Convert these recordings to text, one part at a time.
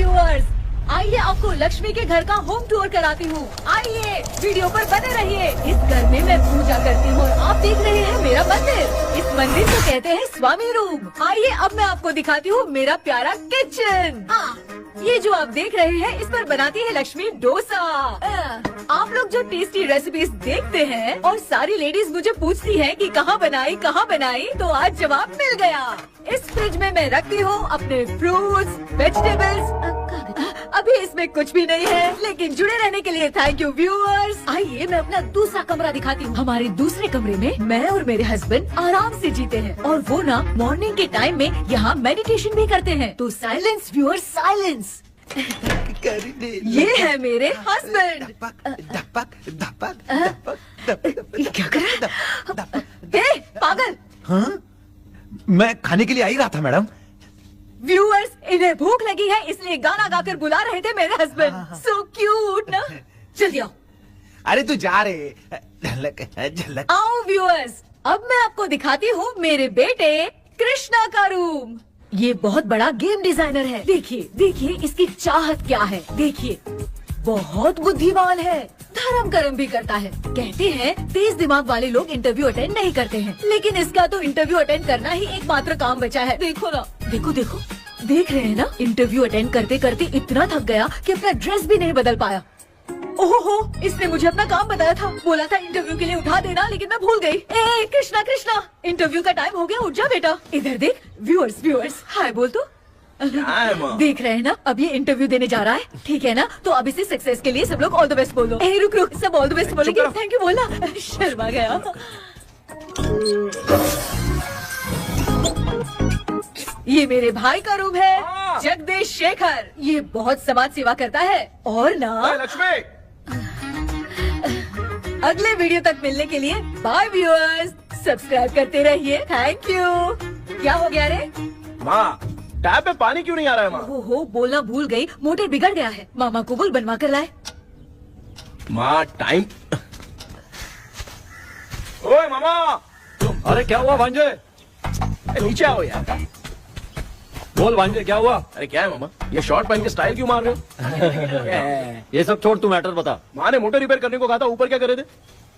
Viewers, आइए आपको लक्ष्मी के घर का होम टूर कराती हूँ। आइए वीडियो पर बने रहिए। इस घर में मैं पूजा करती हूँ और आप देख रहे हैं मेरा मंदिर। इस मंदिर को कहते हैं स्वामी रूम। आइए अब मैं आपको दिखाती हूँ मेरा प्यारा किचन। हाँ, ये जो आप देख रहे हैं इस पर बनाती है लक्ष्मी डोसा। आप लोग जो टेस्टी रेसिपीज देखते हैं और सारी लेडीज मुझे पूछती हैं कि कहाँ बनाई, तो आज जवाब मिल गया। इस फ्रिज में मैं रखती हूँ अपने फ्रूट्स, वेजिटेबल्स। अभी इसमें कुछ भी नहीं है, लेकिन जुड़े रहने के लिए थैंक यू व्यूअर्स। आइए मैं अपना दूसरा कमरा दिखाती हूँ। हमारे दूसरे कमरे में मैं और मेरे हस्बैंड आराम से जीते हैं और वो ना मॉर्निंग के टाइम में यहाँ मेडिटेशन भी करते हैं। तो साइलेंस व्यूअर्स, साइलेंस। ये है मेरे हस्बैंड। क्या कर रहा है? पागल। हाँ? मैं खाने के लिए आ ही रहा था मैडम। व्यूअर्स, इन्हें भूख लगी है इसलिए गाना गाकर बुला रहे थे मेरे हस्बैंड। सो क्यूट ना। जल्दी आओ। अरे तू जा रे। झलक। आओ व्यूअर्स, अब मैं आपको दिखाती हूँ मेरे बेटे कृष्णा का रूम। ये बहुत बड़ा गेम डिजाइनर है। देखिए इसकी चाहत क्या है। देखिए, बहुत बुद्धिमान है, धर्म कर्म भी करता है। कहते हैं तेज दिमाग वाले लोग इंटरव्यू अटेंड नहीं करते हैं, लेकिन इसका तो इंटरव्यू अटेंड करना ही एकमात्र काम बचा है। देखो ना, देखो देख रहे हैं ना, इंटरव्यू अटेंड करते करते इतना थक गया कि अपना ड्रेस भी नहीं बदल पाया। ओहो, इसने मुझे अपना काम बताया था, बोला था इंटरव्यू के लिए उठा देना, लेकिन मैं भूल गई। ए कृष्णा, इंटरव्यू का टाइम हो गया, उठ जा बेटा। इधर देख। व्यूअर्स हाय बोल तो। देख रहे हैं ना, अब ये इंटरव्यू देने जा रहा है, ठीक है ना? तो अब इसे सक्सेस के लिए सब लोग ऑल द बेस्ट बोलो। ए रुक, सब ऑल द बेस्ट बोलेंगे। थैंक यू बोलना। शर्मा गया। ये मेरे भाई का रूम है, जगदीश शेखर। ये बहुत समाज सेवा करता है और ना लक्ष्मी। अगले वीडियो तक मिलने के लिए बाय व्यूअर्स, सब्सक्राइब करते रहिए। Thank you. क्या हो गया रे? माँ, टैप में पानी क्यों नहीं आ रहा है माँ? हो बोलना भूल गई, मोटर बिगड़ गया है। मामा को बोल बनवा कर लाए। माँ टाइम। ओए मामा। अरे क्या हुआ भांजे? नीचे आओ यार। बोल भांजे, क्या हुआ? अरे क्या है मामा, ये शॉर्ट पहन के स्टाइल क्यों मार रहे हो? ये सब छोड़, तू मैटर बता। माँ ने मोटर रिपेयर करने को कहा था, ऊपर क्या करे थे?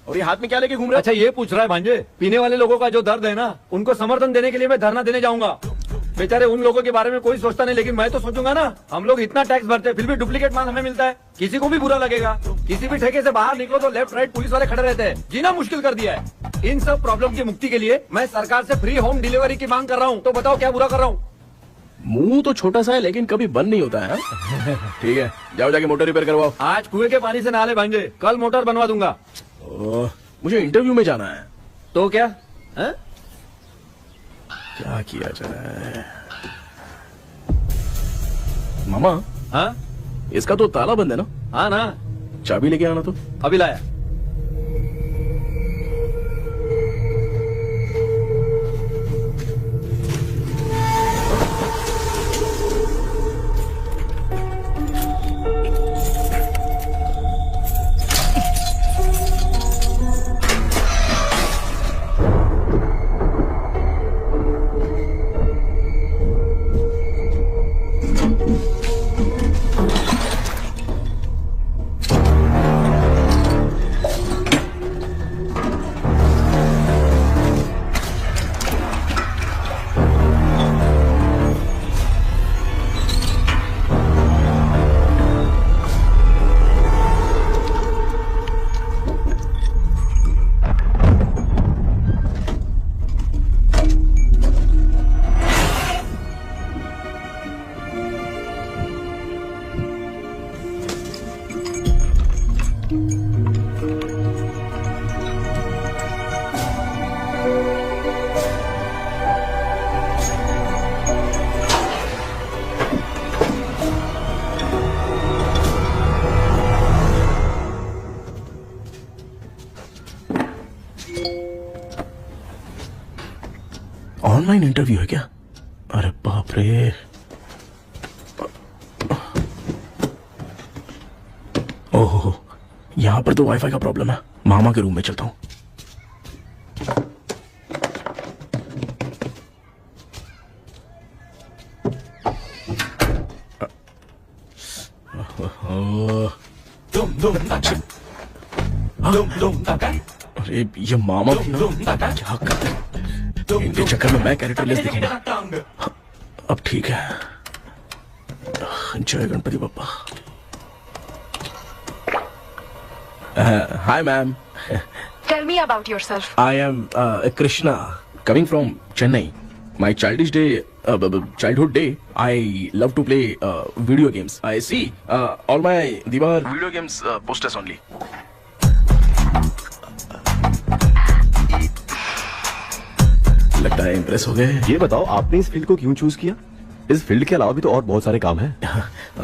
और ये हाथ में क्या लेके घूम रहे हो? अच्छा ये पूछ रहा है भांजे, पीने वाले लोगों का जो दर्द है ना, उनको समर्थन देने के लिए मैं धरना देने जाऊंगा। बेचारे उन लोगों के बारे में कोई सोचता नहीं, लेकिन मैं तो सोचूंगा ना। हम लोग इतना टैक्स भरते हैं, फिर भी डुप्लीकेट माल हमें मिलता है। किसी को भी बुरा लगेगा। किसी भी ठेके से बाहर निकलो तो लेफ्ट राइट पुलिस वाले खड़े रहते हैं। जीना मुश्किल कर दिया है। इन सब प्रॉब्लम की मुक्ति के लिए मैं सरकार से फ्री होम डिलीवरी की मांग कर रहा हूँ। तो बताओ क्या बुरा कर रहा हूँ? मुंह तो छोटा सा है लेकिन कभी बंद नहीं होता है। ठीक है, जाओ जाके मोटर रिपेयर करवाओ। आज कुएं के पानी से नहा ले भांजे, कल मोटर बनवा दूंगा। मुझे इंटरव्यू में जाना है। तो क्या है? क्या किया जाए? मामा। हाँ, इसका तो ताला बंद है ना? हाँ ना। चाबी लेके आना तो। अभी लाया। ऑनलाइन इंटरव्यू है क्या? अरे बाप रे। ओहो, यहाँ पर तो वाईफाई का प्रॉब्लम है। मामा के रूम में चलता हूँ। अरे ये मामा भी ना क्या करते हैं? इनके चक्कर में मैं कैरेक्टरलेस दिखूंगा। अब ठीक है। जय Ganpati Bappa. Hi ma'am. Tell me about yourself. I am Krishna, coming from Chennai. My childhood day, I love to play video games. I see all my Diwar video games posters only. लगता है impress हो गए। ये बताओ आपने इस field को क्यों चूज किया? इस फील्ड के अलावा भी तो और बहुत सारे काम हैं।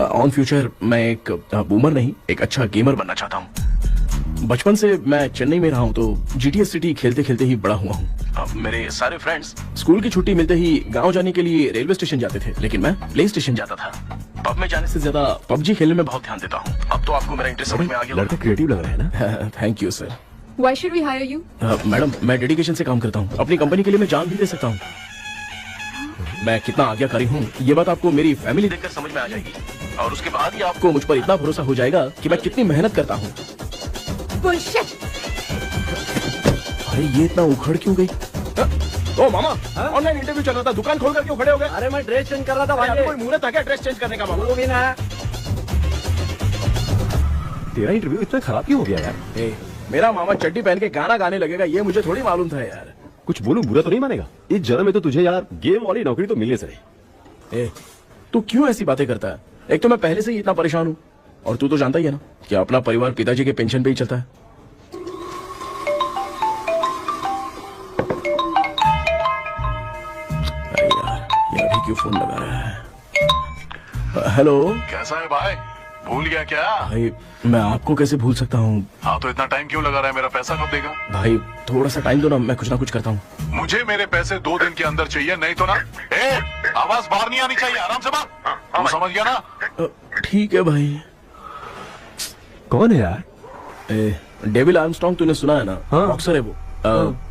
ऑन फ्यूचर मैं एक बूमर नहीं, एक अच्छा गेमर बनना चाहता हूँ। बचपन से मैं चेन्नई में रहा हूँ तो जीटीएस सिटी खेलते खेलते ही बड़ा हुआ हूँ। मेरे सारे फ्रेंड्स स्कूल की छुट्टी मिलते ही गांव जाने के लिए रेलवे स्टेशन जाते थे, लेकिन मैं प्ले स्टेशन जाता था। पब में जाने से ज्यादा पबजी खेलने में बहुत ध्यान देता हूँ। अब तो आपको मेरा इंटरेस्ट समझ में आ गया। लड़का क्रिएटिव लग रहा है ना। Thank you sir. Why should we hire you? Madam मैं डेडिकेशन से काम करता हूँ, अपनी कंपनी के लिए मैं जान भी दे सकता हूँ। मैं कितना आज्ञाकारी हूँ ये बात आपको मेरी फैमिली देखकर समझ में आ जाएगी, और उसके बाद ही आपको मुझ पर इतना भरोसा हो जाएगा कि मैं कितनी मेहनत करता हूँ। Bullshit! भाई ये इतना उखड़ क्यों गई? ओ मामा, ऑनलाइन इंटरव्यू चल रहा था, दुकान खोलकर क्यों खड़े हो गए? अरे मैं ड्रेस चेंज कर रहा था भाई। कोई मुहूर्त था क्या ड्रेस चेंज करने का मामा? वो भी ना। तेरा इंटरव्यू इतना खराब क्यों हो गया यार? मेरा मामा चड्डी पहन के गाना गाने लगेगा ये मुझे थोड़ी मालूम था यार। कुछ बोलूं बुरा तो नहीं मानेगा? इस जन्म में तो तुझे यार गेम वाली नौकरी तो मिलने से रही। तू क्यों ऐसी बातें करता है? एक तो मैं पहले से ही इतना परेशान हूँ, और तू तो जानता ही है ना कि अपना परिवार पिताजी के पेंशन पे ही चलता है। अरे यार ये अभी क्यों फोन लगा रहा है? हेलो। कैसा है भाई? भूल गया क्या? भाई मैं आपको कैसे भूल सकता हूँ? हाँ तो इतना टाइम क्यों लगा रहा है? मेरा पैसा कब देगा? भाई थोड़ा सा टाइम दो ना, मैं कुछ ना कुछ करता हूँ। मुझे मेरे पैसे 2 दिन के अंदर चाहिए, नहीं तो ना आवाज बाहर नहीं आनी चाहिए। आराम से बात, तू समझ गया ना? ठीक है भाई। कौन है यार? डेविल आर्मस्ट्रॉन्ग तूने सुना है ना? हाँ। बॉक्सर है वो।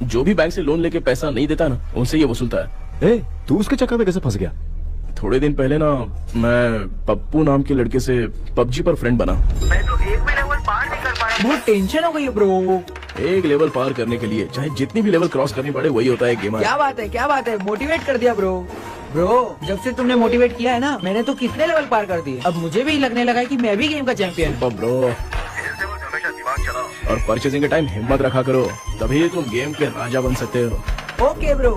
जो भी बैंक से लोन लेके पैसा नहीं देता ना उनसे ये वसूलता है। तू उसके चक्कर में कैसे फंस गया? थोड़े दिन पहले ना मैं पप्पू नाम के लड़के से पबजी पर फ्रेंड बना। मैं तो एक भी लेवल पार नहीं कर पा रहा। बहुत टेंशन हो गई है ब्रो। एक लेवल पार करने के लिए चाहे जितनी भी लेवल क्रॉस करनी पड़े वही होता है गेमर। क्या बात है, मोटिवेट कर दिया ब्रो। जब से तुमने मोटिवेट किया है ना, मैंने तो कितने लेवल पार कर दिए। अब मुझे भी लगने लगा है कि मैं भी गेम का चैंपियन हूँ। ब्रो और परचेजिंग के टाइम हिम्मत रखा करो, तभी तुम गेम के राजा बन सकते हो। Okay bro.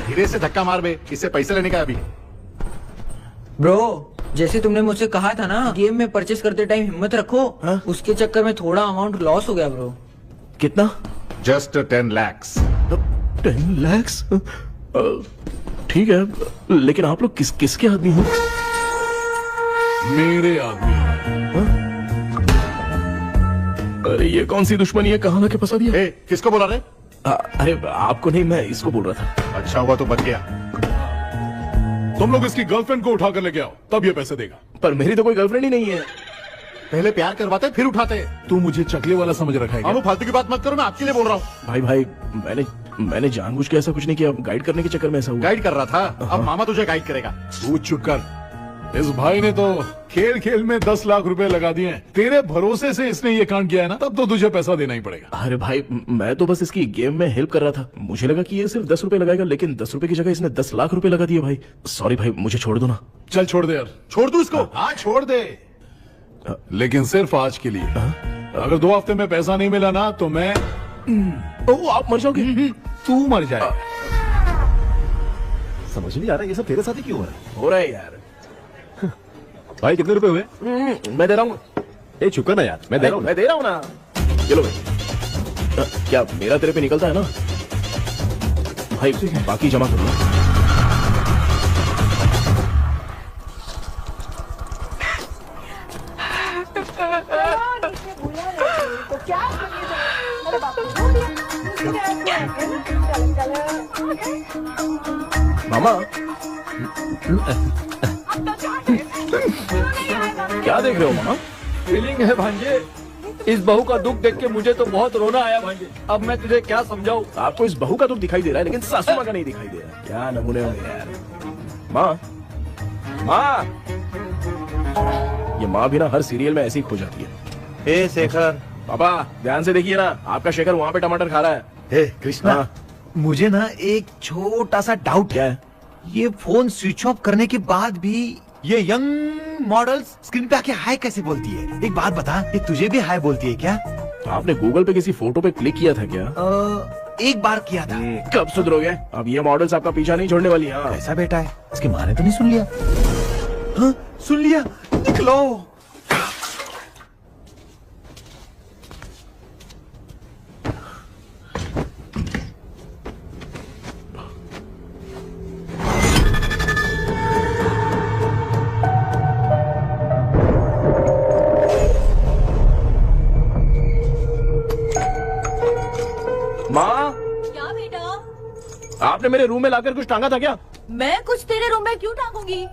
धीरे से धक्का मार बे, इससे पैसे लेने का अभी। ब्रो जैसे तुमने मुझसे कहा था ना गेम में परचेस करते टाइम हिम्मत रखो, उसके चक्कर में थोड़ा अमाउंट लॉस हो गया ब्रो। कितना? Just 10 lakhs। 10 lakhs? ठीक है, लेकिन आप लोग किसके आदमी हो? मेरे आदमी। अरे ये कौन सी दुश्मनी है, कहाँ लाके फंसा दिया? किसको बोला रे? अरे आपको नहीं, मैं इसको बोल रहा था। अच्छा हुआ तो बच गया। तुम लोग इसकी गर्लफ्रेंड को उठा कर लेके आओ, तब ये पैसे देगा। पर मेरी तो कोई गर्लफ्रेंड ही नहीं है। पहले प्यार करवाते फिर उठाते। तू मुझे चकले वाला समझ रखा है क्या? फालतू की बात मत करो, मैं आपके लिए बोल रहा हूँ। भाई मैंने जानबूझ के ऐसा कुछ नहीं किया, गाइड करने के चक्कर में ऐसा हुआ। गाइड कर रहा था, अब मामा तुझे गाइड करेगा। तू चुप कर। इस भाई ने तो खेल खेल में 10 लाख रुपए लगा दिए हैं। तेरे भरोसे से इसने ये कांड किया है ना, तब तो तुझे पैसा देना ही पड़ेगा। अरे भाई मैं तो बस इसकी गेम में हेल्प कर रहा था, मुझे लगा कि ये सिर्फ 10 रुपए लगाएगा, लेकिन 10 रुपए की जगह इसने 10 लाख रुपए लगा दिए। भाई सॉरी भाई, मुझे छोड़ दो ना। चल छोड़ दे यार। छोड़ दू इसको? हाँ छोड़ दे, लेकिन सिर्फ आज के लिए। अगर 2 हफ्ते में पैसा नहीं मिला ना तो मैं आप मर जाओगे। तू मर जाए। समझ नहीं आ रहा ये सब तेरे साथ ही क्यों हो रहा है? हो रहा है यार। भाई कितने रुपए हुए? मैं दे रहा हूँ। चुप कर ना यार, मैं दे रहा हूँ। मैं दे रहा हूँ ना। चलो भाई, क्या मेरा तेरे पे निकलता है ना भाई? बाकी जमा कर लो। मामा क्या देख रहे हो मामा? फीलिंग है भांजे, इस बहू का दुख देख के मुझे तो बहुत रोना आया भाई। अब मैं तुझे क्या समझाऊं। आपको इस बहू का तो दिखाई दे रहा है, लेकिन सासू माँ का नहीं दिखाई दे रहा। क्या नमूने हो यार। माँ, माँ, ये माँ भी ना हर सीरियल में ऐसी ही खो जाती है। ए शेखर, पापा ध्यान से देखिए ना, आपका शेखर वहाँ पे टमाटर खा रहा है। हे कृष्णा, हाँ। मुझे ना एक छोटा सा डाउट क्या है। है? ये फोन स्विच ऑफ करने के बाद भी ये यंग मॉडल्स स्क्रीन पे आके हाय कैसे बोलती है? एक बात बता, ये तुझे भी हाय बोलती है क्या? आपने गूगल पे किसी फोटो पे क्लिक किया था क्या? एक बार किया था। कब सुधरोगे? अब ये मॉडल्स आपका पीछा नहीं छोड़ने वाली। हाँ। कैसा बेटा है? इसकी माँ ने तो नहीं सुन लिया? हाँ, सुन लिया। निकलो। माँ, क्या बेटा? आपने मेरे रूम में लाकर कुछ टांगा था क्या? मैं कुछ तेरे रूम में क्यों टांगूंगी?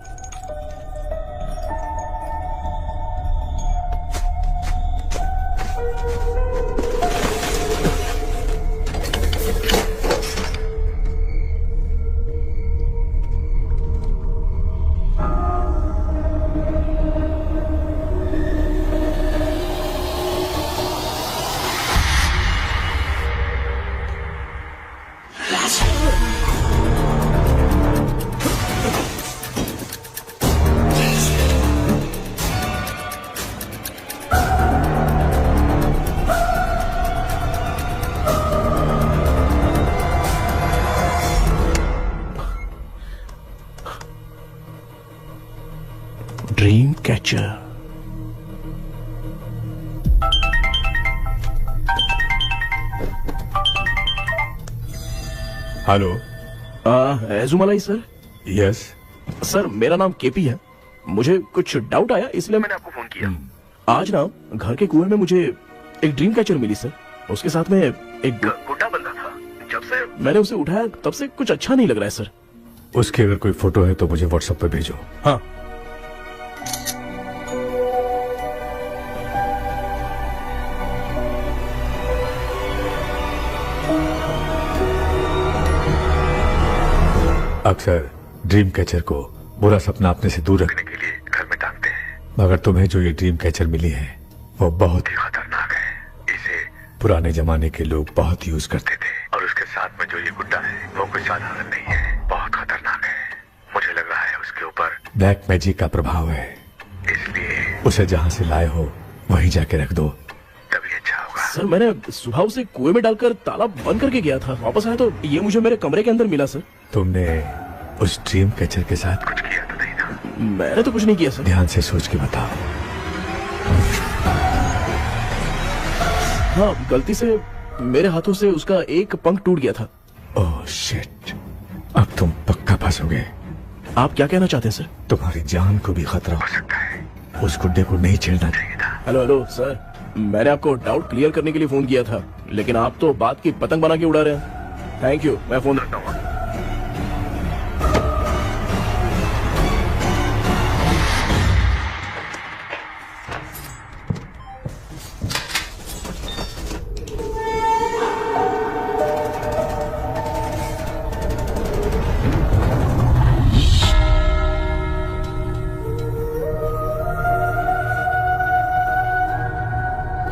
Dream catcher. Hello. Ezhumalai sir. Yes. Sir मेरा नाम केपी है। मुझे कुछ डाउट आया इसलिए मैंने आपको फोन किया। आज ना घर के कुएं में मुझे एक ड्रीम कैचर मिली सर। उसके साथ में एक गुड्डा बंधा था। जब से मैंने उसे उठाया तब से कुछ अच्छा नहीं लग रहा है सर। उसकी अगर कोई फोटो है तो मुझे व्हाट्सएप पे भेजो। हाँ। अक्सर ड्रीम कैचर को बुरा सपना अपने से दूर रखने के लिए घर में टांगते हैं, मगर तुम्हें जो ये ड्रीम कैचर मिली है वो बहुत ही खतरनाक है। इसे पुराने जमाने के लोग बहुत यूज करते थे, और उसके साथ में जो ये गुड्डा है वो कोई साधारण नहीं है, बहुत खतरनाक है। मुझे लग रहा है उसके ऊपर ब्लैक मैजिक का प्रभाव है, इसलिए उसे जहाँ से लाए हो वहीं जाके रख दो, तभी अच्छा होगा। सर मैंने सुबह उसे कुएं में डालकर ताला बंद करके गया था। वापस आया तो ये मुझे मेरे कमरे के अंदर मिला सर। तुमने उस ड्रीम कैचर के साथ कुछ किया तो नहीं था? मैंने तो कुछ नहीं किया सर। ध्यान से सोच के बताओ। हाँ, गलती से मेरे हाथों से उसका एक पंख टूट गया था। ओह शिट, अब तुम पक्का फंसोगे। आप क्या कहना चाहते हैं सर? तुम्हारी जान को भी खतरा हो सकता है। उस गुड्डे को नहीं छेड़ना चाहिए था। हेलो हेलो सर, मैंने आपको डाउट क्लियर करने के लिए फोन किया था, लेकिन आप तो बात की पतंग बना के उड़ा रहे हैं। थैंक यू, मैं फोन रखता हूँ।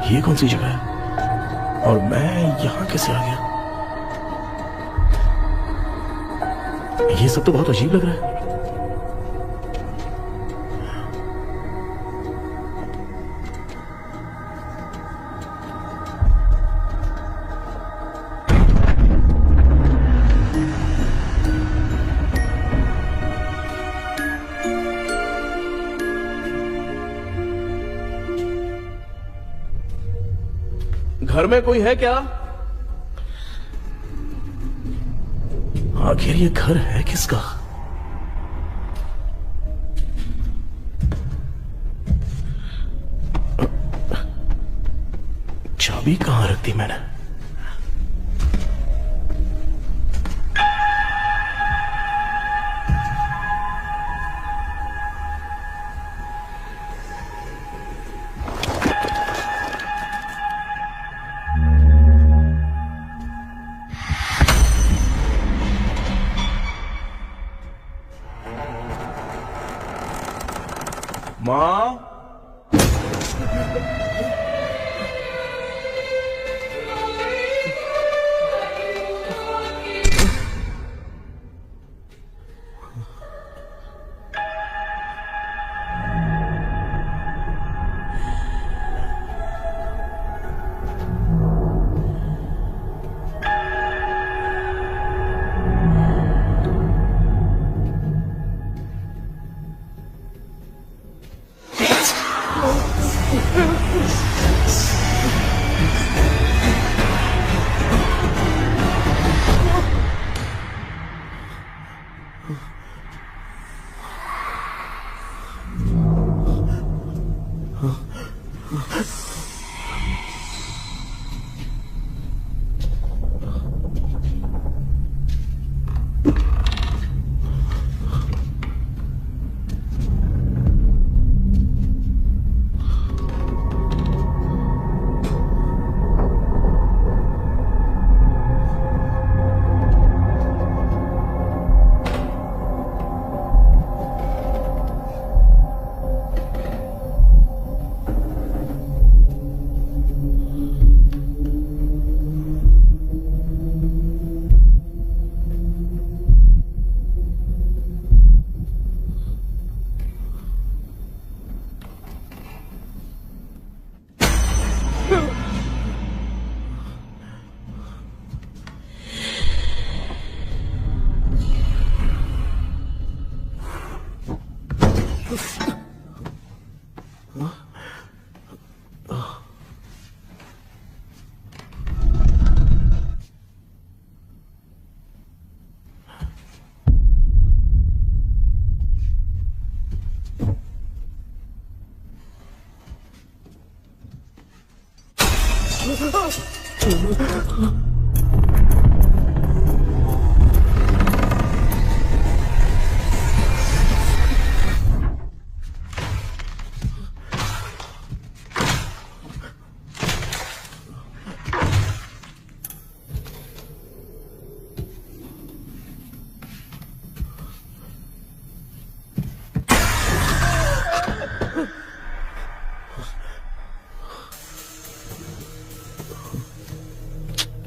ये कौन सी जगह है और मैं यहाँ कैसे आ गया? ये सब तो बहुत अजीब लग रहा है। घर में कोई है क्या? आखिर ये घर है किसका? चाबी कहां रख दी मैंने? माँ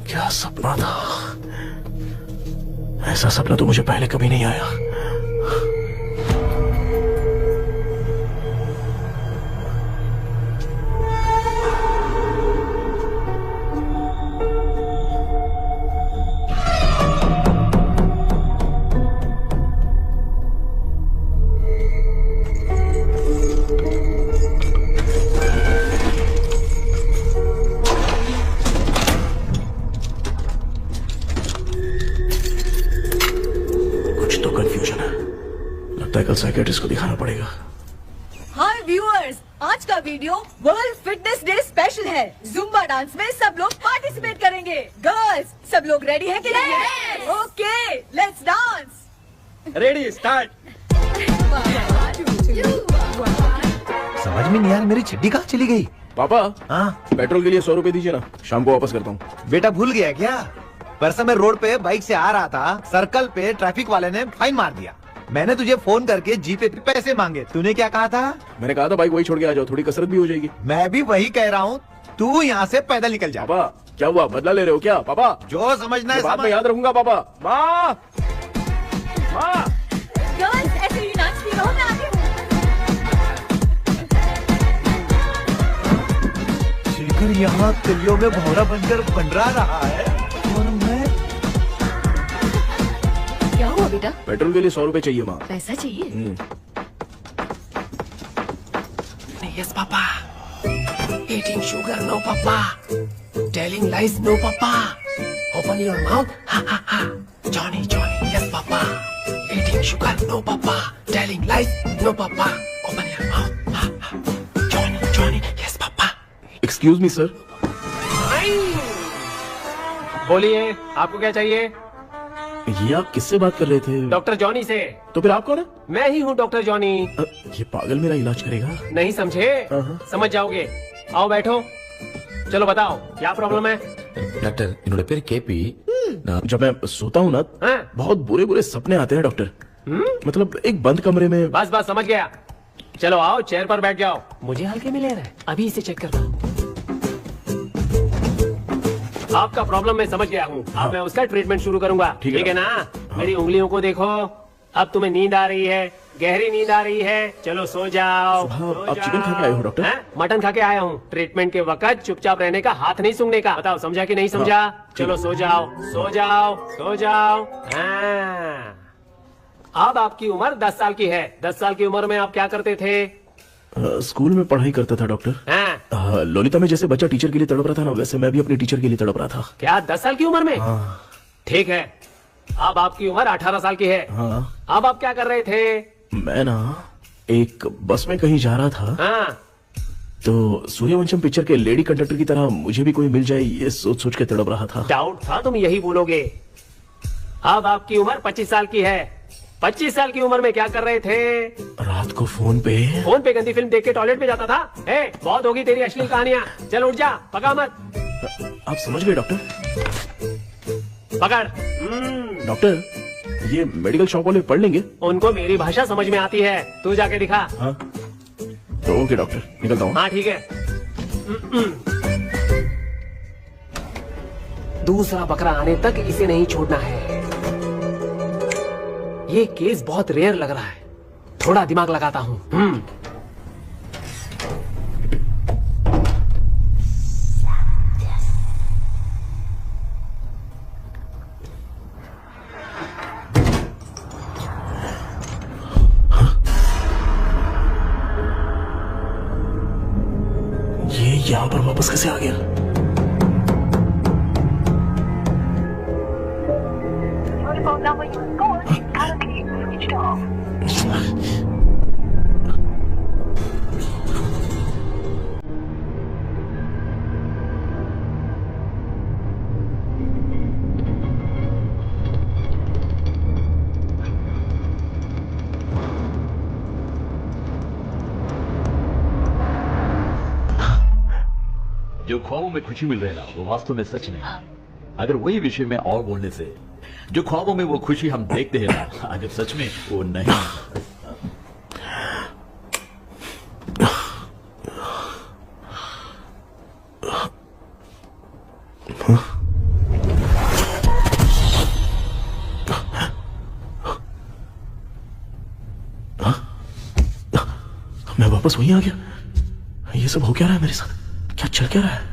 क्या सपना था। ऐसा सपना तो मुझे पहले कभी नहीं आया। कल साइकियाट्रिस्ट को दिखाना पड़ेगा। हाय व्यूअर्स, आज का video world fitness day special है। जुम्बा डांस में सब लोग पार्टिसिपेट करेंगे। गर्ल्स, सब लोग रेडी हैं कि नहीं? Okay, let's dance. Ready, start. समझ में नहीं यार, मेरी चिट्ठी कहाँ चली गई? पापा, हाँ पेट्रोल के लिए 100 रुपए दीजिए ना, शाम को वापस करता हूँ। बेटा भूल गया क्या? परसों मैं रोड पे बाइक से आ रहा था, सर्कल पे ट्रैफिक वाले ने फाइन मार दिया। मैंने तुझे फोन करके जीपे पे पैसे मांगे, तूने क्या कहा था? मैंने कहा था बाइक वही छोड़ के आ जाओ, थोड़ी कसरत भी हो जाएगी। मैं भी वही कह रहा हूँ, तू यहाँ से पैदल निकल जा। पापा क्या हुआ, बदला ले रहे हो क्या? पापा जो समझना है बात समझ। में याद रखूंगा। पापा, माँ माँ, गर्ल्स ऐसे ही नाचती रहो, मैं आती हूँ। शेखर यहाँ कलियों में भौरा बनकर बंडरा रहा है और मैं। क्या हुआ बेटा? पेट्रोल के लिए 100 रुपए चाहिए माँ। पैसा चाहिए? Yes, Papa. Eating sugar, no, Papa. Telling lies, no, Papa. Open your mouth, ha ha ha. Johnny, Johnny, yes, Papa. Eating sugar, no, Papa. Telling lies, no, Papa. Open your mouth, ha ha. Johnny, Johnny, yes, Papa. Excuse me sir. बोलिए, आपको क्या चाहिए? ये आप किससे बात कर रहे थे? डॉक्टर जॉनी से। तो फिर आप कौन है? मैं ही हूँ डॉक्टर जॉनी। ये पागल मेरा इलाज करेगा? नहीं समझे? समझ जाओगे। आओ बैठो। चलो बताओ क्या प्रॉब्लम है? डॉक्टर इन्होंने पेर केपी जब मैं सोता हूँ ना, बहुत बुरे बुरे सपने आते हैं डॉक्टर। मतलब एक बंद कमरे में। बस बस समझ गया। चलो आओ, चेयर पर बैठ जाओ। मुझे हल्के में ले रहा है, अभी इसे चेक करता हूँ। आपका प्रॉब्लम मैं समझ गया हूँ। अब मैं उसका ट्रीटमेंट शुरू करूंगा, ठीक है ना? मेरी उंगलियों को देखो। अब तुम्हें नींद आ रही है, गहरी नींद आ रही है। चलो सो जाओ। आप चिकन खा के आए हो डॉक्टर? मटन खा के आया हूँ। ट्रीटमेंट के वक्त चुपचाप रहने का, हाथ नहीं सूंघने का। बताओ समझा कि नहीं समझा? चलो सो जाओ, सो जाओ, सो जाओ। हाँ। अब आपकी उम्र 10 साल की है। 10 साल की उम्र में आप क्या करते थे? स्कूल में पढ़ाई करता था डॉक्टर। ललिता में जैसे बच्चा टीचर के लिए तड़प रहा था ना, वैसे मैं भी अपने टीचर के लिए तड़प रहा था। क्या 10 साल की उम्र में? ठीक है, अब आपकी उम्र 18 साल की है। अब आप क्या कर रहे थे? मैं ना एक बस में कहीं जा रहा था, तो सूर्यवंशम पिक्चर के लेडी कंडक्टर की तरह मुझे भी कोई मिल जाए, ये सोच सोच के तड़प रहा था। डाउट था तुम यही बोलोगे। अब आपकी उम्र 25 साल की है। 25 साल की उम्र में क्या कर रहे थे? रात को फोन पे गंदी फिल्म देख के टॉयलेट में जाता था। बहुत होगी तेरी अश्लील कहानियां। चल उठ जा, पका मत। आप समझ गए डॉक्टर? पकड़। डॉक्टर, ये मेडिकल शॉप वाले पढ़ लेंगे? उनको मेरी भाषा समझ में आती है, तू जाके दिखा। हाँ तो ओके डॉक्टर, निकलता हूँ। हाँ ठीक है। दूसरा बकरा आने तक इसे नहीं छोड़ना है। ये केस बहुत रेयर लग रहा है, थोड़ा दिमाग लगाता हूँ। ये यहाँ पर वापस कैसे आ गया? जो ख्वाबों में खुशी मिल रही है ना, वो वास्तव में सच नहीं। अगर वही विषय में और बोलने से, जो ख्वाबों में वो खुशी हम देखते हैं ना, अगर सच में वो नहीं। मैं वापस वहीं आ गया। ये सब हो क्या रहा है मेरे साथ? क्या चल क्या रहा है?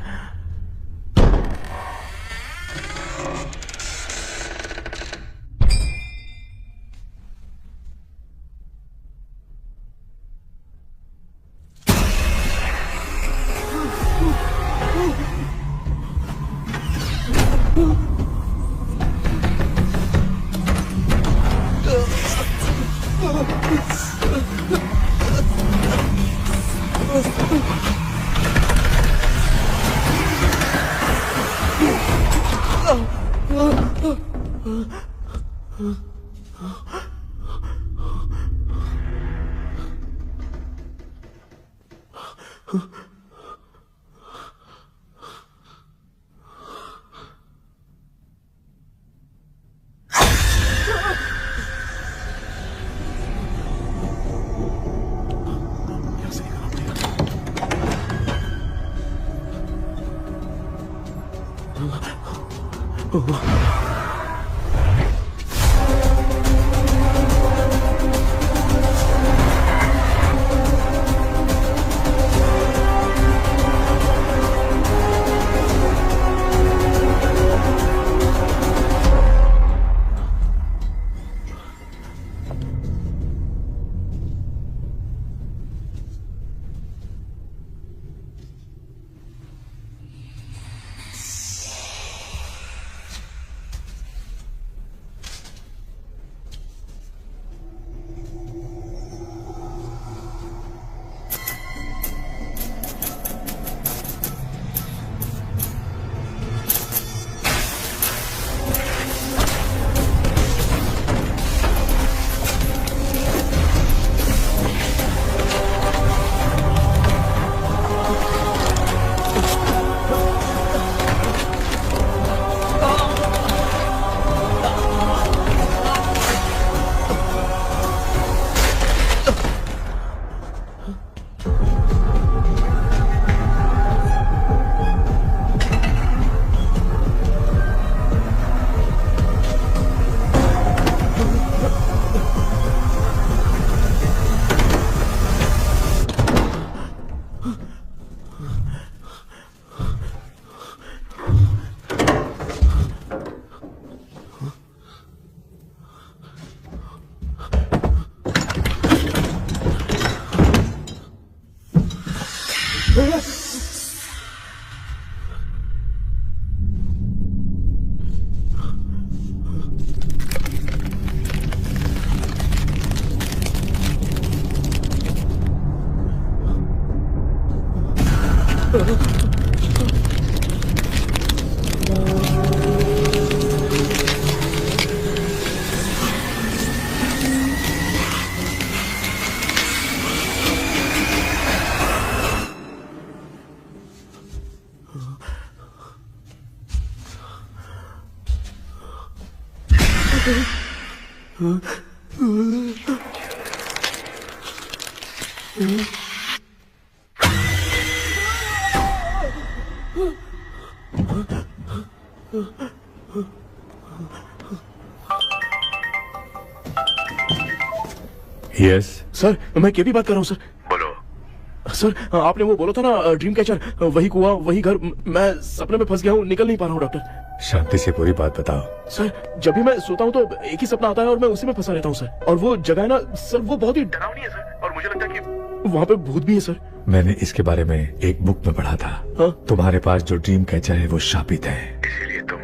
यस सर मैं केपी बात कर रहा हूँ सर। बोलो सर, आपने वो बोला था ना ड्रीम कैचर, वही कुआं वही घर, मैं सपने में फंस गया हूँ, निकल नहीं पा रहा हूँ डॉक्टर। शांति से पूरी बात बताओ। सर जब भी मैं सोता हूँ तो एक ही सपना आता है और मैं उसी में फंसा रहता हूँ सर। और वो जगह है ना सर, वो बहुत ही डरावनी है सर, और मुझे लगता है कि वहाँ पे भूत भी है सर। मैंने इसके बारे में एक बुक में पढ़ा था। हाँ? तुम्हारे पास जो ड्रीम कैचर है वो शापित है, इसीलिए तुम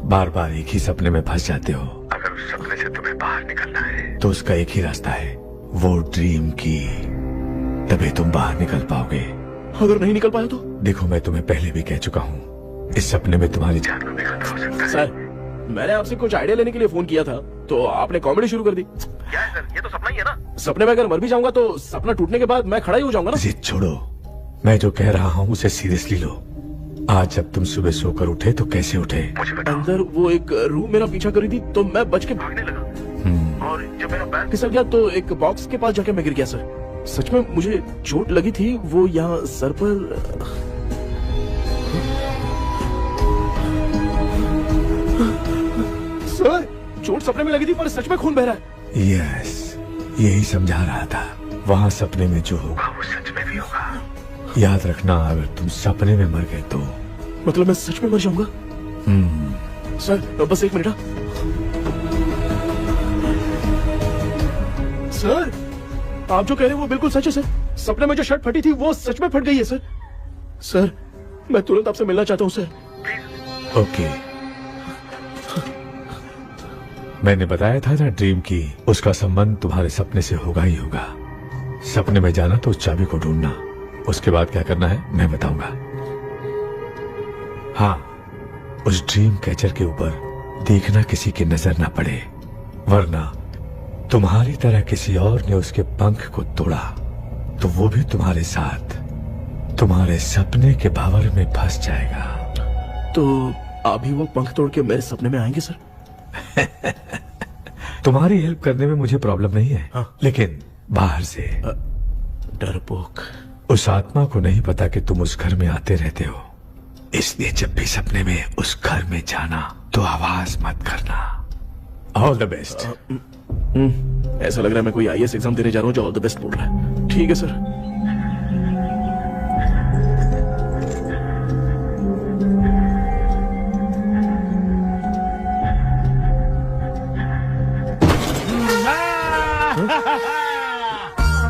बार बार एक ही सपने में फंस जाते हो। अगर उस सपने से तुम्हें बाहर निकलना है तो उसका एक ही रास्ता है, वो ड्रीम की, तभी तुम बाहर निकल पाओगे। अगर नहीं निकल पाया तो? देखो मैं तुम्हें पहले भी कह चुका हूँ, इस सपने में तुम्हारी जान में खतरा हो सकता है। सर मैंने आपसे कुछ आइडिया लेने के लिए फोन किया था तो आपने कॉमेडी शुरू कर दी। क्या है सर, ये तो सपना ही है ना। सपने में अगर मर भी जाऊंगा तो सपना टूटने के बाद मैं खड़ा ही हो जाऊंगा ना। जिद छोड़ो, मैं जो कह रहा हूँ उसे सीरियसली लो। आज जब तुम सुबह सोकर उठे तो कैसे उठे? अंदर वो एक रूह मेरा पीछा करी थी तो मैं बच के भागने लगा, और जब मेरा पैर फिसल गया तो एक बॉक्स के पास जाके मैं गिर गया सर। सच में मुझे चोट लगी थी, वो यहाँ सर पर। सर चोट सपने में लगी थी पर सच में खून बह रहा है। यस, यही समझा रहा था, वहाँ सपने में जो होगा वो सच में भी होगा। याद रखना, अगर तुम सपने में मर गए तो मतलब मैं सच में मर जाऊंगा। सर बस एक मिनट। सर आप जो कह रहे हैं वो बिल्कुल सच है सर। सपने में जो शर्ट फटी थी वो सच में फट गई है सर। सर मैं तुरंत आपसे मिलना चाहता हूँ सर। ओके, मैंने बताया था ना ड्रीम की, उसका संबंध तुम्हारे सपने से होगा ही होगा। सपने में जाना तो उस चाबी को ढूंढना, उसके बाद क्या करना है मैं बताऊंगा। हाँ, उस ड्रीम कैचर के ऊपर देखना किसी की नजर ना पड़े, वरना तुम्हारी तरह किसी और ने उसके पंख को तोड़ा तो वो भी तुम्हारे साथ तुम्हारे सपने के भंवर में फंस जाएगा। तो अभी वो पंख तोड़ के मेरे सपने में आएंगे सर? तुम्हारी हेल्प करने में मुझे प्रॉब्लम नहीं है। हाँ। लेकिन बाहर से डरपोक, उस आत्मा को नहीं पता कि तुम उस घर में आते रहते हो, इसलिए जब भी सपने में उस घर में जाना तो आवाज मत करना। All the best. ऐसा लग रहा है मैं कोई आईएएस एग्जाम देने जा रहा हूँ जो ऑल द बेस्ट बोल रहा है। ठीक है सर।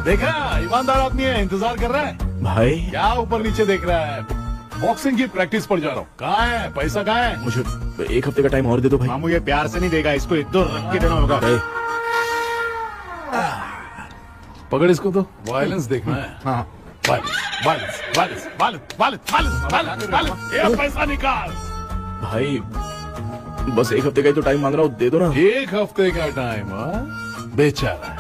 देखा, ईमानदार आदमी है, इंतजार कर रहा है। भाई क्या ऊपर नीचे देख रहा है? बॉक्सिंग की प्रैक्टिस पर जा रहा हूँ। कहाँ है पैसा, कहाँ है? मुझे एक हफ्ते का टाइम और दे दो भाई। मामू ये प्यार से नहीं देगा, इसको एक दो रख के देना होगा। पकड़ इसको तो। वायलेंस देखना है। हाँ, violence violence violence violence violence violence. ये पैसा निकाल भाई, बस एक हफ्ते का ही तो टाइम मांग रहा हूँ, दे दो ना। एक हफ्ते का टाइम? बेचारा,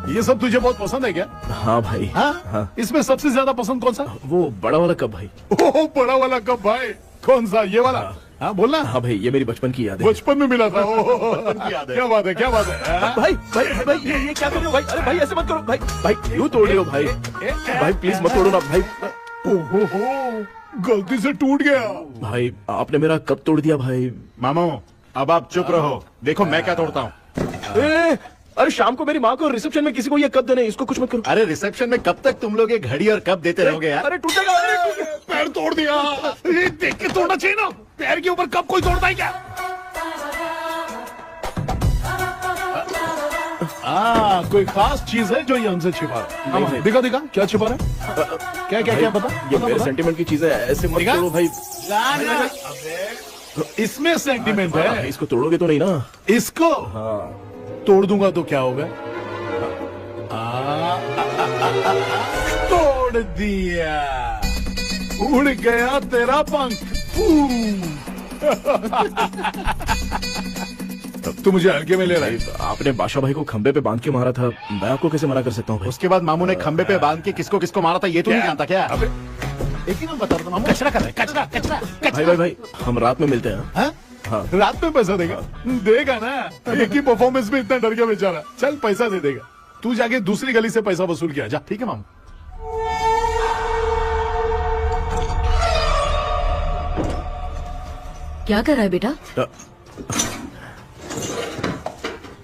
ये सब तुझे बहुत पसंद है क्या? हाँ भाई। हाँ? इसमें सबसे ज्यादा पसंद कौन सा? वो बड़ा वाला कप भाई। ओह, बड़ा वाला कप भाई। कौन सा, ये वाला? हाँ बोलना। हाँ भाई, ये मेरी बचपन की याद है। बचपन में मिला था। क्या बात है, क्या बात है। भाई भाई भाई, ये क्या कर रहे हो भाई? अरे भाई ऐसे मत करो भाई। भाई क्यों तोड़ रहे हो भाई? भाई प्लीज मत तोड़ो ना भाई। ओहो, गलती से टूट गया। भाई आपने मेरा कप तोड़ दिया भाई। मामू अब आप चुप रहो, देखो मैं क्या तोड़ता हूँ। अरे शाम को मेरी माँ को रिसेप्शन में किसी को ये कप देने, इसको कुछ मत करो। अरे रिसेप्शन में कब तक तुम लोग ये घड़ी और कप देते रहोगे यार? अरे टूटेगा। पैर तोड़ दिया। ये देख के तोड़ना चाहिए ना, पैर के ऊपर कप कोई तोड़ता है क्या? कोई खास चीज है जो ये हमसे छिपा रहा है? दिखा दिखा, क्या छिपा रहा है? क्या क्या क्या पता? ये मेरे सेंटिमेंट की चीज है, ऐसे मत करो भाई। इसमें सेंटिमेंट है। इसको तोड़ोगे तो नहीं ना? इसको तोड़ दूंगा तो क्या होगा? तोड़ दिया। उड़ गया तेरा पंख। तू मुझे हल्के में ले रहा है। आपने बादशाह भाई को खंबे पे बांध के मारा था, मैं आपको कैसे मना कर सकता हूँ भाई? उसके बाद मामू ने खंबे पे बांध के किसको किसको मारा था ये तो नहीं जानता क्या? अबे एक ही नाम बता रहा था मामू। कचरा कर रहा है, कचरा कचरा भाई भाई भाई हम रात में मिलते हैं। हाँ? हाँ। रात में पैसा देगा? देगा ना, एक ही परफॉर्मेंस में इतना डर गया बेचारा। चल पैसा दे देगा, तू जाके दूसरी गली से पैसा वसूल किया जा। ठीक है मामू। क्या कर रहा है बेटा?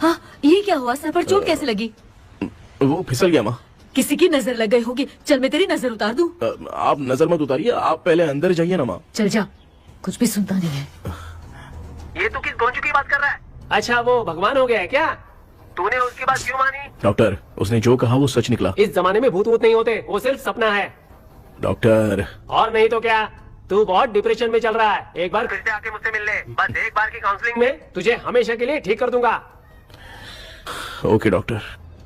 हाँ, ये क्या हुआ? सर पर चोट कैसे लगी? वो फिसल गया माँ। किसी की नजर लग गई होगी। चल मैं तेरी नजर उतार दूं। आप नजर मत उतारिए, आप पहले अंदर जाइए ना माँ। चल जा, कुछ भी सुनता नहीं है। ये तू किस गोंचू की बात कर रहा है? अच्छा वो भगवान हो गया है क्या? तूने उसकी बात क्यों मानी? डॉक्टर, उसने जो कहा वो सच निकला। इस जमाने में भूत वूत नहीं होते, वो सिर्फ सपना है। डॉक्टर। और नहीं तो क्या, तू बहुत डिप्रेशन में चल रहा है। एक बार फिर से आके मुझसे मिल ले, बस एक बार की काउंसलिंग में तुझे हमेशा के लिए ठीक कर दूंगा। Okay doctor.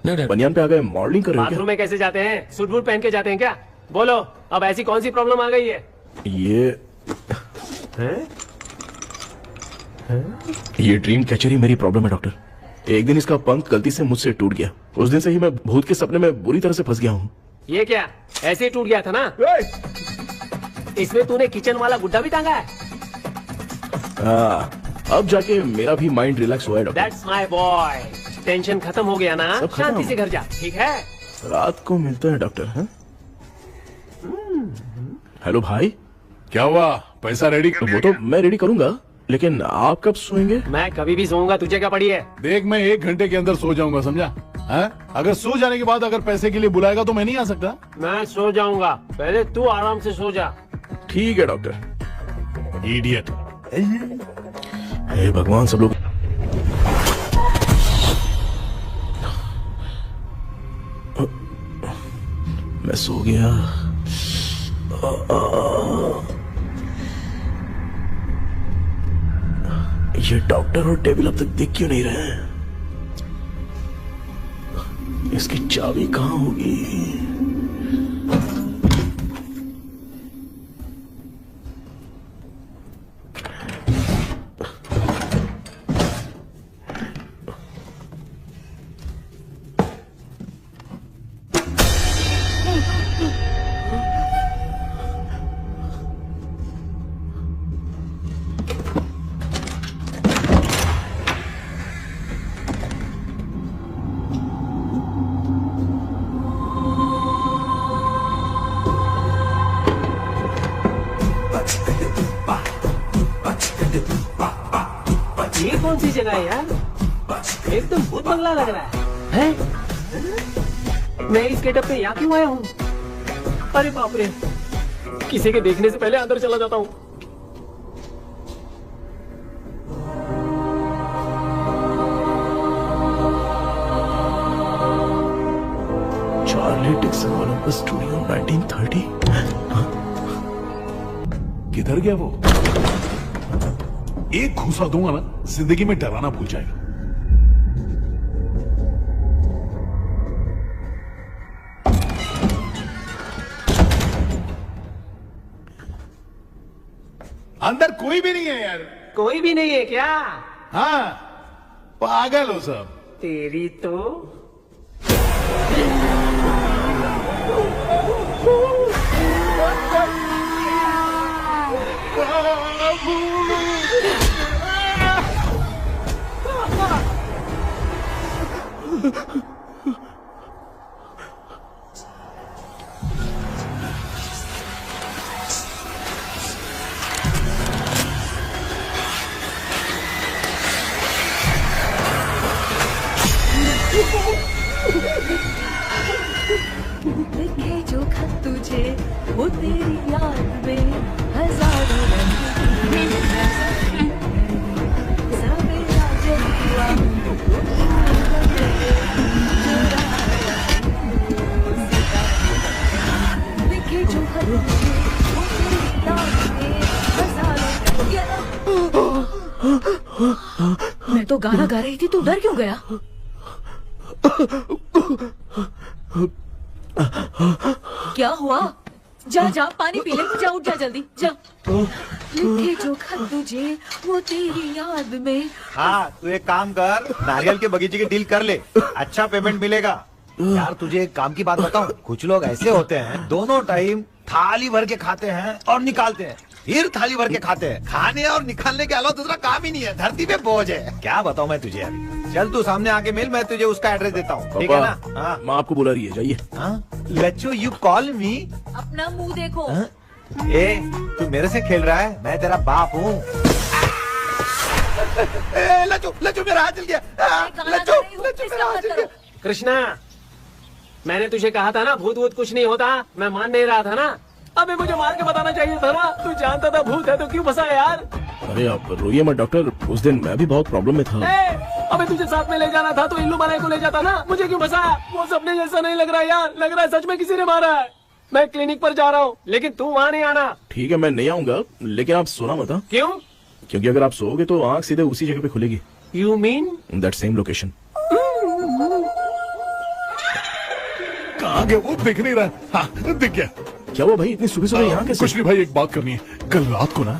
बनियान पे आ गए, मॉडलिंग कर रहे हो बाथरूम में कैसे जाते हैं? सूट बूट पहन के जाते हैं क्या? बोलो, अब ऐसी कौन सी प्रॉब्लम आ गई है? ये ड्रीम कैचर ही मेरी प्रॉब्लम है डॉक्टर। एक दिन इसका पंख गलती से मुझसे टूट गया। उस दिन से ही मैं भूत के सपने में बुरी तरह से फंस गया हूँ। ये क्या ऐसे ही टूट गया था ना? इसमें तूने किचन वाला गुड्डा भी टांगा है? अब जाके मेरा भी माइंड रिलैक्स हुआ है doctor. That's my boy। Tension खत्म हो गया ना? शांति से घर जा, ठीक है? रात को मिलते हैं डॉक्टर। हाँ? हेलो भाई, क्या हुआ? पैसा रेडी कर? वो तो मैं रेडी करूंगा, लेकिन आप कब सोएंगे? मैं कभी भी सोऊंगा, तुझे क्या पड़ी है? देख, मैं 1 घंटे के अंदर सो जाऊंगा, समझा? अगर सो जाने के बाद अगर पैसे के लिए बुलाएगा तो मैं नहीं आ सकता। मैं सो जाऊंगा, पहले तू आराम से सो जा। ठीक है डॉक्टर। इडियट। हे भगवान, सब लोग मैं सो गया। ये डॉक्टर और टेबल अब तक दिख क्यों नहीं रहे हैं? इसकी चाबी कहाँ होगी? ये कौन सी जगह है यार? एकदम भूत बंगला लग रहा है। मैं इस गेटअप पे यहाँ क्यों आया हूँ? अरे बाप रे, किसी के देखने से पहले अंदर चला जाता हूँ। Charlie Dixon Olympus studio 1930। किधर गया वो? एक घूसा दूंगा ना, जिंदगी में डराना भूल जाएगा। अंदर कोई भी नहीं है यार। कोई भी नहीं है क्या? हाँ, पागल हो सब। तेरी तो लिखे जो खत तुझे वो तेरी याद में हजारों रंग की सवेरा जब हुआ लिखे जो खत तुझे वो तेरी याद में हजारों मैं तो गाना गा रही थी, तू डर क्यों गया? क्या हुआ? जा जा पानी पी ले, जा उठ जा जल्दी जा। लिखे जो खत तुझे वो तेरी याद में। हाँ तू एक काम कर, नारियल के बगीचे की डील कर ले, अच्छा पेमेंट मिलेगा। यार तुझे एक काम की बात बताऊं, कुछ लोग ऐसे होते हैं दोनों टाइम थाली भर के खाते हैं और निकालते हैं, फिर थाली भर के खाते हैं। खाने और निकालने के अलावा दूसरा काम ही नहीं है, धरती पे बोझ है। क्या बताऊं मैं तुझे अभी। चल तू सामने आके मिल, मैं तुझे उसका एड्रेस देता हूँ, ठीक है ना। हाँ माँ आपको बुला रही है, जाइए। लच्चू यू कॉल मी। अपना मुंह देखो। ए तू मेरे से खेल रहा है, मैं तेरा बाप हूँ। लच्चू लच्चू मेरा हाथ जल गया। लच्चू लच्चू मेरा हाथ जल गया। कृष्णा, मैंने तुझे कहा था ना भूत वूत कुछ नहीं होता, मैं मान नहीं रहा था ना। अबे मुझे मार के बताना चाहिए था ना, तू जानता था भूत है तो क्यों फंसा यार। अरे आप रोइए मत डॉक्टर, उस दिन मैं भी बहुत प्रॉब्लम में था। अबे तुझे साथ में ले जाना था तो इल्लू बनाए को ले जाता ना, मुझे क्यों फंसाया। वो सपने जैसा नहीं लग रहा यार, लग रहा है सच में किसी ने मारा है। मैं क्लिनिक पर जा रहा हूँ, लेकिन तू वहाँ नहीं आना। ठीक है मैं नहीं आऊंगा, लेकिन आप सोना मत। क्यों? क्योंकि अगर आप सोओगे तो आंख सीधे उसी जगह पे खुलेगी। You mean that same location. कहाँ गया वो, दिख नहीं रहा। हाँ दिख गया। क्या वो भाई इतनी सुबह सुबह यहाँ कैसे? कुछ नहीं भाई, एक बात करनी है। कल रात को ना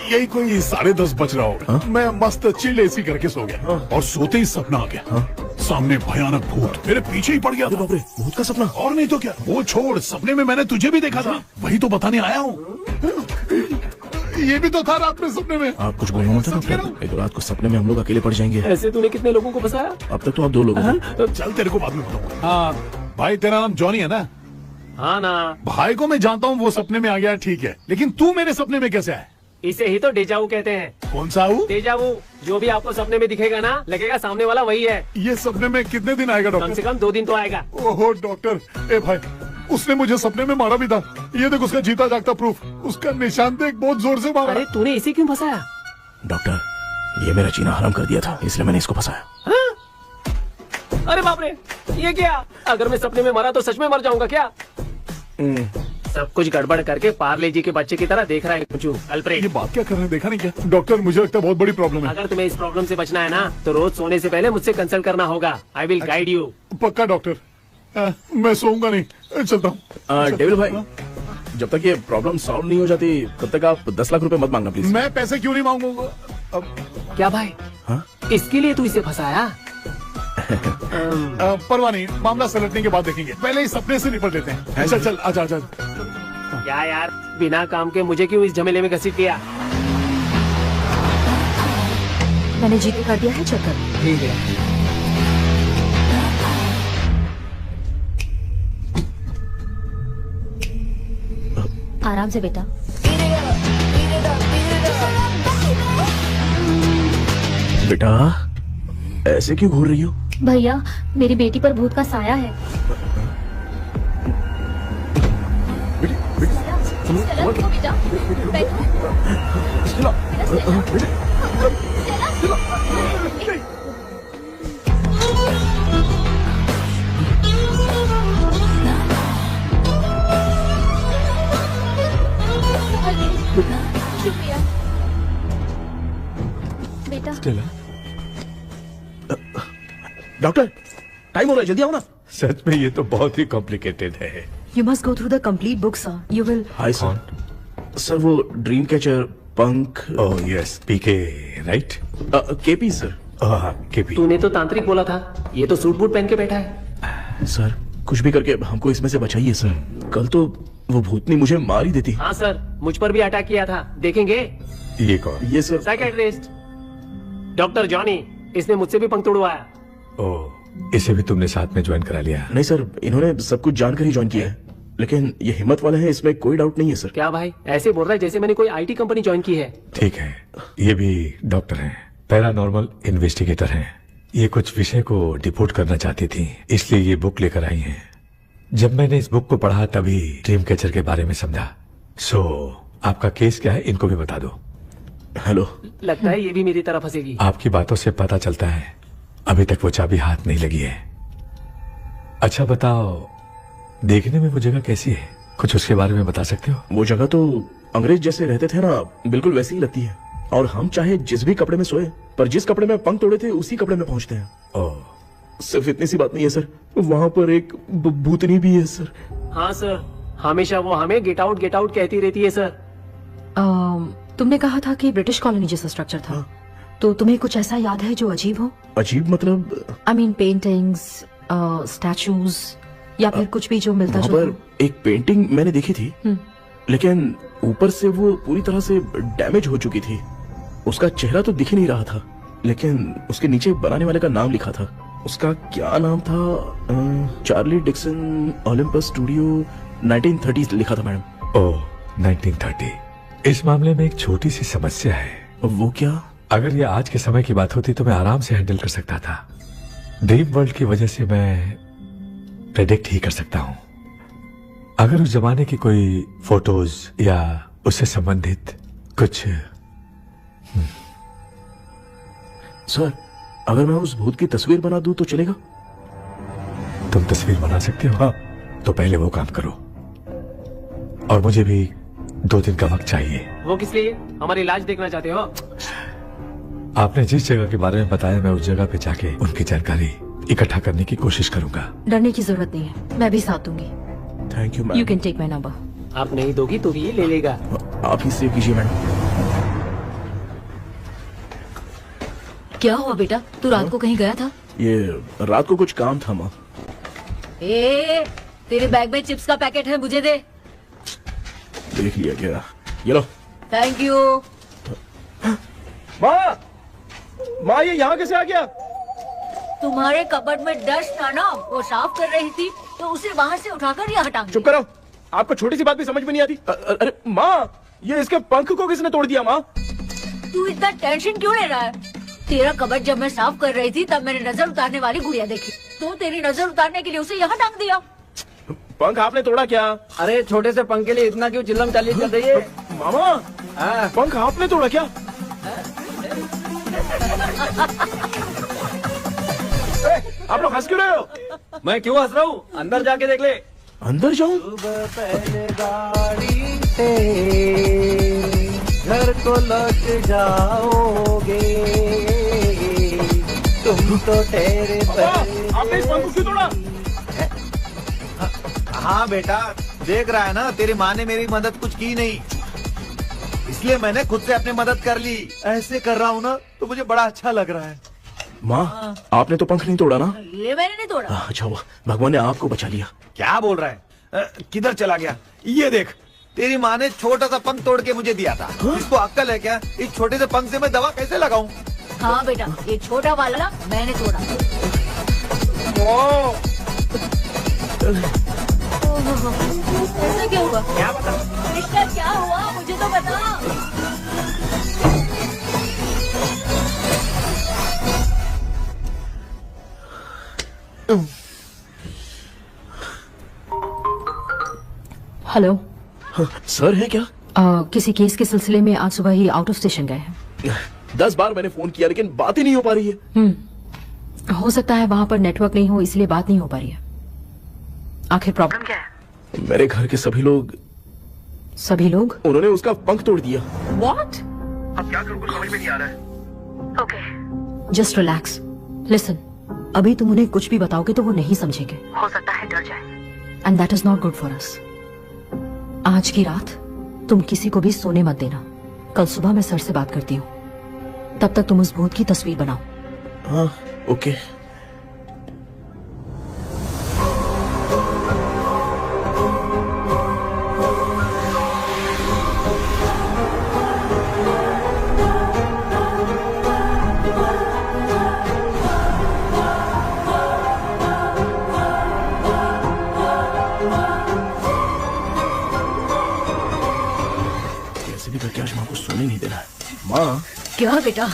यही कोई 10:30 बज रहा होगा, मैं मस्त चिल एसी करके सो गया और सोते ही सपना आ गया। सामने भयानक भूत मेरे पीछे ही पड़ गया था। भूत का सपना? और नहीं तो क्या, वो छोड़, सपने में मैंने तुझे भी देखा था, वही तो बताने आया हूँ। ये भी तो था रात में सपने में। आप कुछ बोलना मत डॉक्टर, एक रात को सपने में हम लोग अकेले पड़ जाएंगे। ऐसे तूने कितने लोगों को फंसाया? अब तक तो आप 2 लोगों को। चल तेरे को बाद में बताऊंगा। हाँ भाई, तेरा नाम जॉनी है ना? हाँ ना। भाई को मैं जानता हूँ, वो सपने में आ गया, ठीक है, लेकिन तू मेरे सपने में कैसे आया? इसे ही तो डेजावू कहते हैं। कौन सा हूँ? डेजावू। जो भी आपको सपने में दिखेगा ना, लगेगा सामने वाला वही है। ये सपने में कितने दिन आएगा डॉक्टर? कम से कम 2 दिन तो आएगा। ओहो डॉक्टर, ए भाई उसने मुझे सपने में मारा भी था। ये देख उसका जीता जागता प्रूफ, उसका निशान देख, बहुत जोर से मारा। अरे तूने इसे क्यों फंसाया? डॉक्टर ये मेरा जीना हराम कर दिया था, इसलिए मैंने इसको फंसाया। अरे बाप रे, ये क्या? अगर मैं सपने में मरा तो सच में मर जाऊंगा क्या? सब कुछ गड़बड़ करके पार्ले जी के बच्चे की तरह देख रहा है कुचू अल्फ्रेड। ये बात क्या कर रहे हैं, देखा नहीं क्या? डॉक्टर मुझे लगता है बहुत बड़ी प्रॉब्लम है। अगर तुम्हें इस प्रॉब्लम से बचना है ना, तो रोज सोने से पहले मुझसे कंसल्ट करना होगा। I will guide you. पक्का डॉक्टर, मैं सोऊंगा नहीं, चलता हूँ। डेविल भाई, जब तक ये प्रॉब्लम सॉल्व नहीं हो जाती तब तक आप 10 लाख रुपए मत मांगना प्लीज। मैं पैसे क्यों नहीं मांगूंगा? क्या भाई? हाँ? इसके लिए तू इसे फंसाया? परवाह नहीं, मामला सलटने के बाद देखेंगे, पहले इस सपने से निपट लेते हैं। चल चल आजा आजा। क्या यार, बिना काम के मुझे क्यों इस झमेले में घसीट लिया? मैंने जीके कर दिया है, चेक कर। ठीक है। आराम से बेटा। बेटा ऐसे क्यों घूर रही हो? भैया मेरी बेटी पर भूत का साया है। बेटा शुक्रिया बेटा। डॉक्टर टाइम हो रहा है, जल्दी आओ ना। सच में ये तो बहुत ही कॉम्प्लिकेटेड है। You must go through the complete book, sir. You will. Hi sir. Sir वो ड्रीम कैचर पंख। ओह यस, पीके राइट? KP sir. केपी। तूने तो तांत्रिक बोला था, ये तो सूट बूट पहन के बैठा है। सर कुछ भी करके हमको इसमें से बचाइए सर, कल तो वो भूतनी मुझे मार ही देती। हाँ सर, मुझ पर भी अटैक किया था, देखेंगे। ये कौन? ये सर साइकियाट्रिस्ट डॉक्टर जॉनी, इसने मुझसे भी पंख तोड़वाया। ओह, इसे भी तुमने साथ में ज्वाइन करा लिया? नहीं सर, इन्होंने सब कुछ जानकर ही ज्वाइन किया है, लेकिन ये हिम्मत वाले हैं, इसमें कोई डाउट नहीं है सर। क्या भाई ऐसे बोल रहा है जैसे मैंने कोई आईटी कंपनी ज्वाइन की है। ठीक है, ये भी डॉक्टर हैं, पैरानॉर्मल इन्वेस्टिगेटर हैं। ये कुछ विषय को डिपोर्ट करना चाहती थी, इसलिए ये बुक लेकर आई हैं। जब मैंने इस बुक को पढ़ा तभी ड्रीम कैचर के बारे में समझा। सो आपका केस क्या है, इनको भी बता दो। हेलो। लगता है ये भी मेरी तरह फंसेगी। आपकी बातों से पता चलता है अभी तक वो चाबी हाथ नहीं लगी है। अच्छा बताओ, देखने में वो जगह कैसी है, कुछ उसके बारे में बता सकते हो? वो जगह तो अंग्रेज जैसे रहते थे ना, बिल्कुल वैसी ही लगती है। और हम चाहे जिस भी कपड़े में सोए, पर जिस कपड़े में पंख तोड़े थे उसी कपड़े में पहुंचते हैं। ओह, सिर्फ इतनी सी बात नहीं है सर, वहाँ पर एक भूतनी भी है सर। हाँ सर, हमेशा वो हमें गेट आउट कहती रहती है सर। तुमने कहा था कि ब्रिटिश कॉलोनी जैसा स्ट्रक्चर था, तो तुम्हें कुछ ऐसा याद है जो अजीब हो? अजीब मतलब? आई मीन पेंटिंग्स, स्टैचूज या फिर कुछ भी जो मिलता वहाँ जुलता। पर एक पेंटिंग मैंने देखी थी, लेकिन ऊपर से वो पूरी तरह से डैमेज हो चुकी थी। उसका चेहरा तो दिख ही नहीं रहा था, लेकिन उसके नीचे बनाने वाले का नाम लिखा था। उसका क्या नाम था? चार्ली डिक्सन ओलंपस स्टूडियो 1930 लिखा था मैडम। ओह 1930। इस मामले में एक छोटी सी समस्या है। वो क्या? अगर ये आज के समय की बात होती तो मैं आराम से हैंडल कर सकता था। ड्रीम वर्ल्ड की वजह से मैं प्रेडिक्ट ही कर सकता हूँ। अगर उस जमाने की कोई फोटोज या उससे संबंधित कुछ। सर, अगर मैं उस भूत की तस्वीर बना दूं तो चलेगा? तुम तस्वीर बना सकते हो? हाँ। तो पहले वो काम करो, और मुझे भी 2 दिन का वक्त चाहिए। वो किस लिए? हमारी इलाज देखना चाहते हो? आपने जिस जगह के बारे में बताया, मैं उस जगह पे जाके उनकी जानकारी इकट्ठा करने की कोशिश करूंगा। डरने की जरूरत नहीं है, मैं भी साथ दूंगी। Thank you ma'am. You can take my number. आप नहीं दोगी तो भी ले लेगा। आप ही सेव कीजिए मैडम। क्या हुआ बेटा, तू रात को कहीं गया था? ये रात को कुछ काम था माँ। ए, तेरे बैग में चिप्स का पैकेट है, मुझे दे। देख लिया क्या? ये लो। Thank you. माँ ये यहाँ कैसे आ गया? तुम्हारे कबर्ड में डस्ट था ना, वो साफ कर रही थी तो उसे वहाँ से उठाकर यहाँ टांग चुप करो, आपको छोटी सी बात भी समझ में नहीं आती। अरे माँ, ये इसके पंख को किसने तोड़ दिया? माँ तू इतना टेंशन क्यों ले रहा है? तेरा कबर्ड जब मैं साफ कर रही थी तब मैंने नजर उतारने वाली गुड़िया देखी, तो तेरी नजर उतारने के लिए उसे यहाँ टांग दिया। पंख आपने तोड़ा क्या? अरे छोटे से पंख के लिए इतना क्यों चिल्लम चालीस कर रही है? मामा, पंख आपने तोड़ा क्या? आप लोग हंस क्यों रहे हो? मैं क्यों हंस रहा हूँ? अंदर जाके देख ले। अंदर जाऊं? घर को लौट जाओगे तुम तो तेरे आपने इस पंख को क्यों तोड़ा? हाँ बेटा, देख रहा है ना, तेरी माँ ने मेरी मदद कुछ की नहीं, इसलिए मैंने खुद से अपनी मदद कर ली। ऐसे कर रहा हूँ ना तो मुझे बड़ा अच्छा लग रहा है। माँ, आपने तो पंख नहीं तोड़ा ना? ये मैंने नहीं तोड़ा। अच्छा हुआ, भगवान ने आपको बचा लिया। क्या बोल रहा है? किधर चला गया? ये देख, तेरी माँ ने छोटा सा पंख तोड़ के मुझे दिया था। इसको अक्ल है क्या? इस छोटे से पंख से मैं दवा कैसे लगाऊं? हाँ बेटा, ये छोटा वाला मैंने तोड़ा। ऐसा क्या हुआ? क्या बता? इसका क्या हुआ, मुझे तो बता। हेलो सर, है क्या? किसी केस के सिलसिले में आज सुबह ही आउट ऑफ स्टेशन गए हैं। 10 बार मैंने फोन किया लेकिन बात ही नहीं हो पा रही है। हो सकता है वहाँ पर नेटवर्क नहीं हो, इसलिए बात नहीं हो पा रही है। आखिर प्रॉब्लम क्या है? मेरे घर के सभी लोग उन्होंने उसका पंख तोड़ दिया। What? अब क्या करूँ, कुछ समझ में नहीं आ रहा है। Okay. Just relax. Listen. अभी तुम उन्हें कुछ भी बताओगे तो वो नहीं समझेंगे। हो सकता है डर जाए। And that is not good for us. आज की रात तुम किसी को भी सोने मत देना। कल सुबह मैं सर से बात करती हूँ। तब तक तुम उस भूत की तस्वीर बनाओ। हाँ, ओके। करके आज माँ को सोने नहीं देना है। माँ, क्या बेटा?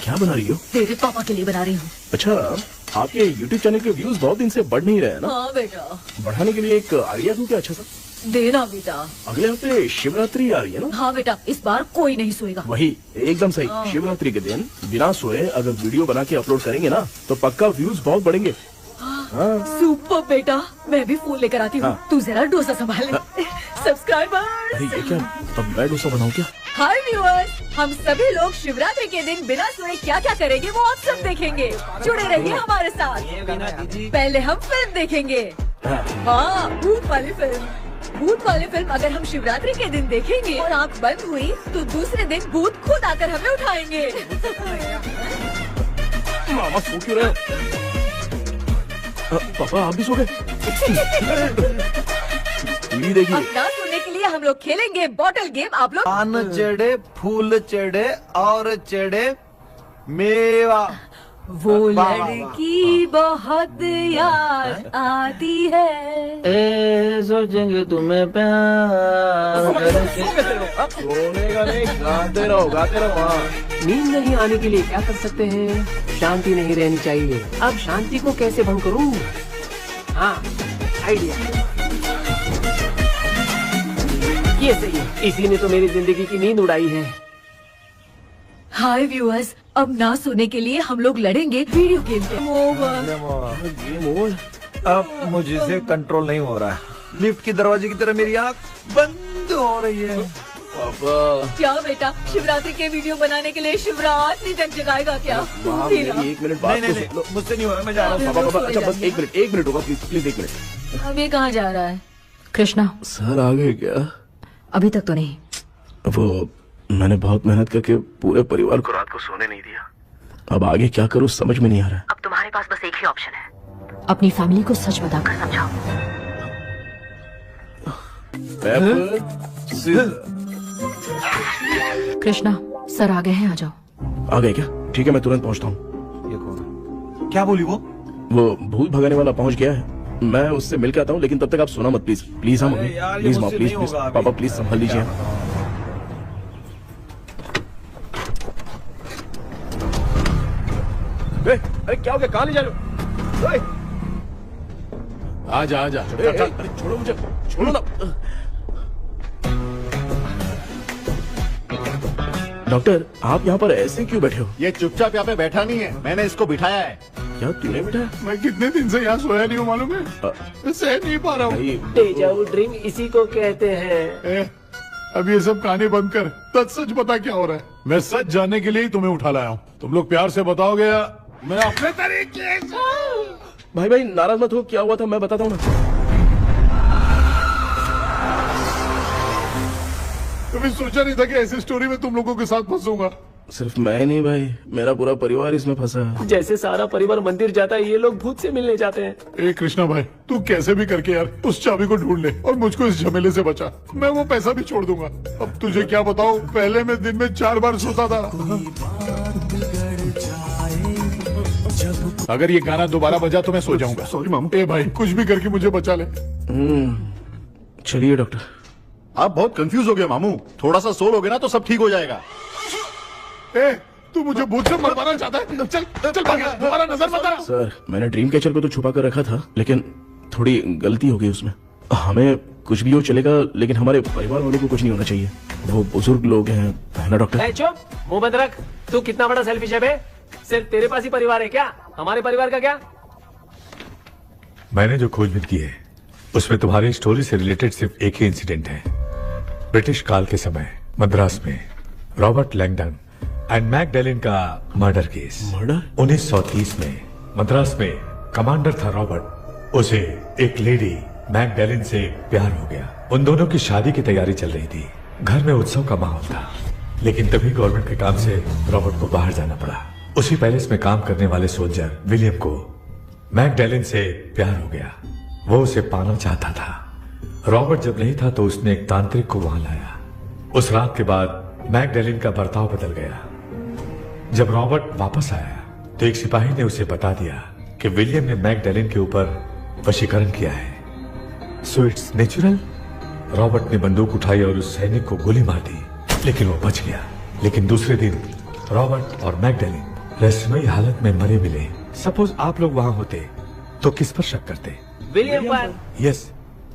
क्या बना रही हो? तेरे पापा के लिए बना रही हूँ। अच्छा, आपके YouTube चैनल के व्यूज बहुत दिन से बढ़ नहीं रहे हैं ना? हाँ बेटा। बढ़ाने के लिए एक आइडिया दूं क्या अच्छा सा? देना बेटा। अगले हफ्ते शिवरात्रि आ रही है ना? हाँ बेटा, इस बार कोई नहीं सोएगा। वही, एकदम सही। शिवरात्रि के दिन बिना सोए अगर वीडियो बना के अपलोड करेंगे ना तो पक्का व्यूज बहुत बढ़ेंगे। सुपर बेटा, मैं भी फोन लेकर आती हूँ। तू जरा डोसा संभाल ले। सब्सक्राइबर्स। अरे ये क्या? अब मैं डोसा बनाऊं क्या? हाय व्यूअर्स, हम सभी लोग शिवरात्रि के दिन बिना सोए क्या क्या करेंगे वो आप सब देखेंगे। जुड़े रहिए हमारे साथ। पहले हम फिल्म देखेंगे। हाँ, भूत वाली फिल्म। भूत वाली फिल्म अगर हम शिवरात्रि के दिन देखेंगे और आँख बंद हुई तो दूसरे दिन भूत खुद आकर हमें उठाएंगे। मामा सो क्यों रहे? पापा आप भी सो गए? देखिए अब ना सोने के लिए हम लोग खेलेंगे बॉटल गेम। आप लोग पान चढ़े, फूल चढ़े और चढ़े मेवा। वो लड़की बहुत याद आती है। सोचेंगे तुम्हें प्यार। सोने का नहीं, गाते रहो नींद नहीं आने के लिए क्या कर सकते हैं? शांति नहीं रहनी चाहिए। अब शांति को कैसे भंग करूं? हाँ, आइडिया ये सही है। इसी ने तो मेरी जिंदगी की नींद उड़ाई है। हाय व्यूअर्स, अब ना सोने के लिए हम लोग लड़ेंगे वीडियो गेम पे। अब मुझसे कंट्रोल नहीं हो रहा है। लिफ्ट की दरवाजे की तरह मेरी आँख बंद हो रही है। पापा क्या बेटा, शिवरात्रि के वीडियो बनाने के लिए शिवरात्रि तक जगाएगा क्या? एक मिनट बात तो मुझसे नहीं हो रहा, मैं जा रहा हूँ। पापा अच्छा बस एक मिनट होगा प्लीज एक मिनट। अब ये कहाँ जा रहा है? कृष्णा सर आ गए क्या? अभी तक तो नहीं। वो मैंने बहुत मेहनत करके पूरे परिवार को रात को सोने नहीं दिया। अब आगे क्या करूं समझ में नहीं आ रहा। अब तुम्हारे पास बस एक ही ऑप्शन है, अपनी फैमिली को सच बताकर समझाओ। कृष्णा सर आ गए हैं, आ जाओ। आ गए क्या? ठीक है मैं तुरंत पहुंचता हूँ। ये कौन है? क्या बोली वो? भूत भगाने वाला पहुंच गया है, मैं उससे मिल के आता हूँ, लेकिन तब तक आप सोना मत प्लीज। प्लीज हाँ मम्मी, प्लीज माँ, प्लीज पापा प्लीज संभाल लीजिए। अरे क्या हो गया? कहाँ ले जा रहे हो? आजा आजा। अरे छोड़ो मुझे, छोड़ो ना। डॉक्टर आप यहाँ पर ऐसे क्यों बैठे हो? ये चुपचाप यहाँ पे बैठा नहीं है, मैंने इसको बिठाया है। क्या तूने बिठाया? मैं कितने दिन से यहाँ सोया नहीं हूँ मालूम है, सह नहीं पा रहा हूँ। डेजा वू ड्रीम इसी को कहते हैं। अब ये सब कहानी बंद कर, सच बता क्या हो रहा है। मैं सच जानने के लिए ही तुम्हें उठा लाया हूँ। तुम लोग प्यार से बताओगे या मैं अपने तरीके से? भाई नाराज मत हो, क्या हुआ था मैं बताता हूँ ना। कभी सोचा नहीं था कि ऐसी स्टोरी में तुम लोगों के साथ फंसूंगा। सिर्फ मैं नहीं भाई, मेरा पूरा परिवार इसमें फंसा है। जैसे सारा परिवार मंदिर जाता है, ये लोग भूत से मिलने जाते हैं। ए कृष्णा भाई, तू कैसे भी करके यार उस चाबी को ढूंढ ले और मुझको इस झमेले से बचा। मैं वो पैसा भी छोड़ दूंगा। अब तुझे क्या बताऊं, पहले मैं दिन में 4 बार सोता था। अगर ये गाना दोबारा बजा तो मैं सो जाऊंगा। सॉरी मामू। ए भाई कुछ भी करके मुझे बचा ले। चलिए डॉक्टर। आप बहुत कंफ्यूज हो गए मामू, थोड़ा सा सो लोगे ना तो सब ठीक हो जाएगा। ए तू मुझे भूत से मरवाना चाहता है? चल चल दोबारा नजर मत आना। सर मैंने ड्रीम कैचर को तो छुपा कर रखा था, लेकिन थोड़ी गलती हो गई उसमें। हमें कुछ भी हो चलेगा, लेकिन हमारे परिवार वालों को कुछ नहीं होना चाहिए। वो बुजुर्ग लोग हैं, है ना डॉक्टर? चुप, मुंह बंद रख। तू कितना बड़ा सेल्फिश है बे? सिर्फ तेरे पास ही परिवार है क्या? हमारे परिवार का क्या? मैंने जो खोजबीन की है उसमें तुम्हारी स्टोरी से रिलेटेड सिर्फ एक ही इंसिडेंट है। ब्रिटिश काल के समय मद्रास में रॉबर्ट लैंगडन एंड मैकडैलिन का मर्डर केस। मर्डर? 1930 में मद्रास में कमांडर था रॉबर्ट, उसे एक लेडी मैकडैलिन से प्यार हो गया। उन दोनों की शादी की तैयारी चल रही थी, घर में उत्सव का माहौल था, लेकिन तभी गवर्नमेंट के काम से रॉबर्ट को बाहर जाना पड़ा। उसी पैलेस में काम करने वाले सोल्जर विलियम को मैकडैलिन से प्यार हो गया, वो उसे पाना चाहता था। रॉबर्ट जब नहीं था तो उसने एक तांत्रिक को वहां लाया। उस रात के बाद मैकडैलिन का बर्ताव बदल गया। जब रॉबर्ट वापस आया तो एक सिपाही ने उसे बता दिया कि विलियम ने मैकडैलिन के ऊपर वशीकरण किया है। So it's natural. रॉबर्ट ने बंदूक उठाई और उस सैनिक को गोली मार दी, लेकिन वो बच गया। लेकिन दूसरे दिन रॉबर्ट और मैकडैलिन रहस्यमयी हालत में मरे मिले। सपोज आप लोग वहां होते तो किस पर शक करते? विलियम पर। यस,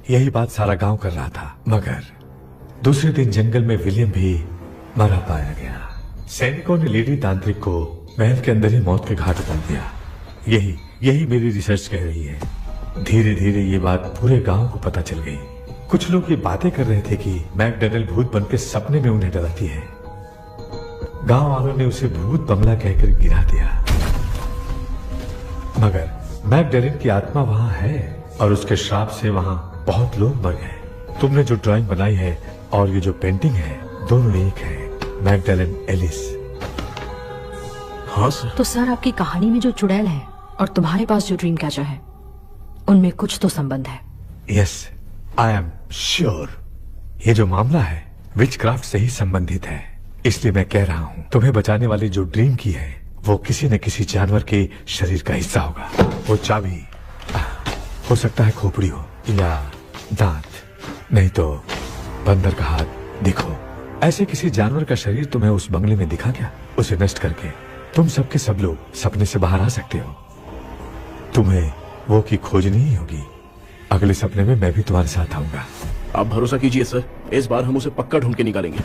यही बात सारा गांव कर रहा था। मगर दूसरे दिन जंगल में विलियम भी मरा पाया गया। सैनिकों ने लेडी तांत्रिक को महल के अंदर ही मौत के घाट उतार दिया। यही मेरी रिसर्च कह रही है। धीरे धीरे ये बात पूरे गांव को पता चल गई। कुछ लोग ये बातें कर रहे थे कि मैकडैलिन भूत बनकर सपने में उन्हें डराती है। गांव वालों ने उसे भूत बंगला कहकर गिरा दिया। मगर मैकडैलिन की आत्मा वहां है और उसके श्राप से वहां बहुत लोग मर गए। तुमने जो ड्राइंग बनाई है और ये जो पेंटिंग है दोनों एक है, मैगडेलेन एलिस। हाँ सर। तो सर आपकी कहानी में जो चुड़ैल है और तुम्हारे पास जो ड्रीम कैचर है उनमें कुछ तो संबंध है। Yes, I am sure. ये जो मामला है विचक्राफ्ट से ही संबंधित है, इसलिए मैं कह रहा हूँ तुम्हें बचाने वाली जो ड्रीम की है वो किसी न किसी जानवर के शरीर का हिस्सा होगा। वो चाबी हो सकता है खोपड़ी हो या दांत, नहीं तो बंदर का हाथ। देखो, ऐसे किसी जानवर का शरीर तुम्हें उस बंगले में दिखा क्या? उसे नष्ट करके तुम सबके सब लोग सपने से बाहर आ सकते हो। तुम्हें वो की खोजनी ही होगी। अगले सपने में मैं भी तुम्हारे साथ आऊंगा। आप भरोसा कीजिए सर, इस बार हम उसे पक्का ढूंढ के निकालेंगे।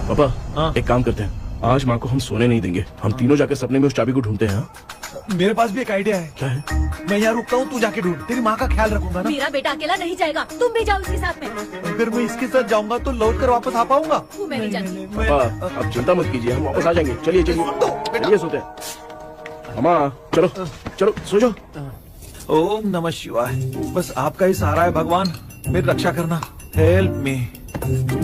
पापा, एक काम करते हैं, आज माँ को हम सोने नहीं देंगे। हम तीनों जाकर सपने में उस चाबी को ढूंढते हैं। मेरे पास भी एक आइडिया है। क्या है? मैं यहाँ रुकता हूँ, तू जाके ढूंढ। तेरी माँ का ख्याल रखूंगा ना। मेरा बेटा अकेला नहीं जाएगा, तुम भी जाओ उसके साथ में। अगर मैं इसके साथ जाऊंगा तो लौट कर वापस आ पाऊंगा? वो मैं नहीं जानती। पापा, आप चिंता मत कीजिए, हम वापस आ जाएंगे। चलिए चलिए चलिए सोते हैं। अम्मा चलो चलो सो जाओ। ओम नमः शिवाय। बस आपका ही सहारा है भगवान, मेरी रक्षा करना। Help me.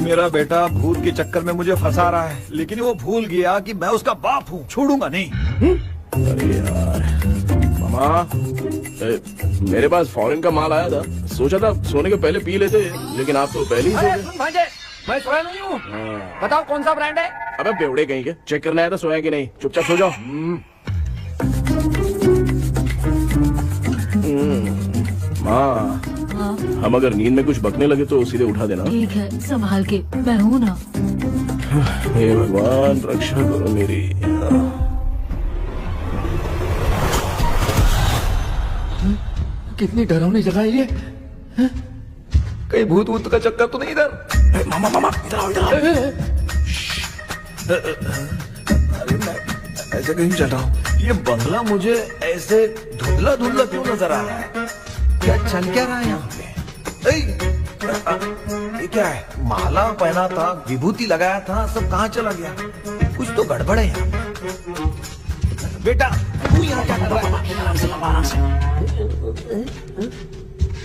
मेरा बेटा भूत के चक्कर में मुझे फंसा रहा है, लेकिन वो भूल गया कि मैं उसका बाप हूँ। छोड़ूंगा नहीं। अरे यार मामा, मेरे पास फॉरेन का माल आया था, सोचा था सोने के पहले पी लेते, लेकिन आप तो पहले ही सो गए। भांजे, मैं सोया नहीं हूँ। बताओ कौन सा ब्रांड है? अबे बेवड़े कहीं के, चेक करना है तो सोया कि नहीं। चुपचाप सो जाओ। माँ, हम अगर नींद में कुछ बकने लगे तो सीधे उठा देना। ठीक है, संभाल के, मैं हूँ ना। हे भगवान रक्षा करो मेरी। कितनी डरावनी जगह है ये। कहीं भूत भूत का चक्कर तो नहीं इधर? मामा मामा इधर आओ, इधर आओ। अरे मैं ऐसे कहीं चल रहा हूँ। ये बंगला मुझे ऐसे धुंधला धुंधला क्यों नजर आ रहा है? क्या चल क्या रहा है यहाँ पे? ये क्या है? माला पहना था, विभूति लगाया था, सब कहाँ चला गया? कुछ तो गड़बड़ है यहाँ। बेटा तू यहाँ क्या कर रहा है?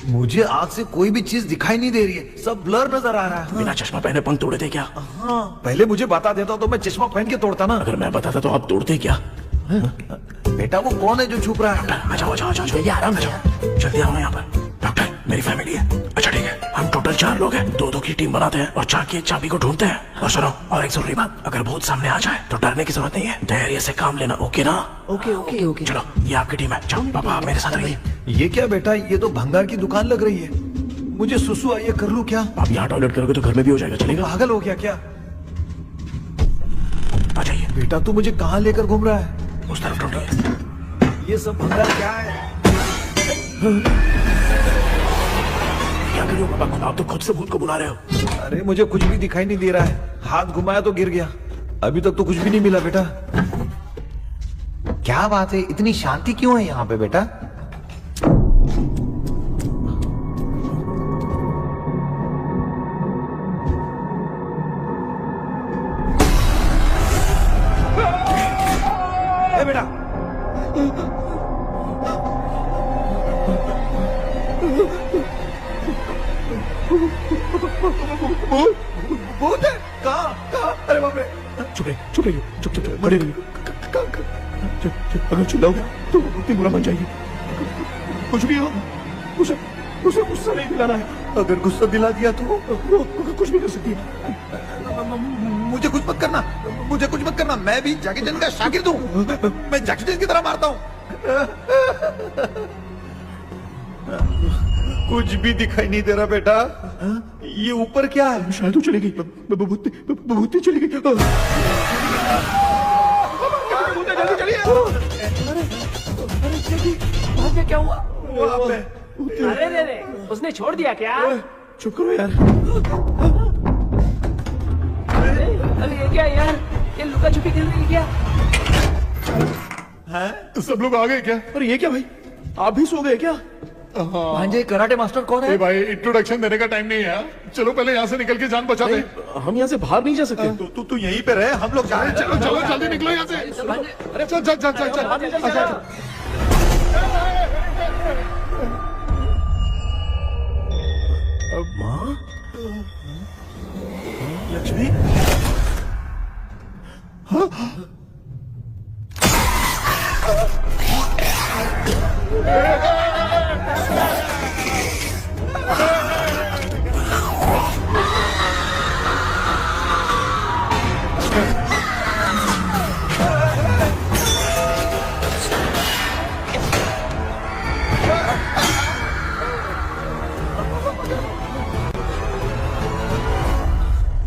मुझे आग से कोई भी चीज दिखाई नहीं दे रही है, सब ब्लर नजर आ रहा है। बिना चश्मा पहने पंख तोड़े थे क्या? हाँ, पहले मुझे बता देता तो मैं चश्मा पहन के तोड़ता ना। अगर मैं बताता तो आप तोड़ते क्या? बेटा वो कौन है जो छुप रहा है? आ जाओ, आ जाओ, आ जाओ, ये आराम से जल्दी आओ यहाँ पर। डॉक्टर, मेरी फैमिली है। अच्छा ठीक है, हम टोटल 4 लोग हैं, 2-2 की टीम बनाते हैं और जाके चाबी को ढूंढते हैं। और सुनो, और एक जरूरी बात, अगर भूत सामने आ जाए तो डरने की जरूरत नहीं है, धैर्य से काम लेना। ओके ना? Okay okay okay. चलो, ये आपकी टीम है। जाओ पापा, आप मेरे साथ रहिए। ये क्या बेटा, ये तो भंगार की दुकान लग रही है। मुझे सुसु आई है, कर लूं क्या? आप यहाँ टॉयलेट करोगे तो घर में भी हो जाएगा, चलेगा? पागल हो गया क्या? आ जाइए। बेटा तू मुझे कहाँ लेकर घूम रहा है? उस तरफ ढूंढिए। ये सब भंगार क्या है? क्या कर रहे हो पापा? आप तो खुद से भूत को बुला रहे हो। अरे मुझे कुछ भी दिखाई नहीं दे रहा है, हाथ घुमाया तो गिर गया। अभी तक तो कुछ भी नहीं मिला बेटा। क्या बात है, इतनी शांति क्यों है यहाँ पे बेटा? बेटा भूत है? कहाँ? अरे बाप रे! चुप रहिए, चुप रहिए, चुप चुप खड़े रहिए। अगर चिल्लाओगे तो इतनी बुरा बन जाएगी। कुछ भी हो, उसे गुस्सा नहीं दिलाना है। अगर गुस्सा दिला दिया तो वो कुछ भी कर सकती है। मुझे कुछ मत करना, मुझे कुछ मत करना। मैं भी जैकी चैन का शागिर्द हूँ, मैं जैकी चैन की तरह मारता हूँ। कुछ भी दिखाई नहीं दे रहा बेटा। ये ऊपर क्या है? शायद वो चली गई, भूती चली गई। जल्दी चलिए। अरे क्या हुआ? अरे रे, उसने छोड़ दिया क्या? चुप करो यार। अरे ये क्या यार, ये लुका छुपी खेल रही है क्या? हैं? सब लोग आ गए क्या? अरे ये क्या भाई, आप भी सो गए क्या? भांजे कराटे मास्टर कौन है? भाई इंट्रोडक्शन देने का टाइम नहीं है। चलो पहले यहाँ से निकल के जान बचा दे। हम यहाँ से बाहर नहीं जा सकते। तू यहीं पे रहे, हम लोग जा रहे हैं। चलो चलो जल्दी निकलो यहाँ से। चल चल चल चल चल। माँ, लक्ष्मी,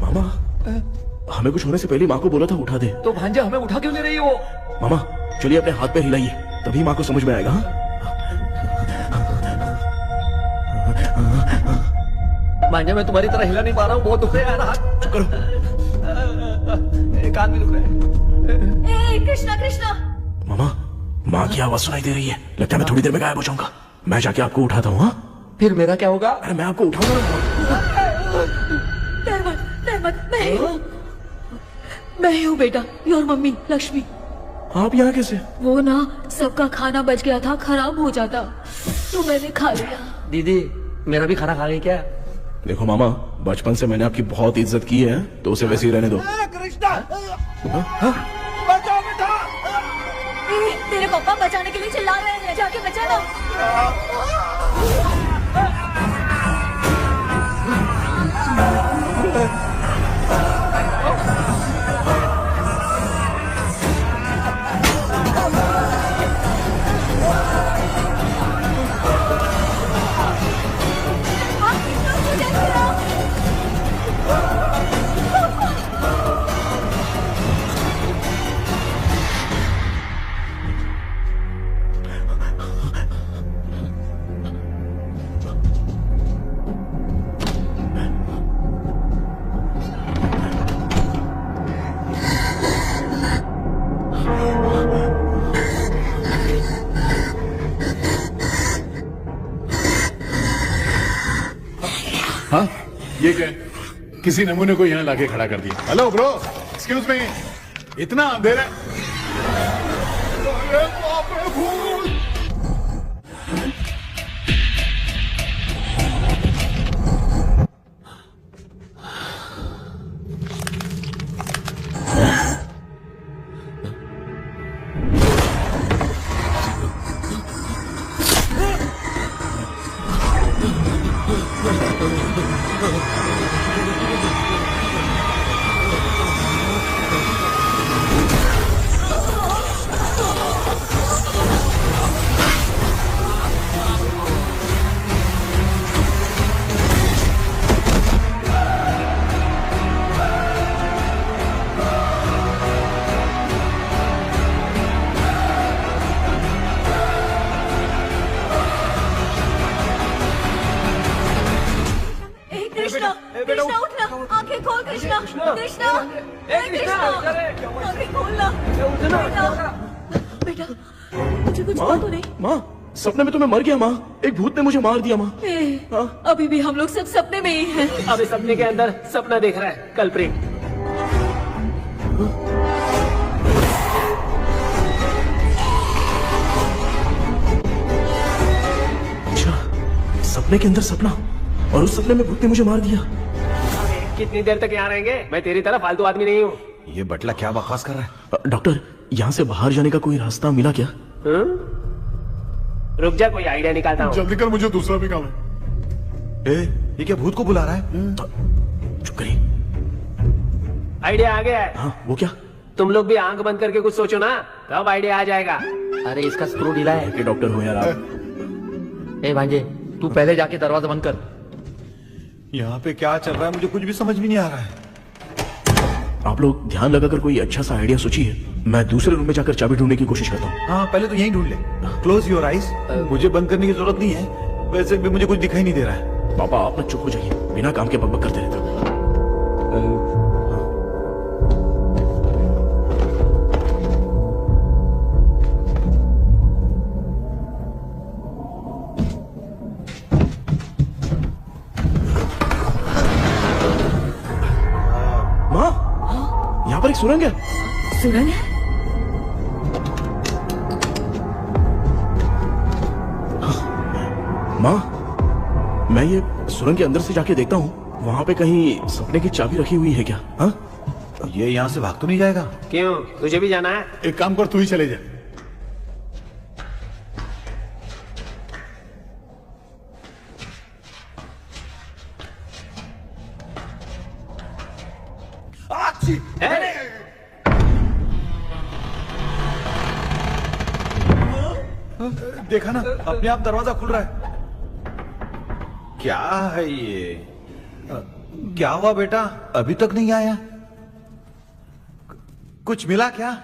मामा, हमें कुछ होने से पहले माँ को बोला था उठा दे। तो भांजे हमें उठा क्यों ले रही हो? मामा चलिए अपने हाथ पे हिलाइए, तभी माँ को समझ में आएगा। हाँ? भांजे मैं तुम्हारी तरह हिला नहीं पा रहा हूँ, बहुत दुख रहा है हाथ। चुप करो। एक हाथ भी दुख रहा है। कृष्णा कृष्णा। मामा, माँ की आवाज सुनाई दे रही है, लगता है मैं थोड़ी देर में गायब हो जाऊंगा। मैं जाके आपको उठाता हूँ। हाँ फिर मेरा क्या होगा? अरे मैं आपको उठाऊंगा। डर मत, मैं ही हूँ बेटा, योर मम्मी लक्ष्मी। आप यहाँ कैसे? वो ना सबका खाना बच गया था, खराब हो जाता तो मैंने खा लिया। दीदी मेरा भी खाना खा गई क्या? देखो मामा, बचपन से मैंने आपकी बहुत इज्जत की है, तो उसे वैसे ही रहने दो। बचाओ बेटा। तेरे पापा बचाने के लिए चिल्ला रहे हैं, जाके बचा लो। हाँ ये क्या? किसी नमूने को यहाँ लाके खड़ा कर दिया। हेलो ब्रो, एक्सक्यूज मी, इतना अंधेरा है। अरे बाप रे, भूत। कृष्णा उठना, आंखें खोल कृष्णा, कृष्णा, आंखें खोलना। बेटा मुझे कुछ हुआ तो नहीं? माँ, सपने में तो मैं मर गया माँ, एक भूत ने मुझे मार दिया माँ। अभी भी हम लोग सब सपने में ही हैं। अभी सपने के अंदर सपना देख रहा है कल्प्रिट। अच्छा, सपने के अंदर सपना, और उस सपने में भूत ने मुझे मार दिया। कितनी देर तक यहाँ रहेंगे? मैं तेरी तरह फालतू आदमी नहीं हूँ। ये बटला क्या बकवास कर रहा है? डॉक्टर, यहाँ से बाहर जाने का कोई रास्ता मिला क्या? रुक जा, कोई आइडिया निकालता हूँ। जल्दी कर, मुझे दूसरा भी काम है। ये क्या भूत को बुला रहा है? चुप करिए। आइडिया आ गया है। हाँ, वो क्या? तुम लोग भी आंख बंद करके कुछ सोचो ना, तब आइडिया आ जाएगा। अरे इसका स्क्रू ढीला है। डॉक्टर हो यार आप। ए भांजे, तू पहले जाके दरवाजा बंद कर। यहाँ पे क्या चल रहा है मुझे कुछ भी समझ में नहीं आ रहा है। आप लोग ध्यान लगाकर कोई अच्छा सा आइडिया सोचिए, मैं दूसरे रूम में जाकर चाबी ढूंढने की कोशिश करता हूँ। हाँ पहले तो यहीं ढूंढ ले। Close your eyes. मुझे बंद करने की जरूरत नहीं है, वैसे भी मुझे कुछ दिखाई नहीं दे रहा है। पापा आप ना चुप हो जाइए, बिना काम के बकबक करते रहते हो। एक सुरंग है। सुरंग है? माँ, मैं ये सुरंग के अंदर से जाके देखता हूँ, वहाँ पे कहीं सपने की चाबी रखी हुई है क्या? हाँ? ये यहाँ से भाग तो नहीं जाएगा? क्यों, तुझे भी जाना है? एक काम कर, तू ही चले जा। देखा ना, अपने आप दरवाजा खुल रहा है। क्या है ये? क्या हुआ बेटा, अभी तक नहीं आया? कुछ मिला क्या?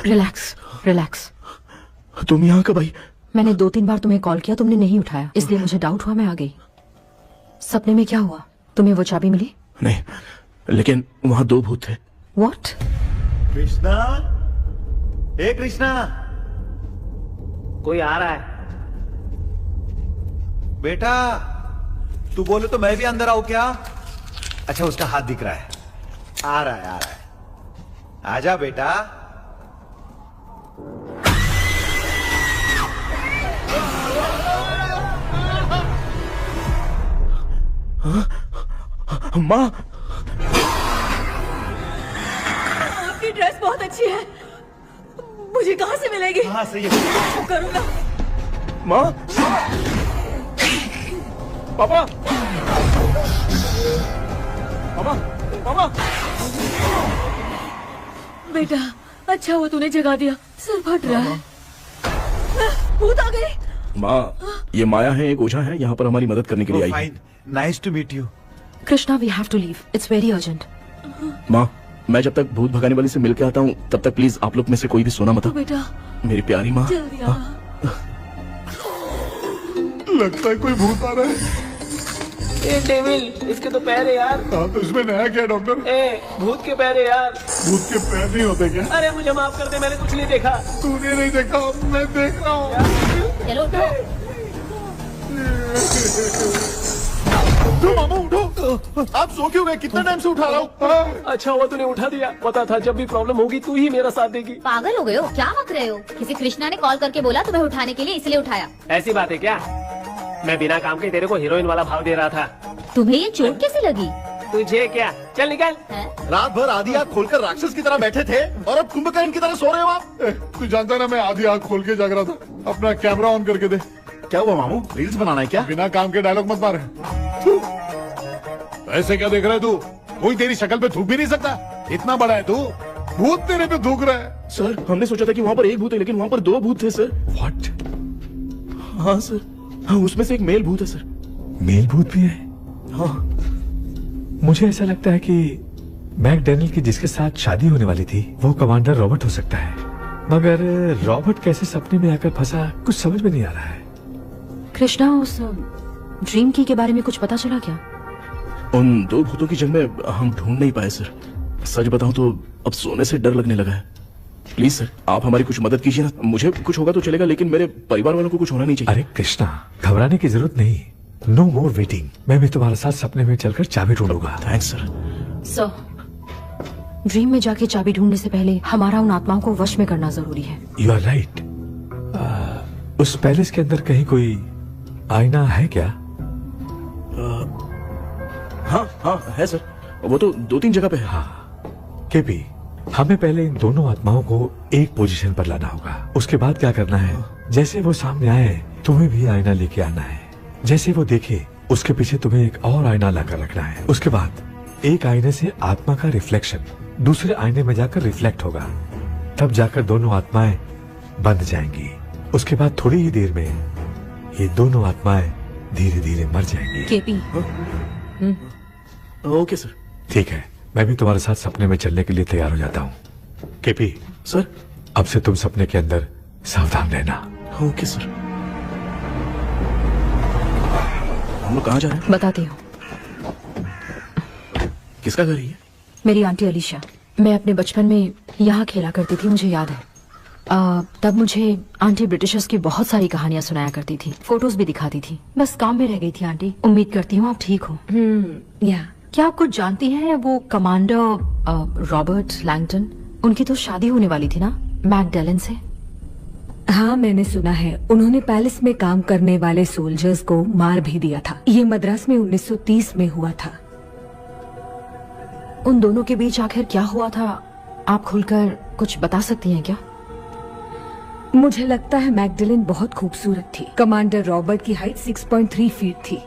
Relax relax. तुम यहाँ कब आई? मैंने 2-3 बार तुम्हें कॉल किया, तुमने नहीं उठाया, इसलिए मुझे डाउट हुआ, मैं आ गई। सपने में क्या हुआ? तुम्हें वो चाबी मिली? नहीं, लेकिन वहाँ 2 भूत थे। व्हाट? कृष्णा, हे कृष्णा, कोई आ रहा है। बेटा तू बोले तो मैं भी अंदर आऊं क्या? अच्छा, उसका हाथ दिख रहा है, आ रहा है, आ रहा है। आजा बेटा। माँ, आपकी ड्रेस बहुत अच्छी है, मुझे कहाँ से मिलेगी? हाँ सही है, करूँगा। माँ, पापा, पापा, पापा। बेटा अच्छा हुआ तूने जगा दिया, सर फट रहा है। भूत आ गई। माँ, ये माया है, एक ओझा है, यहाँ पर हमारी मदद करने के लिए आई है। Nice to meet you. Krishna, we have to leave, it's very urgent. माँ, मैं जब तक भूत भगाने वाली से मिलके आता हूँ तब तक प्लीज आप लोग में से कोई भी सोना मत। बेटा मेरी प्यारी माँ। जल्दी आ। लगता है कोई भूत आ रहा है। ए डेविल, इसके तो पैर है यार। हाँ, तो इसमें नया क्या डॉक्टर? ए, भूत के पैर है यार। भूत के पैर नहीं होते क्या? अरे मुझे माफ कर दे, मैंने कुछ नहीं देखा। तूने नहीं देखा, मैं देख रहा हूँ। चलो उठो मामा, उठो। आप सो क्यों गए? कितना टाइम से उठा रहा हूँ। अच्छा हुआ तूने उठा दिया, पता था जब भी प्रॉब्लम होगी तू ही मेरा साथ देगी। पागल हो गए हो क्या? मत रहे हो, किसी कृष्णा ने कॉल करके बोला तुम्हें उठाने के लिए, इसलिए उठाया। ऐसी बात है क्या? मैं बिना काम के तेरे को हीरोइन वाला भाव दे रहा था। तुम्हें ये चोट कैसे लगी? तुझे क्या, चल निकल। रात भर आधी आँख खोलकर राक्षस की तरह बैठे थे और अब कुंभकर्ण की तरह सो रहे हो आप। तू जानता है ना, मैं आधी आँख खोल के जाग रहा था। अपना कैमरा ऑन करके दे। क्या हुआ मामू, रील्स बनाना है क्या? बिना काम के डायलॉग मत मार। ऐसे क्या देख रहा है तू? कोई तेरी शक्ल पे थूक भी नहीं सकता, इतना बड़ा है तू। भूत तेरे पे थूक रहा है। सर, हमने सोचा था कि वहाँ पर एक भूत है, लेकिन वहाँ पर 2 भूत थे सर। व्हाट? हाँ सर, हाँ, उसमें से एक मेल भूत है सर। मेल भूत भी है? हाँ। मुझे ऐसा लगता है कि मैकडैनियल की जिसके साथ शादी होने वाली थी वो कमांडर रॉबर्ट हो सकता है, मगर रॉबर्ट कैसे सपने में आकर फंसा, कुछ समझ में नहीं आ रहा है। कृष्णा, उस ड्रीम की के बारे में कुछ पता चला क्या? उन 2 भूतों की जंग में हम ढूंढ नहीं पाए सर। सच बताऊं तो अब सोने से डर लगने लगा है। प्लीज सर, आप हमारी कुछ मदद कीजिए ना। मुझे कुछ होगा तो चलेगा, लेकिन मेरे परिवार वालों को कुछ होना नहीं चाहिए। अरे कृष्णा, घबराने की जरूरत नहीं, नो मोर वेटिंग। मैं भी तुम्हारे साथ सपने में चलकर चाबी ढूंढूंगा। Thanks sir. सर, ड्रीम में जाके चाबी ढूंढने से पहले हमारा उन आत्माओं को वश में करना जरूरी है। You are right. उस पैलेस के अंदर कहीं कोई आईना है क्या? हाँ हाँ है सर, वो तो 2-3 जगह पे है। हाँ केपी, हमें पहले इन दोनों आत्माओं को एक पोजीशन पर लाना होगा। उसके बाद क्या करना है, जैसे वो सामने आए तुम्हें भी आईना लेके आना है। जैसे वो देखे उसके पीछे तुम्हें एक और आईना लाकर रखना है। उसके बाद एक आईने से आत्मा का रिफ्लेक्शन दूसरे आईने में जाकर रिफ्लेक्ट होगा, तब जाकर दोनों आत्माएं बंद जाएंगी। उसके बाद थोड़ी ही देर में ये दोनों आत्माएं धीरे धीरे मर जाएंगी। KP, okay sir. ठीक है, मैं भी तुम्हारे साथ सपने में चलने के लिए तैयार हो जाता हूँ। केपी सर, अब से तुम सपने के अंदर सावधान रहना। Okay sir. हम लोग कहाँ जा रहे हैं? बताती हूँ। किसका घर है ये? मेरी आंटी अलीशा। मैं अपने बचपन में यहाँ खेला करती थी, मुझे याद है। तब मुझे आंटी ब्रिटिशर्स की बहुत सारी कहानियां सुनाया करती थी, फोटोज भी दिखाती थी। बस काम में रह गई थी आंटी। उम्मीद करती हूँ आप ठीक हो। या क्या आप कुछ जानती हैं वो कमांडर रॉबर्ट लैंगटन? उनकी तो शादी होने वाली थी ना मैकडेलन से। हाँ, मैंने सुना है उन्होंने पैलेस में काम करने वाले सोल्जर्स को मार भी दिया था। ये मद्रास में 1930 में हुआ था। उन दोनों के बीच आखिर क्या हुआ था, आप खुलकर कुछ बता सकती हैं क्या? मुझे लगता है मैकडेलन बहुत खूबसूरत थी। कमांडर रॉबर्ट की हाइट 6.3 फीट थी।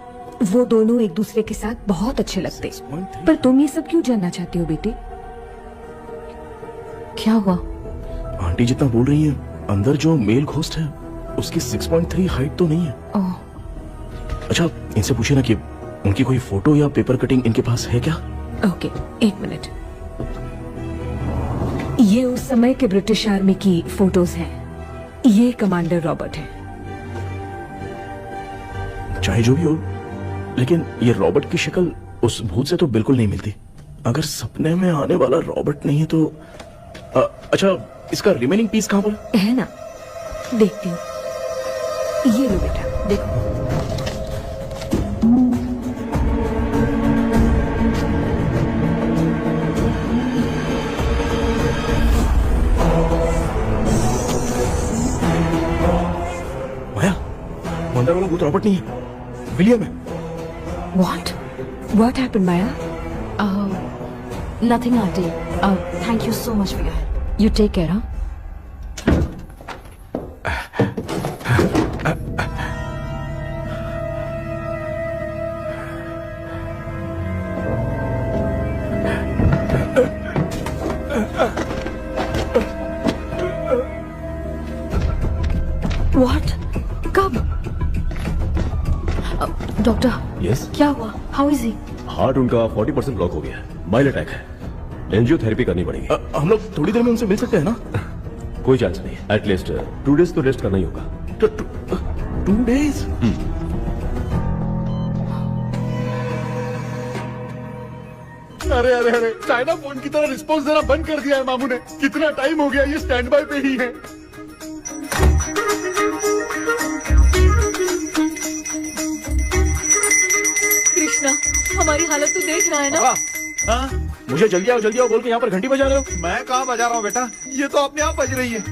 वो दोनों एक दूसरे के साथ बहुत अच्छे लगते। पर तुम ये सब क्यों जानना चाहते हो बेटे? क्या हुआ? आंटी जितना बोल रही है, अंदर जो मेल घोस्ट है उसकी 6.3 हाइट तो नहीं है। अच्छा, इनसे पूछिए ना कि उनकी कोई फोटो या पेपर कटिंग इनके पास है क्या? ओके, एक मिनट। ये उस समय के ब्रिटिश आर्मी की फोटोज हैं। ये कमांडर रॉबर्ट है। चाहे जो भी हो, लेकिन ये रॉबर्ट की शक्ल उस भूत से तो बिल्कुल नहीं मिलती। अगर सपने में आने वाला रॉबर्ट नहीं है तो अच्छा, इसका रिमेनिंग पीस कहाँ पर है? ना, देखती हूँ। ये लो बेटा, देखो। माया, अंदर वाला भूत रॉबर्ट नहीं है, विलियम है। What happened, Maya? Nothing, auntie. Thank you so much for your help. You take care, huh? What? कब? डॉक्टर। यस। क्या हुआ? How is he? हार्ट उनका 40% ब्लॉक हो गया है। माइल्ड अटैक है। एंजियोथेरेपी करनी पड़ेगी। हम लोग थोड़ी देर में उनसे मिल सकते हैं ना? कोई चांस नहीं। एटलीस्ट 2 डेज तो रेस्ट करना ही होगा। 2 डेज? अरे अरे अरे, चाइना फोन की तरह रिस्पॉन्स देना बंद कर दिया है मामू ने। कितना टाइम हो गया ये स्टैंड बाय पे ही है। कृष्णा, हमारी हालत तो देख रहा है ना। हाँ? मुझे जल्दी आओ बोल के यहाँ पर घंटी बजा रहे हो। मैं कहाँ बजा रहा हूँ बेटा, ये तो अपने आप बज रही है।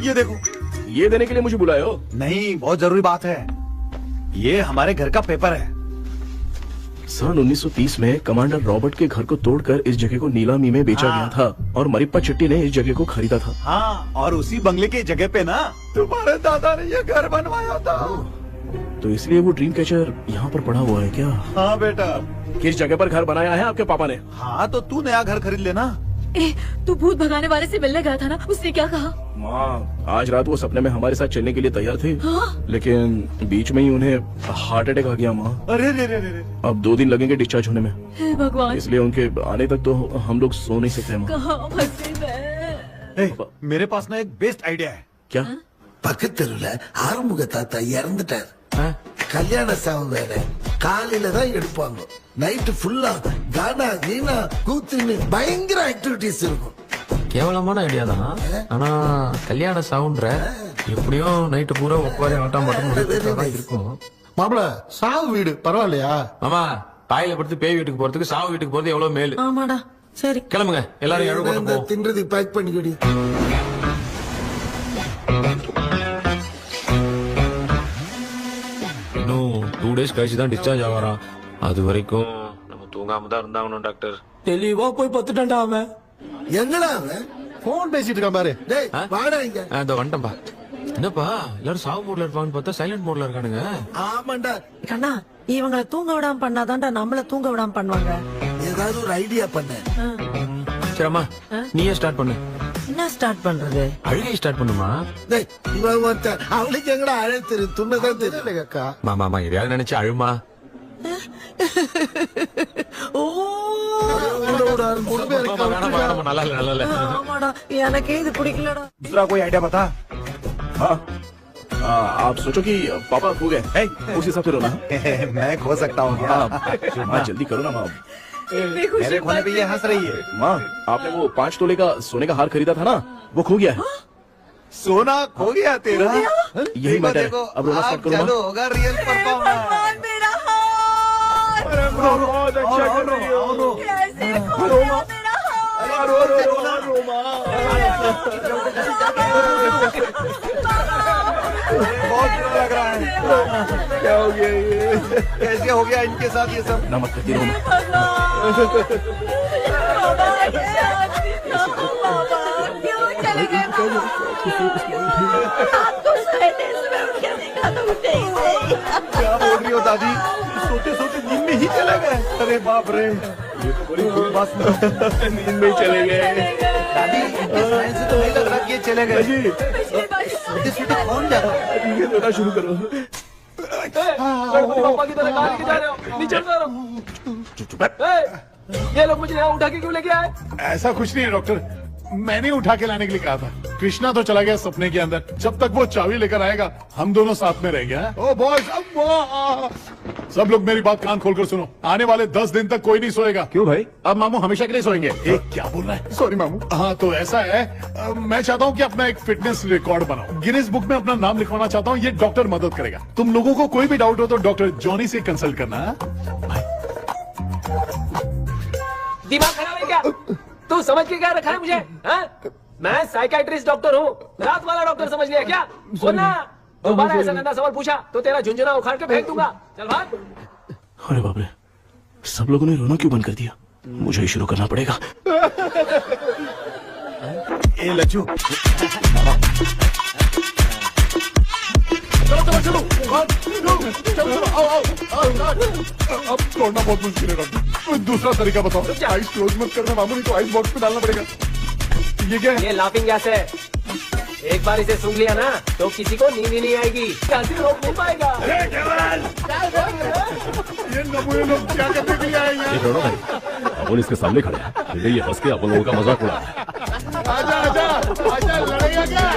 ये देखो। ये देने के लिए मुझे बुलाए हो? नहीं, बहुत जरूरी बात है। ये हमारे घर का पेपर है। सन 1930 में कमांडर रॉबर्ट के घर को तोड़कर इस जगह को नीलामी में बेचा गया था और मरिप्पा चिट्टी ने इस जगह को खरीदा था। हाँ, और उसी बंगले की जगह पे ना तुम्हारे दादा ने ये घर बनवाया था। तो इसलिए वो ड्रीम कैचर यहाँ पर पड़ा हुआ है क्या? हाँ बेटा। किस जगह पर घर बनाया है आपके पापा ने? हाँ, तो तू नया घर खरीद लेना। तू भूत भगाने वाले से मिलने गया था ना, उसने क्या कहा? माँ, आज रात वो सपने में हमारे साथ चलने के लिए तैयार थे। हाँ? लेकिन बीच में ही उन्हें हार्ट अटैक आ गया। माँ, अरे रे रे रे। अब 2 दिन लगेंगे डिस्चार्ज होने में। हे भगवान। इसलिए उनके आने तक तो हम लोग सो नहीं सकते। माँ, कहाँ फंसे मैं? मेरे पास ना एक बेस्ट आइडिया है। क्या? பக்கத்தெருவுல ஆறுமுக தாத்தா இறந்துட்டார். கல்யாண சாவு வேற. காலையில தான் எடுப்பாங்க. நைட் ஃபுல்லா கானா கீனா கூத்துன்னு பயங்கர ஆக்டிவிட்டிஸ் இருக்கும். கேவலமான ஐடியா தான். ஆனா கல்யாண சாவுன்ற எப்படியும் நைட்டு பூரா உட்கார ஆட்டம் மட்டும் இருக்கும். மாப்பிள, சாவு வீடு பரவாயில்லையா? மாமா, பாயில படுத்து பேய் வீட்டுக்கு போறதுக்கு சாவு வீட்டுக்கு போறது எவ்வளவு மேலு. ஆமாடா. சரி, கிளம்புங்க, எல்லாரும் எழு கொண்டு போ. தின்றதுக்கு பேக் பண்ணிக்கடி. இன்னும் 2 டேஸ் கழிச்சு தான் டிஸ்சார்ஜ் ஆவாராம். அது வரைக்கும் நம்ம தூங்காம தான் இருந்தாகணும் டாக்டர். தெளிவா போய் பத்துட்டான்டா அவன். எங்கடா அவன்? போன் பேசிட்டு இருக்கான் பாரு. டேய், வாடா இங்க. இதோ வந்துட்டேன்பா. என்னப்பா எல்லாரும் சாவு மோட்ல இருப்பாங்கன்னு பார்த்தா சைலண்ட் மோட்ல இருக்கானுங்க. ஆமாண்டா. கண்ணா, இவங்களை தூங்க விடாம பண்ணாதான்டா நம்மள தூங்க விடாம பண்ணுவாங்க. ஏதாவது ஒரு ஐடியா பண்ணு. சரிம்மா, நீயே ஸ்டார்ட் பண்ணு. என்ன ஸ்டார்ட் பண்றது? அழுகை ஸ்டார்ட் பண்ணுமா? டேய், இவன் ஒருத்தன் அவளுக்கு எங்கடா அழ தெரியும்? துண்ணதான் தெரியல அக்கா. மாமா எதையாவது நினைச்சு அழுமா. நல்லா இல்ல. ஆமாடா, எனக்கே இது பிடிக்கலடா. दूसरा कोई आइडिया बता। हाँ, आप सोचो कि पापा खो गए, उस हिसाब से रोना। मैं खो सकता हूँ क्या? माँ, जल्दी करो ना माँ। मेरे खोने पे ये हंस रही है। माँ, आपने वो 5 तोले का सोने का हार खरीदा था ना, वो खो गया है। सोना खो गया तेरा? यही मैटर है। अब रोना स्टार्ट करो। चलो होगा रियल परफॉर्मेंस। मेरा हाथ बहुत अच्छा कर रही हो। कैसे खो गया मेरा हाथ? बहुत बुरा लग रहा है। क्या हो गया ये? कैसे हो गया इनके साथ ये सब? ना मत करती रोना। क्यों चले गए आपको सोते सुबह उठ के देखा तो उठे ही नहीं। क्या बोल रही हो दादी? सोते सोते नींद में ही चले गए? अरे बाप रे, ये तो बड़ी बुरी बात सुना। नींद में ही चले गए। दादी इनके साइन से तो नहीं लग रहा कि ये चले गए। सोते सोते कौन जाता है? ये रोना शुरू करो। पापा की तरह कहाँ लेके जा रहे हो? नीचे उतारो। ये लोग मुझे यहाँ उठा के क्यों लेके आए? ऐसा कुछ नहीं है डॉक्टर, मैंने उठा के लाने के लिए कहा था। कृष्णा तो चला गया सपने के अंदर, जब तक वो चाबी लेकर आएगा हम दोनों साथ में रह गया। ओ बॉयज, सब लोग मेरी बात कान खोलकर सुनो, आने वाले 10 दिन तक कोई नहीं सोएगा। क्यों भाई? अब मामू हमेशा के लिए सोएंगे। क्या बोल रहा है? सॉरी मामू। हाँ तो ऐसा है, मैं चाहता हूँ कि अपना एक फिटनेस रिकॉर्ड बनाओ, गिनीज बुक में अपना नाम लिखवाना चाहता हूँ। ये डॉक्टर मदद करेगा। तुम लोगों को कोई भी डाउट हो तो डॉक्टर जॉनी से कंसल्ट करना। दिमाग खराब है क्या? तू समझ के क्या रखा है मुझे? हाँ? मैं साइकाइट्रिस्ट डॉक्टर हूँ, रात वाला डॉक्टर समझ लिया क्या? सुनना, दोबारा ऐसा गंदा सवाल पूछा तो तेरा झुंझुना उखाड़ के फेंक दूंगा। चल भाग। अरे बाप रे, सब लोगों ने रोना क्यों बंद कर दिया? मुझे ही शुरू करना पड़ेगा। ए लच्चू, चलो अब छोड़ना बहुत मुश्किल है डॉक्टर, दूसरा तरीका बताओ। आइस क्लोज मत करना मामू, नहीं तो आइस बॉक्स में डालना पड़ेगा। ये क्या है? ये लाफिंग गैस है। एक बार इसे सूंघ लिया ना तो किसी को नींद ही नहीं आएगी, काशी रोक नहीं पाएगा। ये नमूने लोग क्या करने के लिए आए हैं? छोड़ो भाई, अपन इसके सामने खड़े हैं, फिर ये हंस के अपन लोगों का मजाक उड़ा है। आजा आजा आजा, लड़ेगा क्या?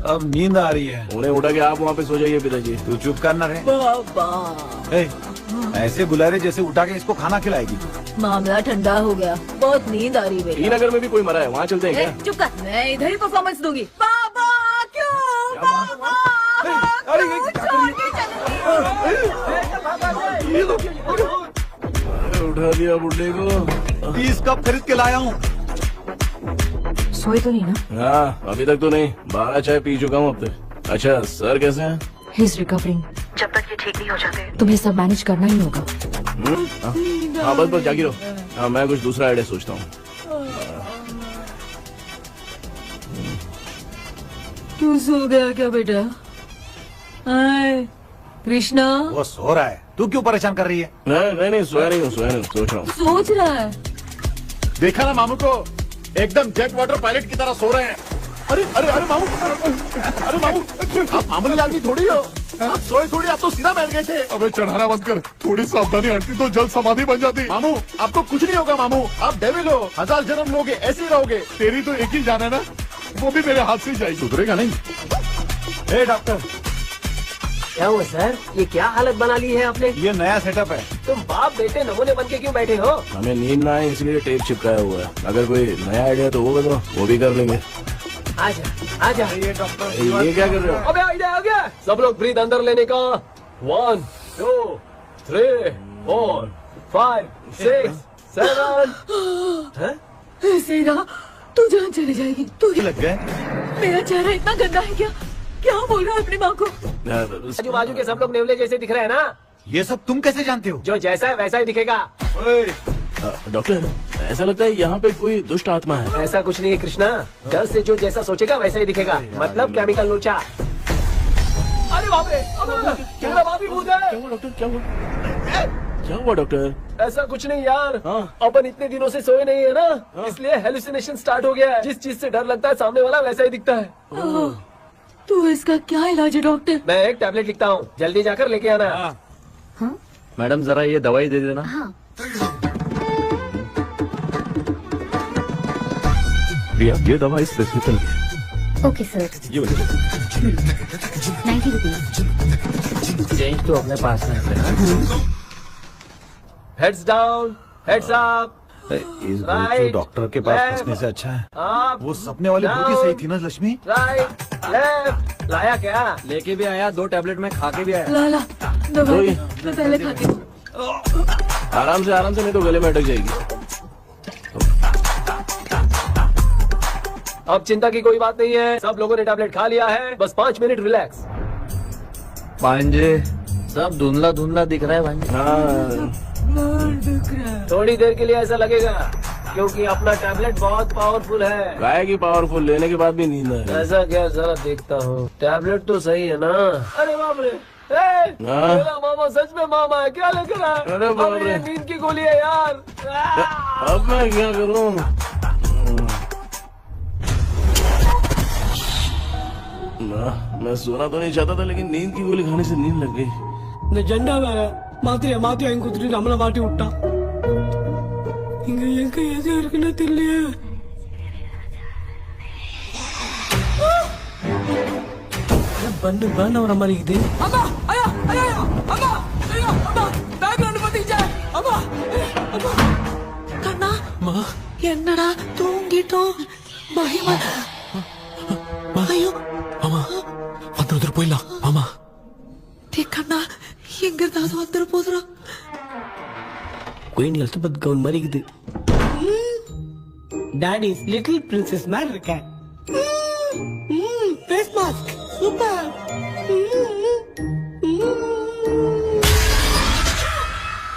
अब नींद आ रही है। उन्हें उठा के आप वहाँ पे सो जाइए पिताजी। तू चुप करना रे। ऐसे बुला रहे जैसे उठा के इसको खाना खिलाएगी। मामला ठंडा हो गया, बहुत नींद आ रही है। श्रीनगर में भी कोई मरा है, वहाँ चलते हैं क्या? चुप कर, मैं इधर ही परफॉर्मेंस दूंगी। बाबा क्यों? बाबा उठा दिया बुड्ढे को। 30 कप खरीद के लाया हूँ। सोए तो नहीं ना? हाँ, अभी तक तो नहीं, 12 चाय पी चुका हूँ अब तक। अच्छा, सर कैसे हैं? He is recovering. जब तक ये ठीक नहीं हो जाते तुम्हें सब मैनेज करना ही होगा। हाँ बस जागी रहो। हाँ, मैं कुछ दूसरा आइडिया सोचता हूँ। तू सो गया क्या बेटा? कृष्णा वो सो रहा है, तू क्यों परेशान कर रही है? नहीं सोया नहीं हूँ, सोच रहा हूँ। सोच रहा है। देखा ना मामू को, एकदम जेट वाटर पायलट की तरह सो रहे हैं। अरे अरे अरे मामू, अरे मामू, आप मामूली आदमी थोड़ी हो। आप सोए थोड़ी, आप तो सीधा बैठ गए थे। अबे चढ़ाना बंद कर, थोड़ी सावधानी हटती तो जल्द समाधि बन जाती। मामू आपको कुछ नहीं होगा मामू, आप डेविल हो, 1000 जन्म लोगे ऐसे ही रहोगे। तेरी तो एक ही जान है ना, वो भी मेरे हाथ से जाएगी। सुधरेगा नहीं। ए डॉक्टर, क्या हुआ सर? ये क्या हालत बना ली है आपने? ये नया सेटअप है। तुम बाप बेटे नमूने बन के क्यों बैठे हो? हमें नींद ना आए इसलिए टेप चिपकाया हुआ है। अगर कोई नया आइडिया तो वो बताओ, वो भी कर लेंगे। आजा आजा। ये डॉक्टर, ये क्या कर रहे हो? अबे आइडिया आ गया। सब लोग ब्रीथ अंदर लेने का। 1 2 3 4 5 6 7। ऐसे ना तू जान चली जाएगी। तू लग गए। मेरा चेहरा इतना गंदा है क्या? क्या बोल रहा है अपनी माँ को? आजू बाजू के सब लोग नेवले जैसे दिख रहे हैं ना? ये सब तुम कैसे जानते हो? जो जैसा है वैसा ही दिखेगा। डॉक्टर, ऐसा लगता है यहाँ पे कोई दुष्ट आत्मा है। ऐसा कुछ नहीं है कृष्णा, डर से जो जैसा सोचेगा वैसा ही दिखेगा। मतलब केमिकल लोचा। अरे बाप रे, मेरा बाप ही भूत है। क्या हुआ डॉक्टर? क्या हुआ डॉक्टर? ऐसा कुछ नहीं यार, अपन इतने दिनों से सोए नहीं है ना, इसलिए हेलुसिनेशन स्टार्ट हो गया है। जिस चीज से डर लगता है सामने वाला वैसा ही दिखता है। तो इसका क्या इलाज है डॉक्टर? मैं एक टैबलेट लिखता हूँ, जल्दी जाकर लेके आना। मैडम जरा ये दवाई दे देना। प्रिया, ये दवा इस प्रेस्क्रिप्शन की है। Okay sir. ये वाली। 90 रुपीज। चेंज तो अपने पास में है। Heads down, heads up. इस भूत डॉक्टर के पास फंसने से अच्छा है वो सपने वाली भूत ही सही थी ना लक्ष्मी। Right left. लाया क्या? लेके भी आया, 2 टैबलेट में खा के भी आया। लाला दवाई मैं पहले खाती हूँ। आराम से नहीं तो गले में अटक जाएगी। अब चिंता की कोई बात नहीं है, सब लोगों ने टैबलेट खा लिया है, बस 5 मिनट रिलैक्स। भांजे सब धुंधला धुंधला दिख रहा है भांजे। थोड़ी देर के लिए ऐसा लगेगा क्योंकि अपना टैबलेट बहुत पावरफुल है। गाय की पावरफुल लेने के बाद भी नींद है। ऐसा क्या, जरा देखता हूँ। टैबलेट तो सही है ना? अरे बाप रे, मेरा मामा सच में मामा है, क्या लेकर आया? अरे बाप रे, नींद की गोली है यार। अब मैं क्या करूँ? मैं सोना तो नहीं चाहता था, लेकिन नींद की गोली खाने से नींद लग गई। நிஜண்டா வேற மாத்தி வாங்கி கொடுத்துட்டு நம்மள மாட்டி விட்டான். இங்க எங்க எது இருக்குன்னு தெரியலையே. பண்ண வர மாதிரி இருக்குது. அம்மா ஐயா ஐயா அம்மா ஐயா அம்மா பேக்ரவுண்ட் பாத்தீங்க. அம்மா அம்மா கண்ணா அம்மா என்னடா தூங்கிட்டோம். பயமா ஐயோ அம்மா வந்துரு போயிடலாம். அம்மா கண்ணா எங்க இருந்தாவது வந்துரு போதுரா. குயின் எலிசபெத் கவுன் மாதிரி இருக்குது. டாடி லிட்டில் பிரின்சஸ் மாதிரி இருக்கேன். Face mask super.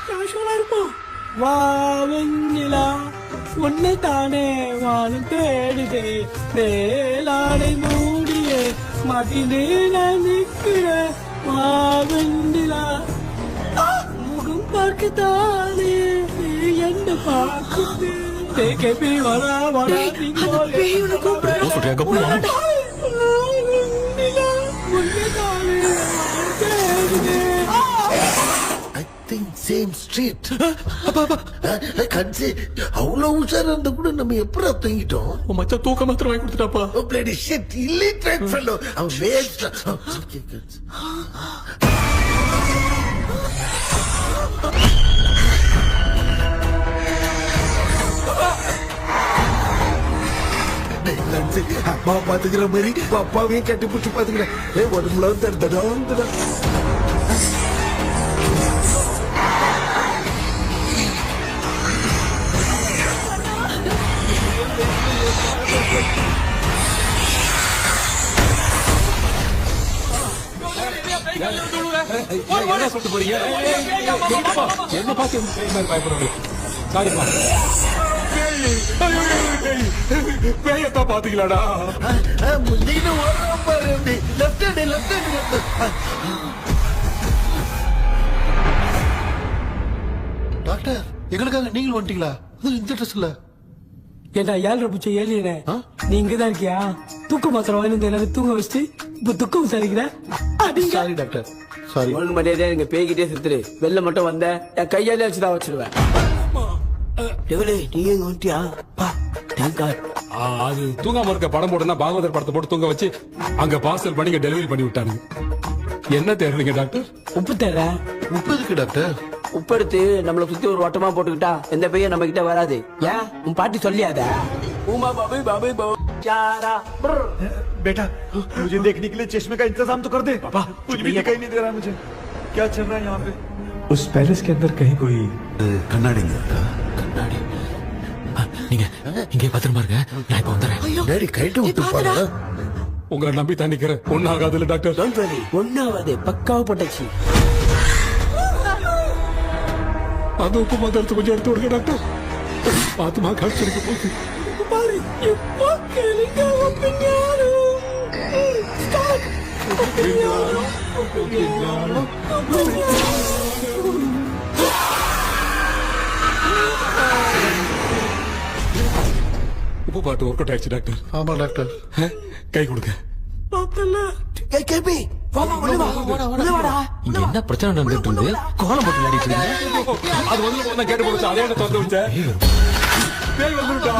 கேஷுவலா இருப்போம். வா வெண்ணிலா உன்னை தானே வானம் தேடுதே, மேலாடை மூடிய மாட்டிலே நான் நிற்கிறேன். வா வெண்ணிலா முகம் பார்க்கத்தானே என்ன பார்க்குது. தேக்கே வரா வரா சேம் ஸ்ட்ரீட் கன்சி அவ்வளவு உஷாரா இருந்தா கூட நம்ம எப்படி தூங்கிட்டோம். மச்சா தூக்க மாத்திரம் வாங்கி கொடுத்துட்டாப்பா. Bloody shit illiterate fellow. அவன் வேஸ்ட். அம்மா பாத்துக்கிற மாதிரி அப்பாவையும் கட்டி பிடிச்சி பாத்துக்கிறேன். உடம்புல தடுத்தடா. என்ன சொல்லிட்டு போறீங்க? என்ன பார்த்து பயப்படுறீங்க? சாரிப்பா. பேயத்தான் பாத்தீங்களாடா? டாக்டர் எங்களுக்காக நீங்களும் வந்துட்டீங்களா? இந்த ட்ரெஸ் இல்ல ஏண்டா 7 பூச்சி ஏலியனே, நீ இங்கதான் இருக்கியா? தூக்க மாத்திரம் வாங்கி எல்லாரும் தூங்க வச்சுட்டு இப்ப துக்கம் விசாரிக்கிற. Sorry doctor, sorry. ஒழுங்கு மரியாதையா நீங்க பேய்கிட்டே செத்துரு. வெளில மட்டும் வந்த என் கையாலே வச்சுதான் வச்சிருவேன். நீ எங்க வந்துட்டியா? அது தூங்காம இருக்க படம் போடுனா பாகவதர் படத்தை போட்டு தூங்க வச்சு அங்க பார்சல் பண்ணி டெலிவரி பண்ணி விட்டானுங்க. என்ன தேடுறீங்க டாக்டர்? உப்பு தேட. உப்பு இருக்கு டாக்டர். உப்பு எடுத்து நம்மள சுத்தி ஒரு வட்டமா போட்டுக்கிட்டா எந்த பையன் நம்ம கிட்ட வராது. ஏன் உன் பாட்டி சொல்லியாத? உமா பாபு பாபு चारा बेटा मुझे देखने के लिए चश्मे का इंतजाम तो कर दे। पापा कुछ भी दिखाई नहीं दे रहा है मुझे, क्या चल रहा है यहाँ पे? उस पैलेस के अंदर कहीं कोई கண்ணாடி கண்ணாடி நீங்க இங்கே பத்திரமா இருங்க, நான் இப்ப வந்துடுறேன். டேடி கைட்டு விட்டு பாரு. உங்களை நம்பி தான் நிக்கிறேன். ஒன்னாகாதுல டாக்டர்? ஒன்னாவது பக்காவ போட்டாச்சு. அந்த உப்பு மாத்திரத்தை கொஞ்சம் எடுத்து விடுங்க டாக்டர். ஆத்மா கழிச்சிருக்க போகுது. உப்பு பாட்டு ஒர்க் அவுட் ஆயிடுச்சு டாக்டர். ஆமா டாக்டர். கை கொடுங்க. இங்க என்ன பிரச்சனை நடந்துட்டு இருந்து கோலம் போட்டு விளையாடிட்டு இருக்கீங்க? அது வந்து கேட்டு போச்சு. அதே என்ன திறந்து விட்டேன். பேய் வந்துட்டா.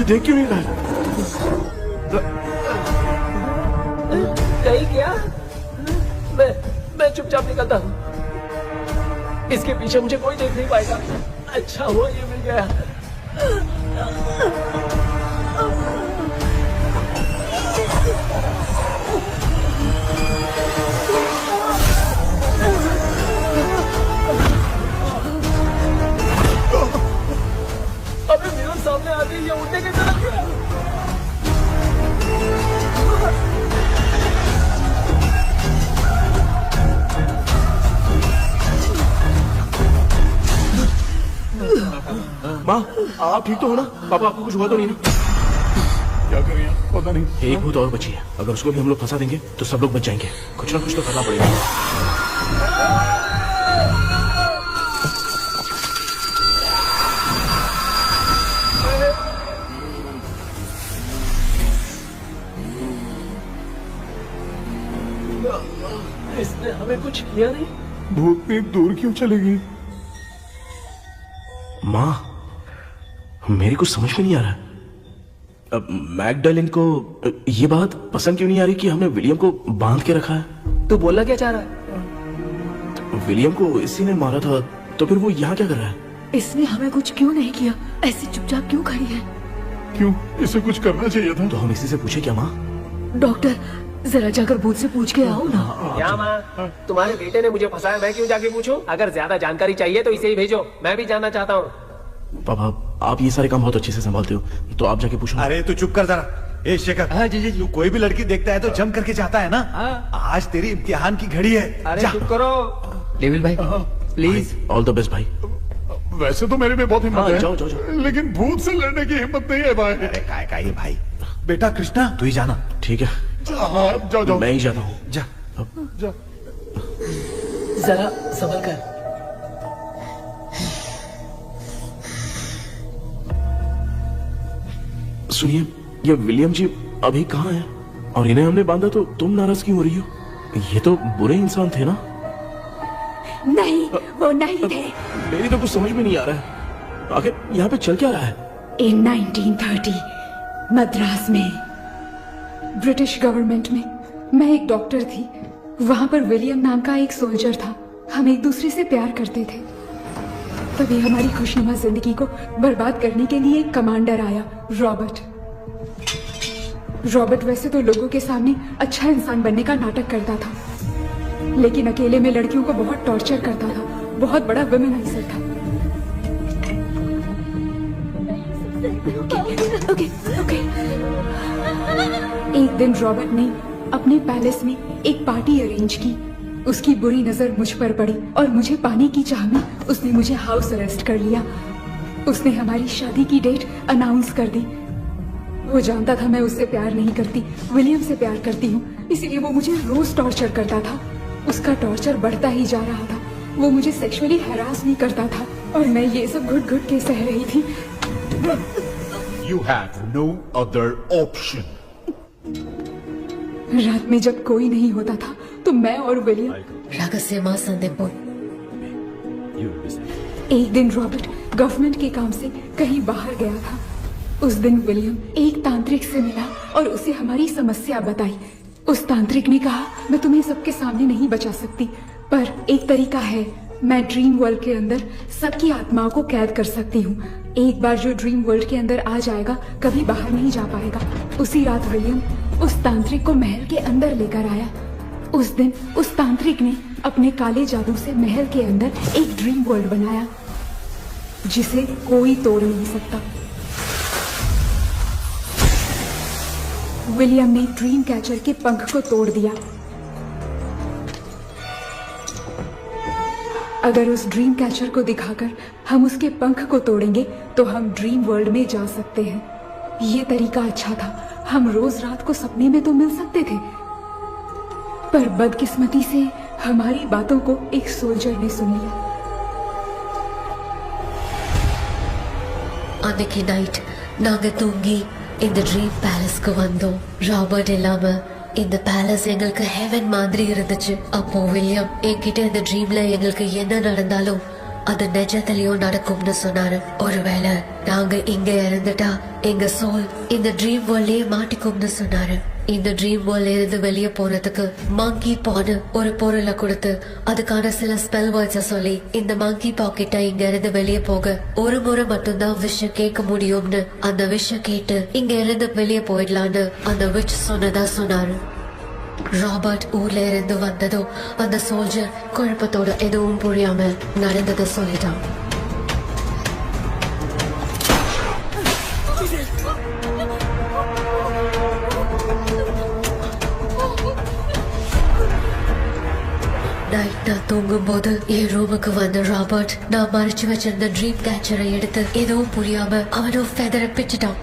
देख क्यों नहीं रहा है? कहीं क्या? मैं चुपचाप निकलता हूँ। इसके पीछे मुझे कोई देख नहीं पाएगा। अच्छा हुआ ये मिल गया। अबे मेरे सामने आ गई, ये उड़ने की तरफ है। माँ, आप ठीक तो हो ना? पापा आपको कुछ हुआ तो नहीं ना? क्या करें पता नहीं। एक भूत और बची है, अगर उसको भी हम लोग फंसा देंगे तो सब लोग बच जाएंगे। कुछ ना कुछ तो करना पड़ेगा। इसने हमें कुछ किया नहीं। भूतनी दूर क्यों चली गई? माँ, मेरी कुछ समझ में नहीं आ रहा। अब मैगडालिन को ये बात पसंद क्यों नहीं आ रही कि हमने विलियम को बांध के रखा है? तू बोलना क्या चाह रहा है? विलियम को इसी ने मारा था, तो फिर वो यहाँ क्या कर रहा है? इसने हमें कुछ क्यों नहीं किया? ऐसे चुपचाप क्यों खड़ी है? क्यों? इसे कुछ करना चाहिए था। तो हम इसी से पूछे क्या माँ? डॉक्टर, जरा जाकर भूत से पूछ के आओ ना। क्या माँ, तुम्हारे बेटे ने मुझे फंसाया, मैं क्यों जाके पूछूं? अगर ज्यादा जानकारी चाहिए तो इसे ही भेजो, मैं भी जानना चाहता हूँ। पापा, आप ये सारे काम बहुत अच्छे से संभालते हो, तो आप जाके पूछो। अरे तू चुप कर जरा। ए शेखर, हाँ जी, तू कोई भी लड़की देखता है तो जम करके जाता है ना। आज तेरी इम्तिहान की घड़ी है। अरे चुप करो डेविल भाई, प्लीज। ऑल द बेस्ट भाई। वैसे तो मेरे में बहुत हिम्मत है, जाओ, जाओ, जाओ। लेकिन भूत से लड़ने की हिम्मत नहीं है भाई। अरे काय का ये भाई। बेटा कृष्णा, तू ही जाना। ठीक है, हाँ जाओ जाओ। मैं ही जाता हूँ। जा जा। जरा संभल कर। सुनिए, ये विलियम जी अभी कहाँ है? और इन्हें हमने बांधा तो तुम नाराज क्यों हो रही हो? ये तो बुरे इंसान थे ना? नहीं, वो नहीं थे। मेरी तो कुछ समझ में नहीं आ रहा है। आखिर यहाँ पे चल क्या रहा है? इन 1930 मद्रास में ब्रिटिश गवर्नमेंट में मैं एक डॉक्टर थी। वहां पर विलियम नाम का एक सोल्जर था। हम एक दूसरे से प्यार करते थे। तभी हमारी खुशनुमा जिंदगी को बर्बाद करने के लिए एक कमांडर आया, रॉबर्ट। रॉबर्ट वैसे तो लोगों के सामने अच्छा इंसान बनने का नाटक करता था, लेकिन अकेले में लड़कियों को बहुत टॉर्चर करता था। बहुत बड़ा वुमेनाइजर था। Okay, okay. एक दिन रॉबर्ट ने अपने पैलेस में एक पार्टी अरेंज की। उसकी बुरी नजर मुझ पर पड़ी और मुझे पाने की चाह में उसने मुझे हाउस अरेस्ट कर लिया। उसने हमारी शादी की डेट अनाउंस कर दी। वो जानता था मैं उससे प्यार नहीं करती, विलियम से प्यार करती हूँ, इसीलिए वो मुझे रोज टॉर्चर करता था। उसका टॉर्चर बढ़ता ही जा रहा था। वो मुझे सेक्सुअली हैरास भी करता था और मैं ये सब घुट घुट के सह रही थी। You have no other option. रात में जब कोई नहीं होता था तो मैं और विलियम रहस्यमा संदेपुर। एक दिन रॉबर्ट गवर्नमेंट के काम से कहीं बाहर गया था। उस दिन विलियम एक तांत्रिक से मिला और उसे हमारी समस्या बताई। उस तांत्रिक ने कहा, मैं तुम्हें सबके सामने नहीं बचा सकती, पर एक तरीका है। मैं ड्रीम वर्ल्ड के अंदर सबकी आत्माओं को कैद कर सकती हूँ। एक बार जो ड्रीम वर्ल्ड के अंदर आ जाएगा कभी बाहर नहीं जा पाएगा। उसी रात विलियम उस तांत्रिक को महल के अंदर लेकर आया। उस दिन उस तांत्रिक ने अपने काले जादू से महल के अंदर एक ड्रीम वर्ल्ड बनाया जिसे कोई तोड़ नहीं सकता। विलियम ने ड्रीम कैचर के पंख को तोड़ दिया। अगर उस ड्रीम कैचर को दिखाकर हम उसके पंख को तोड़ेंगे तो हम ड्रीम वर्ल्ड में जा सकते हैं। ये तरीका अच्छा था। हम रोज रात को सपने में तो मिल सकते थे, पर बदकिस्मती से हमारी बातों को एक सोल्जर ने सुन लिया। அன்னைக்கு நைட் நாங்க தூங்கி இந்த ட்ரீம் பேலஸ்க்கு வந்தோம். ராபர்ட் இல்லாம இந்த பேலஸ் எங்களுக்கு ஹெவன் மாதிரி இருந்துச்சு. அப்போ வில்லியம் என்கிட்ட இந்த ட்ரீம்ல எங்களுக்கு என்ன நடந்தாலும் அது நிஜத்திலயோ நடக்கும்னு சொன்னாரு. ஒருவேளை நாங்க இங்க இறந்துட்டா எங்க சோல் இந்த ட்ரீம் வேர்ல்ட்லயே மாட்டிக்கும்னு சொன்னாரு. இந்த ட்ரீம் வேர்ல்ட்ல இருந்து வெளியே போறதுக்கு மங்கி பான்னு ஒரு பொருளை கொடுத்து அதுக்கான சில ஸ்பெல் வேர்ட்ஸ சொல்லி இந்த மங்கி பாக்கெட்டை இங்க இருந்து வெளியே போக ஒரு முறை மட்டும்தான் விஷயம் கேட்க முடியும்னு அந்த விஷயம் கேட்டு இங்க இருந்து வெளியே போயிடலான்னு அந்த விச் சொன்னதா சொன்னாரு. ராபர்ட் ஊர்ல இருந்து வந்ததோ அந்த சோல்ஜர் குழப்பத்தோட எதுவும் புரியாம நடந்ததை சொல்லிட்டான். நைட் நான் தூங்கும் போது என் ரூமுக்கு வந்த ராபர்ட் நான் மறைச்சு வச்சிருந்த ட்ரீம் கேச்சரை எடுத்து எதுவும் புரியாம அவனும் ஃபெதரை பிச்சுட்டான்.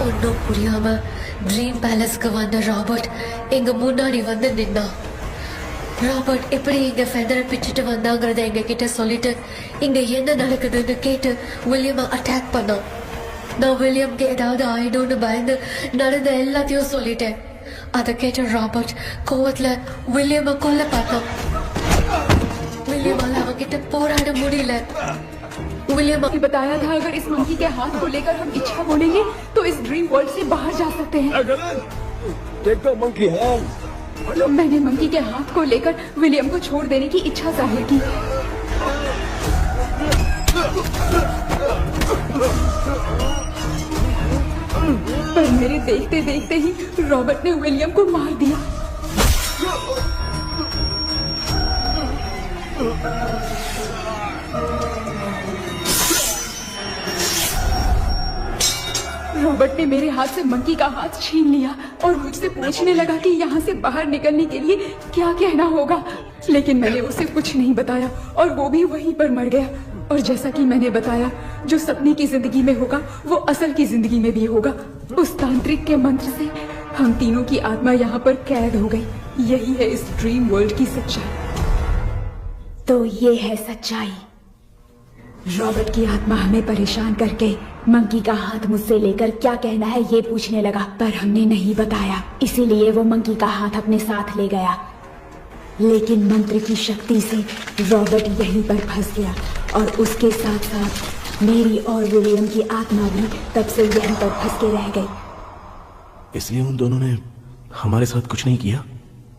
ஒன்னும் புரியாம ட்ரீம் பேலஸ்க்கு வந்த ராபர்ட் எங்க முன்னாடி வந்து நின்னான். ராபர்ட் எப்படி இங்க ஃபெதரை பிச்சுட்டு வந்தாங்கறத எங்க கிட்ட சொல்லிட்டு இங்க என்ன நடக்குதுன்னு கேட்டு வில்லியமை அட்டாக் பண்ணான். நான் வில்லியம்க்கு ஏதாவது ஆயிடும்னு பயந்து நடந்த எல்லாத்தையும் சொல்லிட்டேன். அதை கேட்ட ராபர்ட் கோவத்துல வில்லியமை கொல்ல பார்த்தான். विलियम அவங்கிட்ட போராட முடியல. विलियम ने बताया था अगर इस मंकी के हाथ को लेकर हम इच्छा बोलेंगे तो इस ड्रीम वर्ल्ड से बाहर जा सकते हैं. मैंने मंकी के हाथ को लेकर विलियम को छोड़ देने की इच्छा जाहिर की. पर मेरे देखते देखते ही रॉबर्ट ने विलियम को मार दिया. रॉबर्ट ने मेरे हाथ से मंकी का हाथ छीन लिया और मुझसे पूछने लगा कि यहाँ से बाहर निकलने के लिए क्या कहना होगा. लेकिन मैंने उसे कुछ नहीं बताया और वो भी वहीं पर मर गया. और जैसा कि मैंने बताया जो सपने की जिंदगी में होगा वो असल की जिंदगी में भी होगा. उस तांत्रिक के मंत्र से हम तीनों की आत्मा यहाँ पर कैद हो गई. यही है इस ड्रीम वर्ल्ड की सच्चाई. तो ये है सच्चाई. रॉबर्ट की आत्मा हमें परेशान करके मंकी का हाथ मुझसे लेकर क्या कहना है ये पूछने लगा. पर हमने नहीं बताया इसीलिए वो मंकी का हाथ अपने साथ ले गया. लेकिन मंत्र की शक्ति से रॉबर्ट यहीं पर फंस गया और उसके साथ साथ मेरी और विलियम की आत्मा भी तब से यहीं पर फंस के रह गई. इसलिए उन दोनों ने हमारे साथ कुछ नहीं किया.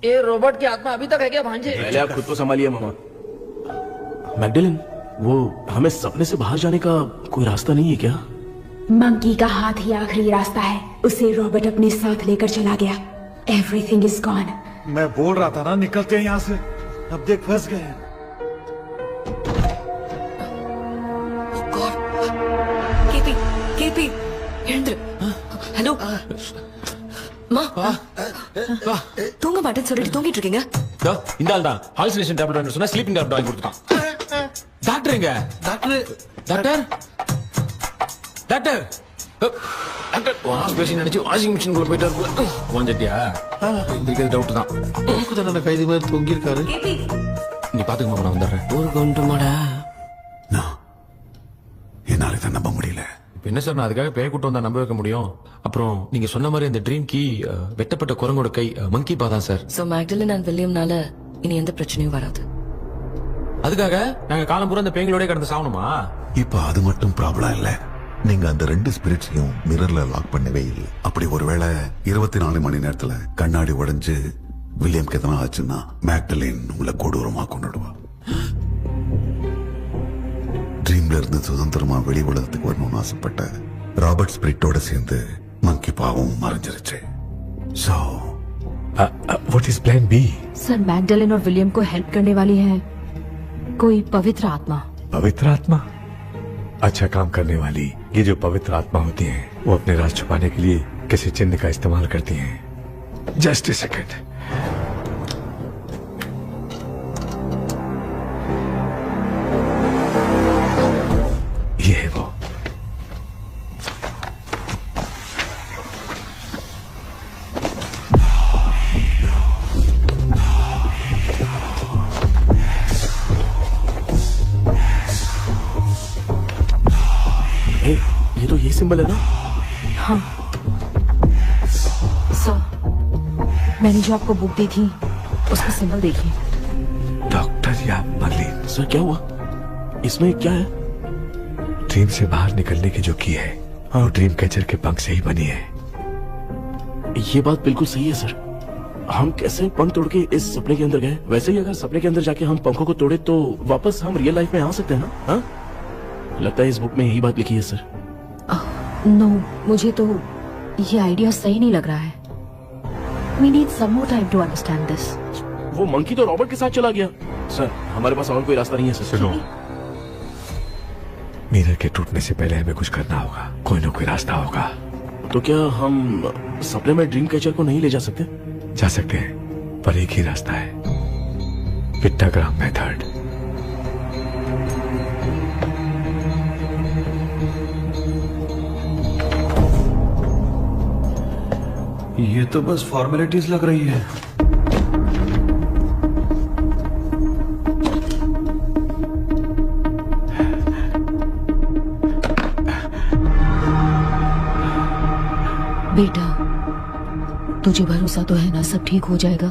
ये रॉबर्ट की आत्मा अभी तक है क्या भांजे? पहले आप खुद को संभालिए मामा. मैगडेलिन वो हमें सपने से बाहर जाने का कोई रास्ता नहीं है क्या? मंकी का हाथ ही आखिरी रास्ता है. उसे रॉबर्ट अपने साथ लेकर चला गया. Everything is gone. मैं बोल रहा था ना निकलते हैं यहाँ से. अब देख फंस गए. கேபி எழுந்துரு. ஹலோ மா தூங்க மாட்டேன்னு சொல்லிட்டு தூங்கிட்டு இருக்கீங்க. இந்த ஆள் தான் ஹாலுசினேஷன் டேப்லெட் வாங்கி சொன்னா ஸ்லீப்பிங் டேப்லெட் வாங்கி கொடுத்தான். டாக்டர் எங்க? Doctor doctor doctor doctor wash basin நினைச்சு வாஷிங் மிஷின் குள்ள போயிட்டாரு. கொஞ்சட்டியா இந்த டவுட் தான். தான கைதி மாதிரி தொங்கி இருக்காரு. நீ பாத்துக்க மாமா, நான் வந்துடுறேன். ஒரு கொண்டுமாடா என்னால இதை நம்ப முடியல. இப்ப என்ன சார், நான் அதுக்காக பேய் கூட்டம் வந்தா நம்ப வைக்க முடியும்? அப்புறம் நீங்க சொன்ன மாதிரி அந்த ட்ரீம் கீ வெட்டப்பட்ட குரங்கோட கை மங்கி பா தான் சார். சோ மேக்டலின் அண்ட் வில்லியம்னால இனி எந்த பிரச்சனையும் வராது. அதுக்காக நாங்க காலம் பூரா அந்த பேய்களோட கடந்து சாவணுமா? இப்ப அது மட்டும் ப்ராப்ளம் இல்ல. நீங்க அந்த ரெண்டு ஸ்பிரிட்ஸையும் மிரர்ல லாக் பண்ணவே இல்லை. அப்படி ஒருவேளை 24 மணி நேரத்துல கண்ணாடி உடைஞ்சு வில்லியம்க்கு எதனா ஆச்சுன்னா மேக்டலின் உங்களை கொடூரமா கொண்டுடுவா. ட்ரீம்ல இருந்து சுதந்திரமா வெளி உலகத்துக்கு வரணும்னு ஆசைப்பட்ட ராபர்ட் ஸ்பிரிட்டோட சேர்ந்து மங்கி பாவம் மறைஞ்சிருச்சு. So what is plan B? Sir Magdalene और विलियम को हेल्प करने वाली है कोई पवित्र आत्मा. पवित्र आत्मा? अच्छा काम करने वाली ये जो पवित्र आत्मा होती हैं वो अपने राज छुपाने के लिए किसी चिन्ह का इस्तेमाल करती हैं. Just a second. ये है वो. ये तो ये सिंबल है ना? हाँ सर, मैंने जो आपको बुक दी थी उसका सिंबल देखिए. या मर्लिन। सर क्या हुआ? इसमें क्या है? ड्रीम से बाहर निकलने की जो की है वो ड्रीम कैचर के पंख से ही बनी है। ये बात बिल्कुल सही है सर। हम कैसे पंख तोड़ के इस सपने के अंदर गए? वैसे ही अगर सपने के अंदर जाके हम पंखों को तोड़े तो वापस हम रियल लाइफ में आ सकते हैं ना? हाँ? लगता है इस बुक में यही बात लिखी है सर। नो, मुझे तो ये आइडिया सही नहीं लग रहा है। We need some more time to understand this. वो मंकी तो रॉबर्ट के साथ चला गया। सर हमारे पास और कोई रास्ता नहीं है सर। सुनो, मिरर के टूटने से पहले हमें कुछ करना होगा। कोई ना कोई रास्ता होगा। तो क्या हम सपने में ड्रीम कैचर को नहीं ले जा सकते? जा सकते हैं, पर एक ही रास्ता है, पिट्टाग्राम मेथड। ये तो बस फॉर्मेलिटीज लग रही है। बेटा, तुझे भरोसा तो है ना सब ठीक हो जाएगा?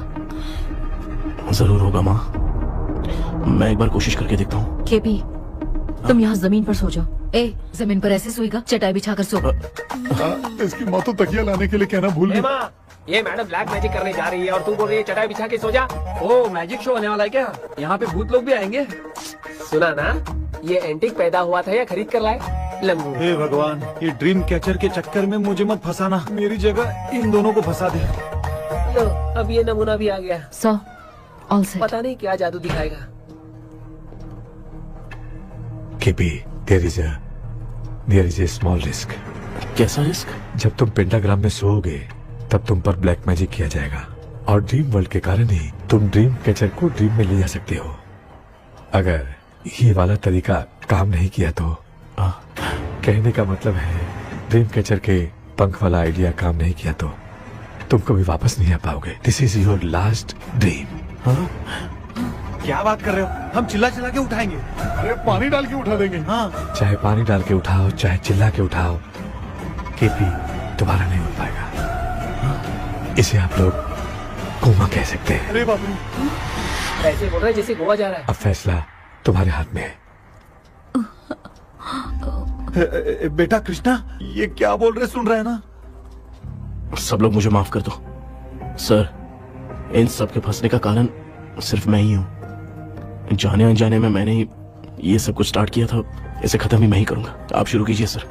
जरूर होगा माँ। मैं एक बार कोशिश करके देखता हूँ। केपी, तुम यहाँ जमीन पर सो जाओ। ए, जमीन पर ऐसे सोएगा? चटाई बिछाकर सो। इसकी माँ तो तकिया लाने के लिए कहना भूल गई। माँ, ये मैडम ब्लैक मैजिक करने जा रही है और तू बोल रही है चटाई बिछा के सो जा। ओ, मैजिक शो होने वाला है क्या? यहाँ पे भूत लोग भी आएंगे। सुना ना, ये एंटीक पैदा हुआ था या खरीद कर लाए? लम्बू। हे भगवान, ये ड्रीम कैचर के चक्कर में मुझे मत फंसाना। मेरी जगह इन दोनों को फंसा दे। लो, अब ये नमूना भी आ गया। So, all set. पता नहीं क्या जादू दिखाएगा। KP, there is a small risk. कैसा रिस्क? जब तुम पेंटाग्राम में सोओगे तब तुम पर ब्लैक मैजिक किया जाएगा और ड्रीम वर्ल्ड के कारण ही तुम ड्रीम कैचर को ड्रीम में ले जा सकते हो। अगर ये वाला तरीका काम नहीं किया तो कहने का मतलब है ड्रीम कैचर के पंख वाला आइडिया काम नहीं किया तो तुम कभी वापस नहीं आ पाओगे। This is your last dream. क्या बात कर रहे हो? हम चिल्ला चिल्ला के उठाएंगे। अरे पानी डाल के उठा देंगे। हाँ। चाहे पानी डाल के उठाओ, चाहे चिल्ला के उठाओ, केपी दोबारा नहीं उठ पाएगा। इसे आप लोग कोमा कह सकते हैं। अरे बाप रे, ऐसे बोल रहे हैं जैसे गोवा जा रहा है। अब फैसला तुम्हारे हाथ में है। बेटा कृष्णा, ये क्या बोल रहे, सुन रहे हैं ना? सब लोग मुझे माफ कर दो सर। इन सब के फंसने का कारण सिर्फ मैं ही हूँ। जाने अनजाने में मैंने ही ये सब कुछ स्टार्ट किया था। इसे खत्म ही मैं ही करूंगा। आप शुरू कीजिए सर।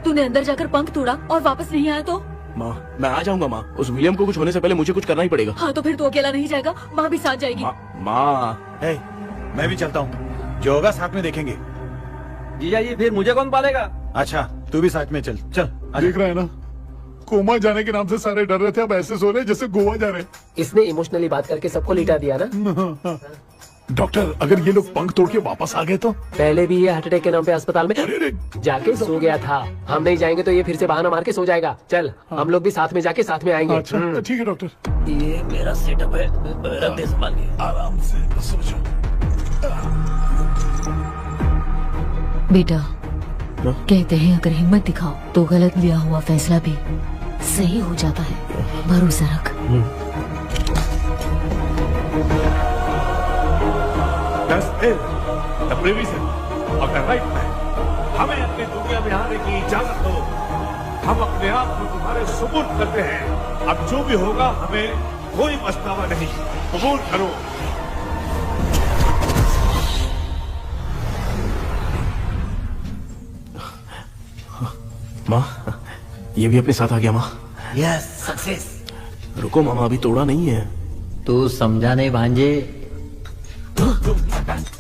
तूने अंदर जाकर पंख तोड़ा और वापस नहीं आया तो? माँ, मैं आ जाऊंगा माँ। उस विलियम को कुछ होने से पहले मुझे कुछ करना ही पड़ेगा। हाँ, तो फिर तू अकेला नहीं जाएगा, माँ भी साथ जाएगी। माँ, मैं भी चलता हूँ। जो होगा साथ में देखेंगे। जीजा जी, फिर मुझे कौन पालेगा? अच्छा, तू भी साथ में चल। चल देख रहा है ना, कोमा जाने के नाम से सारे डर रहे थे, अब ऐसे सो रहे जैसे गोवा जा रहे। इसने इमोशनली बात करके सबको लिटा दिया ना। डॉक्टर, अगर ये लोग पंख तोड़ के वापस आ गए तो? पहले भी ये हार्ट अटैक के नाम पे अस्पताल में जाके सो गया था। हम नहीं जाएंगे तो ये फिर से बहाना मार के सो जाएगा। चल, हम लोग भी साथ में जाके साथ में आएंगे। अच्छा, ठीक है डॉक्टर। ये मेरा सेटअप है, रख दे संभाल के। आराम से सो जाओ। बेटा, कहते हैं अगर हिम्मत दिखाओ तो गलत लिया हुआ फैसला भी सही हो जाता है। भरोसा रख। हमें अपनी दुनिया में आने की इजाजत दो। हम अपने आप को तुम्हारे सुपुर्द करते हैं। अब जो भी होगा हमें कोई पछतावा नहीं। कबूल करो। माँ, ये भी अपने साथ आ गया। माँ, यस, सक्सेस। रुको मामा, अभी तोड़ा नहीं है। तू समझा नहीं भांजे।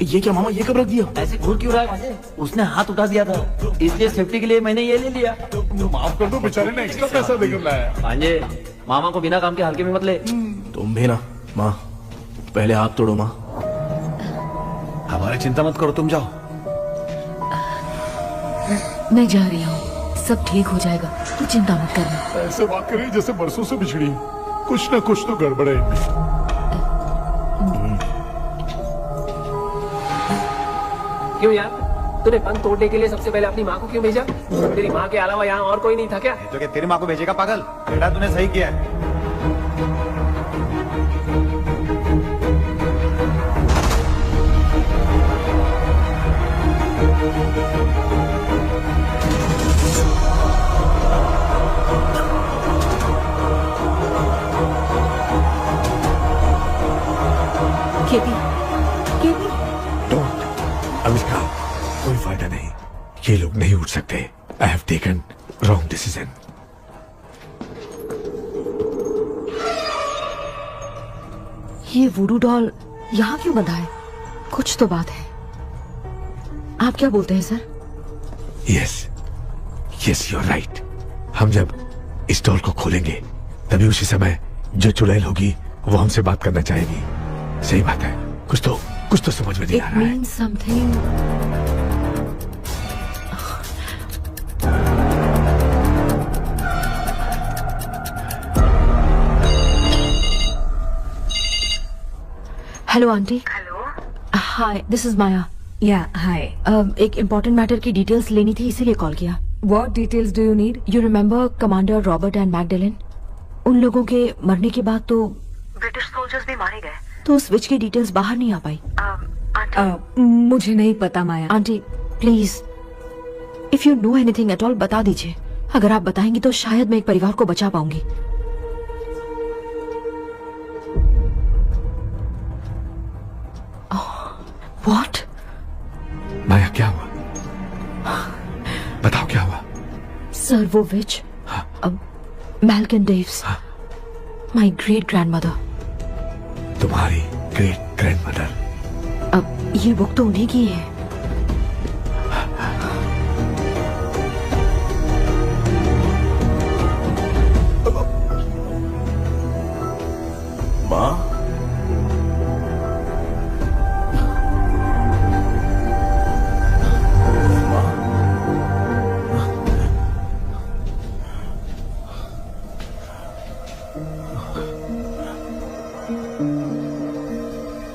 ये क्या मामा, ये कब रख दिया? ऐसे घूर क्यों रहा है? उसने हाथ उठा दिया था, इसलिए सेफ्टी के लिए मैंने ये ले लिया। माफ कर दो, बेचारे ने एक्स्ट्रा पैसा देकर लाया। भांजे, मामा को बिना काम के हल्के में मत ले। तुम भी ना। माँ, पहले हाथ तोड़ो। माँ, हमारी चिंता मत करो, तुम जाओ। मैं जा रही हूँ, सब ठीक हो जाएगा, तू चिंता मत करना। ऐसे बात कर रही जैसे बरसों से बिछड़ी। कुछ न कुछ तो गड़बड़ है। क्यों यार, तूने पंख तोड़ने के लिए सबसे पहले अपनी माँ को क्यों भेजा? तेरी माँ के अलावा यहाँ और कोई नहीं था क्या? तो क्या तेरी माँ को भेजेगा पागल? बेटा तूने सही किया है। KP, KP. डोंट अविष्का, कोई फायदा नहीं, ये लोग नहीं उठ सकते। I have taken wrong decision. ये वुडू डॉल यहाँ क्यों बंधा है? कुछ तो बात है। आप क्या बोलते हैं sir? Yes yes, you are right. हम जब इस डॉल को खोलेंगे तभी उसी समय जो चुड़ैल होगी वो हमसे बात करना चाहेगी। सही बात है, कुछ तो समझ में नहीं आ रहा है। It means something. Hello aunty. Hello, hi, this is Maya. या हाय। एक इम्पोर्टेंट मैटर की डिटेल्स लेनी थी, इसीलिए कॉल किया। What details do you need? You remember commander Robert and Magdalene? उन लोगों के मरने के बाद तो ब्रिटिश सोल्जर्स भी मारे गए। तो स्विच की डिटेल्स बाहर नहीं आ पाई। मुझे नहीं पता Maya. Aunty please, if you know anything at all बता दीजिए। अगर आप बताएंगी तो शायद मैं एक परिवार को बचा पाऊंगी। व्हाट? माया क्या हुआ? बताओ क्या हुआ? सर वो विच, मैल्कन डेव्स, माय ग्रेट ग्रैंडमदर। तुम्हारी ग्रेट ग्रैंडमदर? अब ये बुक तो उन्हीं की है। माँ,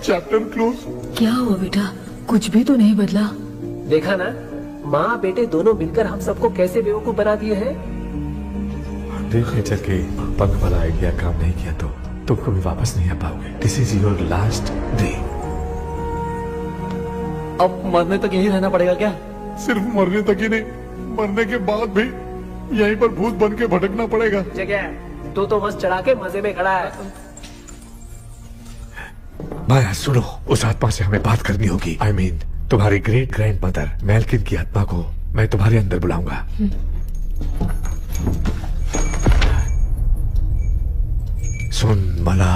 चैप्टर क्लोज। क्या हुआ बेटा? कुछ भी तो नहीं बदला। देखा ना, माँ बेटे दोनों मिलकर हम सबको कैसे बेवकूफ बना दिए हैं। ड्रीम कैचर के पंख वाला आइडिया काम नहीं किया तो तुम कभी वापस नहीं आ पाओगे। This is your last dream. अब मरने तक यही रहना पड़ेगा क्या? सिर्फ मरने तक ही नहीं, मरने के बाद भी यहीं पर भूत बन के भटकना पड़ेगा। जगह तो बस चढ़ा के मजे में खड़ा है। माया सुनो, उस आत्मा से हमें बात करनी होगी। I mean, तुम्हारी ग्रेट ग्रैंड मदर मैल्किन की आत्मा को मैं तुम्हारे अंदर बुलाऊंगा। सुन मला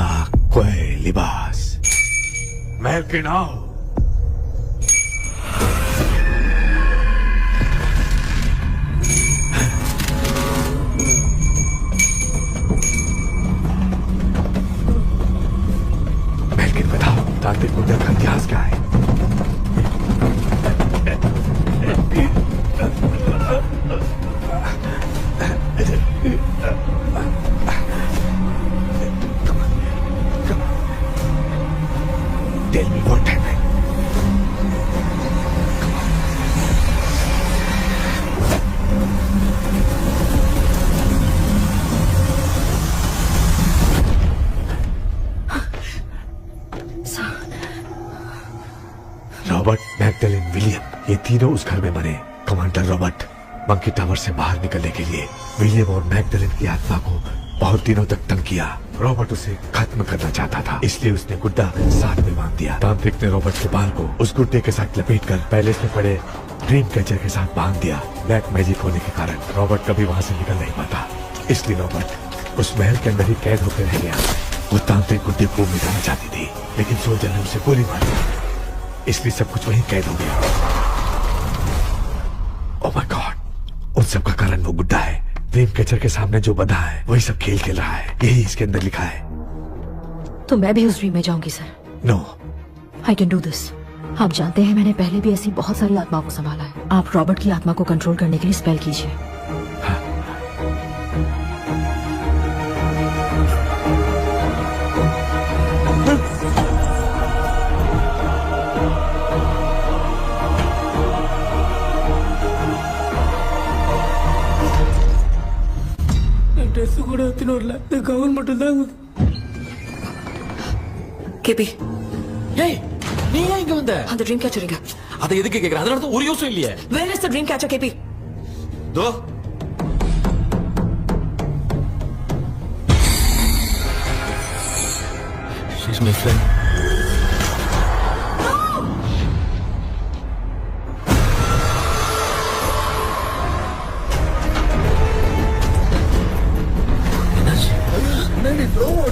कोई लिबास, मैल्किन आओ। बताओ, तांत्रिक मुद्रा का इतिहास क्या है? Tell me what happened. Robert, Magdalene, William, ये तीनों उस घर में मरे। कमांडर रॉबर्ट मंकी टावर से बाहर निकलने के लिए विलियम और मैगडेलिन की आत्मा को बहुत दिनों तक तंग किया। रॉबर्ट उसे खत्म करना चाहता था, इसलिए उसने गुड्डा साथ में बांध दिया। तांत्रिक ने रॉबर्ट के बाल को उस गुड्डे के साथ लपेटकर पैलेस में पड़े ड्रीम कैचर के साथ बांध दिया। ब्लैक मैजिक होने के कारण रॉबर्ट कभी वहाँ से निकल नहीं पाता, इसलिए रॉबर्ट उस महल के अंदर ही कैद होकर रह गया। वो तांत्रिक गुड्डे को मिटाना चाहती थी, लेकिन सोल्जर ने उसे गोली मार दी, इसलिए सब कुछ वहीं कैद हो गया। ओह माय गॉड, उन सब का कारण वो गुड्डा है। ड्रीम कैचर के सामने जो बंधा है वही सब खेल खेल रहा है, यही इसके अंदर लिखा है। तो मैं भी उस ड्रीम में जाऊंगी sir? No, I can do this. आप जानते हैं मैंने पहले भी ऐसी बहुत सारी आत्माओं को संभाला है। आप रॉबर्ट की आत्मा को कंट्रोल करने के लिए स्पेल कीजिए। கேபி, ஏய் நீ ஏன் இங்க வந்த? அந்த ட்ரீம் கேச்சர் எங்க? அதை எதுக்கு கேக்குற? அதனால தான் ஒரு யூஸும் இல்லையே. Where is the dream catcher, KP? தோ she's my friend.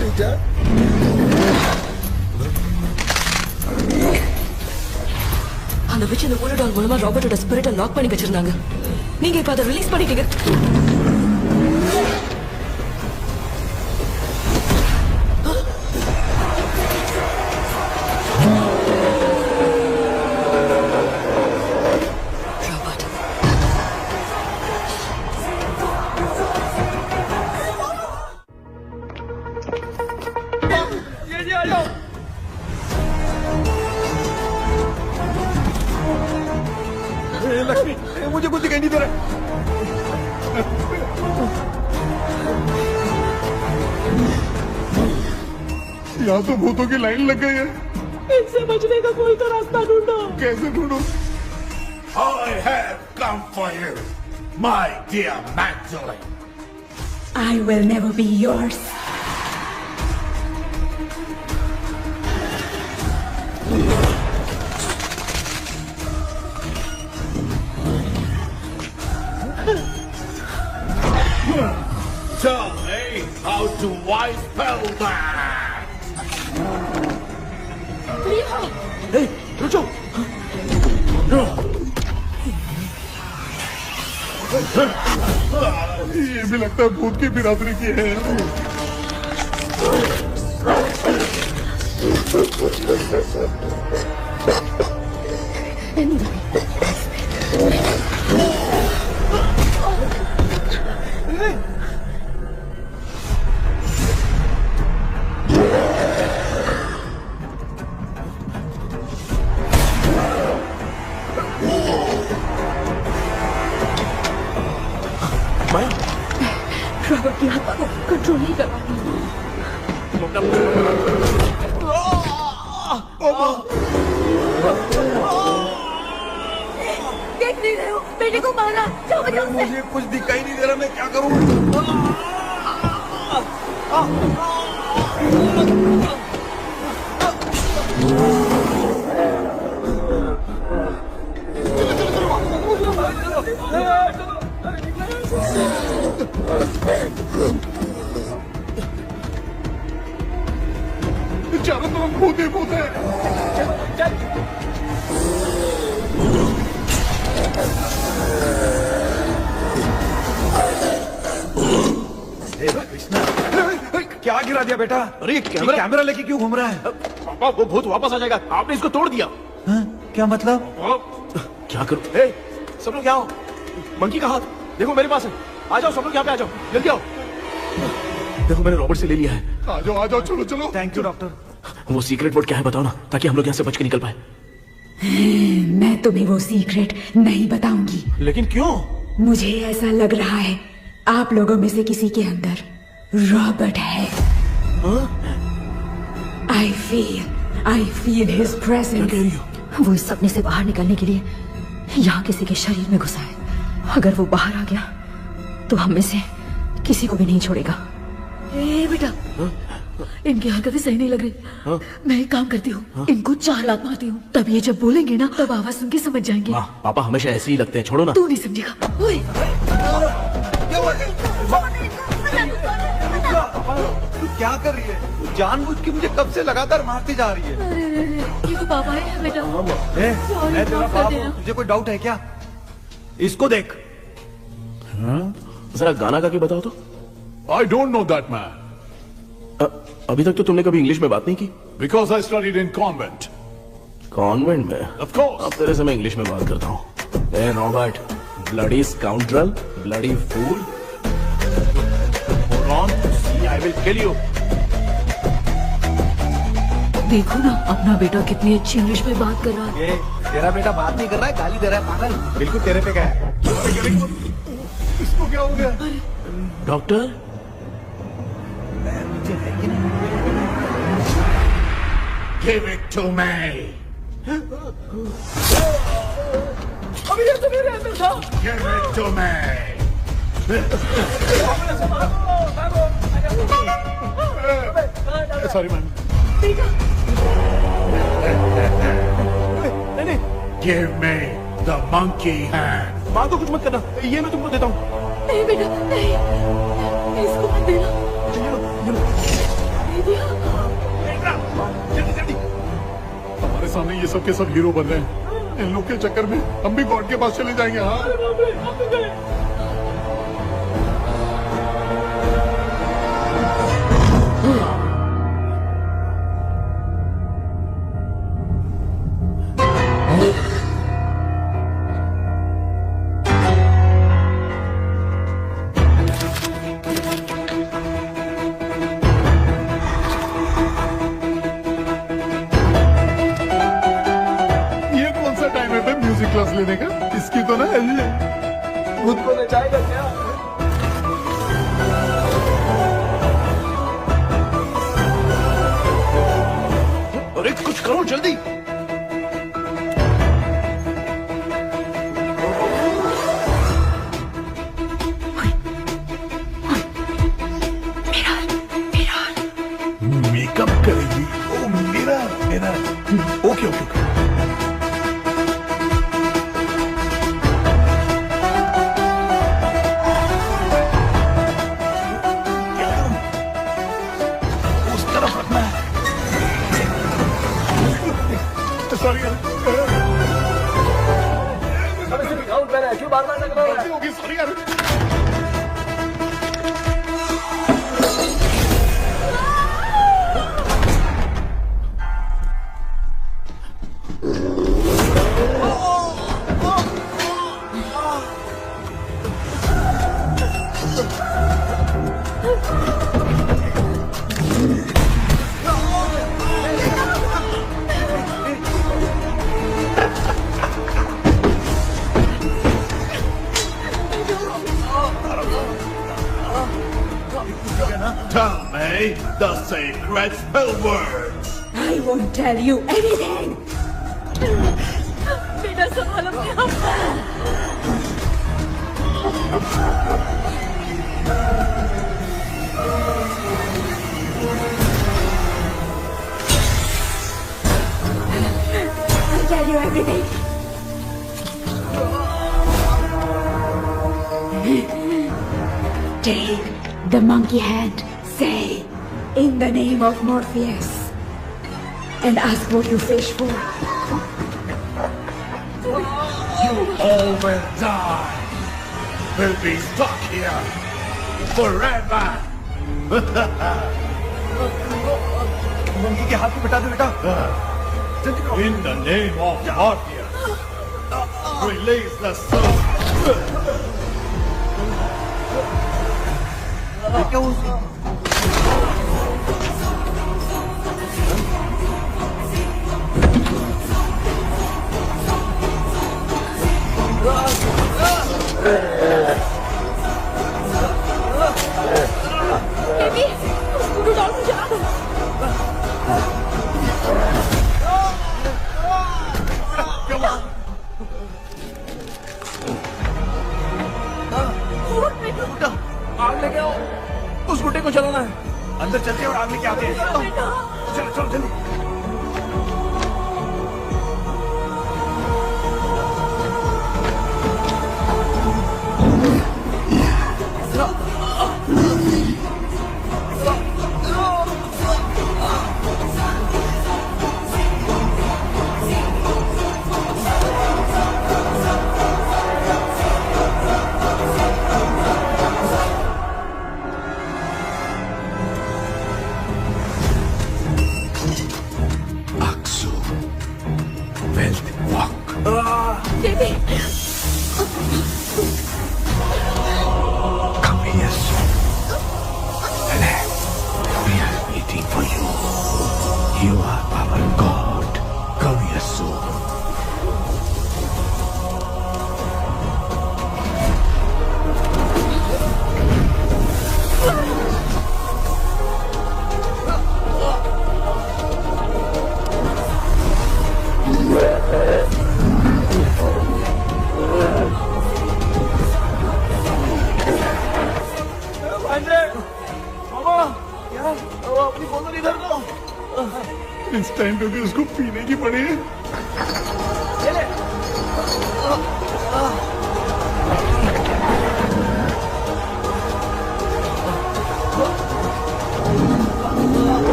टीचर அந்த witch இந்த ஊரடோல் மூலமா ராபர்ட்டோட ஸ்பிரிட்டை லாக் பண்ணி வச்சிருந்தாங்க. நீங்க இப்ப அதை ரிலீஸ் பண்ணிட்டீங்க. लक्ष्मी मुझे कुछ दिखाई नहीं दे रहा। यहाँ तो भूतों की लाइन लग गई है। इनसे बचने का कोई तो रास्ता ढूंढो। कैसे ढूंढूं? I have come for you, my dear Magdalene. I will never be yours. Tell me how to wipe spell that. Hey, रुको। ये भी लगता है भूत की बिरादरी की है। रॉबर्ट की आत्मा को कंट्रोल नहीं कर पाती। देख नहीं रहे हो बेटे को मारा। जाओ बचाओ उसे। मुझे कुछ दिखाई नहीं दे रहा, मैं क्या करूं? चारों तरफ भूत ही भूत है। क्या गिरा दिया बेटा? अरे कैमरा लेके क्यों घूम रहा है? पापा वो भूत वापस आ जाएगा, आपने इसको तोड़ दिया। क्या मतलब? क्या करूं? सब लोग यहाँ आओ। मंकी का हाथ देखो मेरे पास है। आ जाओ सब लोग यहाँ पे, आ जाओ जल्दी आओ। देखो मैंने रॉबर्ट से ले लिया है। आ जाओ चलो चलो। Thank you doctor. वो सीक्रेट वर्ड क्या है बताओ ना, ताकि हम लोग यहाँ से बच के निकल पाए। मैं तुम्हें वो सीक्रेट नहीं बताऊंगी। लेकिन क्यों? मुझे ऐसा लग रहा है आप लोगों में से किसी के अंदर रॉबर्ट है। I feel his presence. वो इस सपने से बाहर निकलने के लिए यहाँ किसी के शरीर में घुसा है। अगर वो बाहर आ गया तो हम में से किसी को भी नहीं छोड़ेगा। ए बेटा, इनकी हरकतें सही नहीं लग रही। मैं एक काम करती हूँ, इनको 4 लात मारती हूँ, तब ये जब बोलेंगे ना तब आवाज सुन के समझ जाएंगे। पापा हमेशा ऐसे ही लगते हैं, छोड़ो ना। तू नहीं समझेगा। ओए, तू क्या कर रही है? जानबूझ के मुझे कब से लगातार मारती जा रही है। अरे ये तो पापा है बेटा। मैं तेरा बाप हूँ, तुझे कोई डाउट है क्या? इसको देख। जरा गाना गा के बताओ तो। I don't know that man. अभी तक तो तुमने कभी इंग्लिश में बात नहीं की। Because I studied in convent. Convent में? Of course. अब तेरे से मैं इंग्लिश में बात करता हूँ। ए Robert, bloody scoundrel, bloody fool. Hold on, see, I will kill you. देखो ना अपना बेटा कितनी अच्छी इंग्लिश में बात कर रहा है। ये तेरा बेटा बात नहीं कर रहा है, गाली दे रहा है पागल। बिल्कुल तेरे पे क्या है? इसको क्या हो गया? Doctor? Give it to me. अभी ये तो मेरे अंदर था। Give it to me. Sorry man. नहीं। Give me the monkey hand. माँ को कुछ मत करना, ये मैं तुमको देता हूँ। नहीं बेटा नहीं, इसको मत देना। हमारे सामने ये सब के सब हीरो बन रहे हैं, इन लोग के चक्कर में हम भी गॉड के पास चले जाएंगे। हाँ क्लास लेने का, इसकी तो ना खुद को नचाएगा क्या? अरे कुछ करो जल्दी। मेकअप करेगी? ओ मेरा ओके ओके ओके। क्यों बार-बार लग रहा है? सॉरी यार। Tell me the secret spell words. I won't tell you anything. बेटा संभालो अपने आप। I'll tell you everything. Take the monkey hand. Say, in the name of Morpheus, and ask what you fish for. You all will die. Will be stuck here forever. Monkey के हाथ में बिठा दो बेटा। In the name of Morpheus, release the soul. Baby, उसको डाल के चला दो। आग लेके आओ, उस गुड्डे को चलाना है। अंदर चलते और आग लेके आते हैं। चलो चलो जल्दी। Baby, Come here soon. Relax. We are waiting for you. You are our God. Come here soon. अपनी बोतल इधर लो। इस टाइम पे भी उसको पीने की पड़ी है।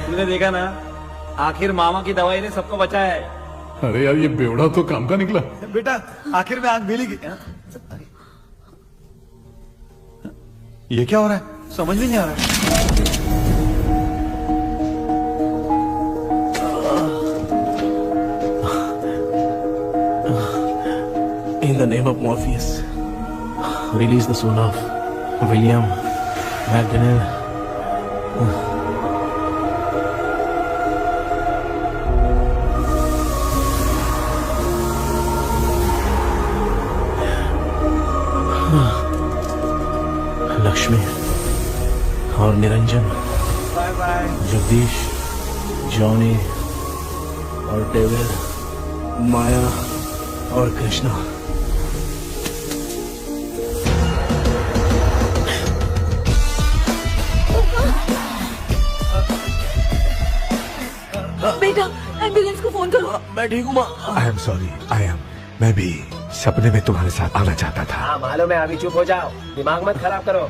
तुमने देखा ना, आखिर मामा की दवाई ने सबको बचाया है। अरे यार ये बेवड़ा तो काम का निकला। बेटा आखिर में आंख मिली गई। ये क्या हो रहा है, समझ में नहीं आ रहा है। In the name of Morpheus, release the soul of William Magdalene. Lakshmi और निरंजन, जगदीश, जॉनी और डेविड, माया और कृष्णा। बेटा एम्बुलेंस को फोन करो। मैं ठीक हूँ। आई एम सॉरी, मैं भी सपने में तुम्हारे साथ आना चाहता था। हाँ मालूम है, अभी चुप हो जाओ, दिमाग मत खराब करो।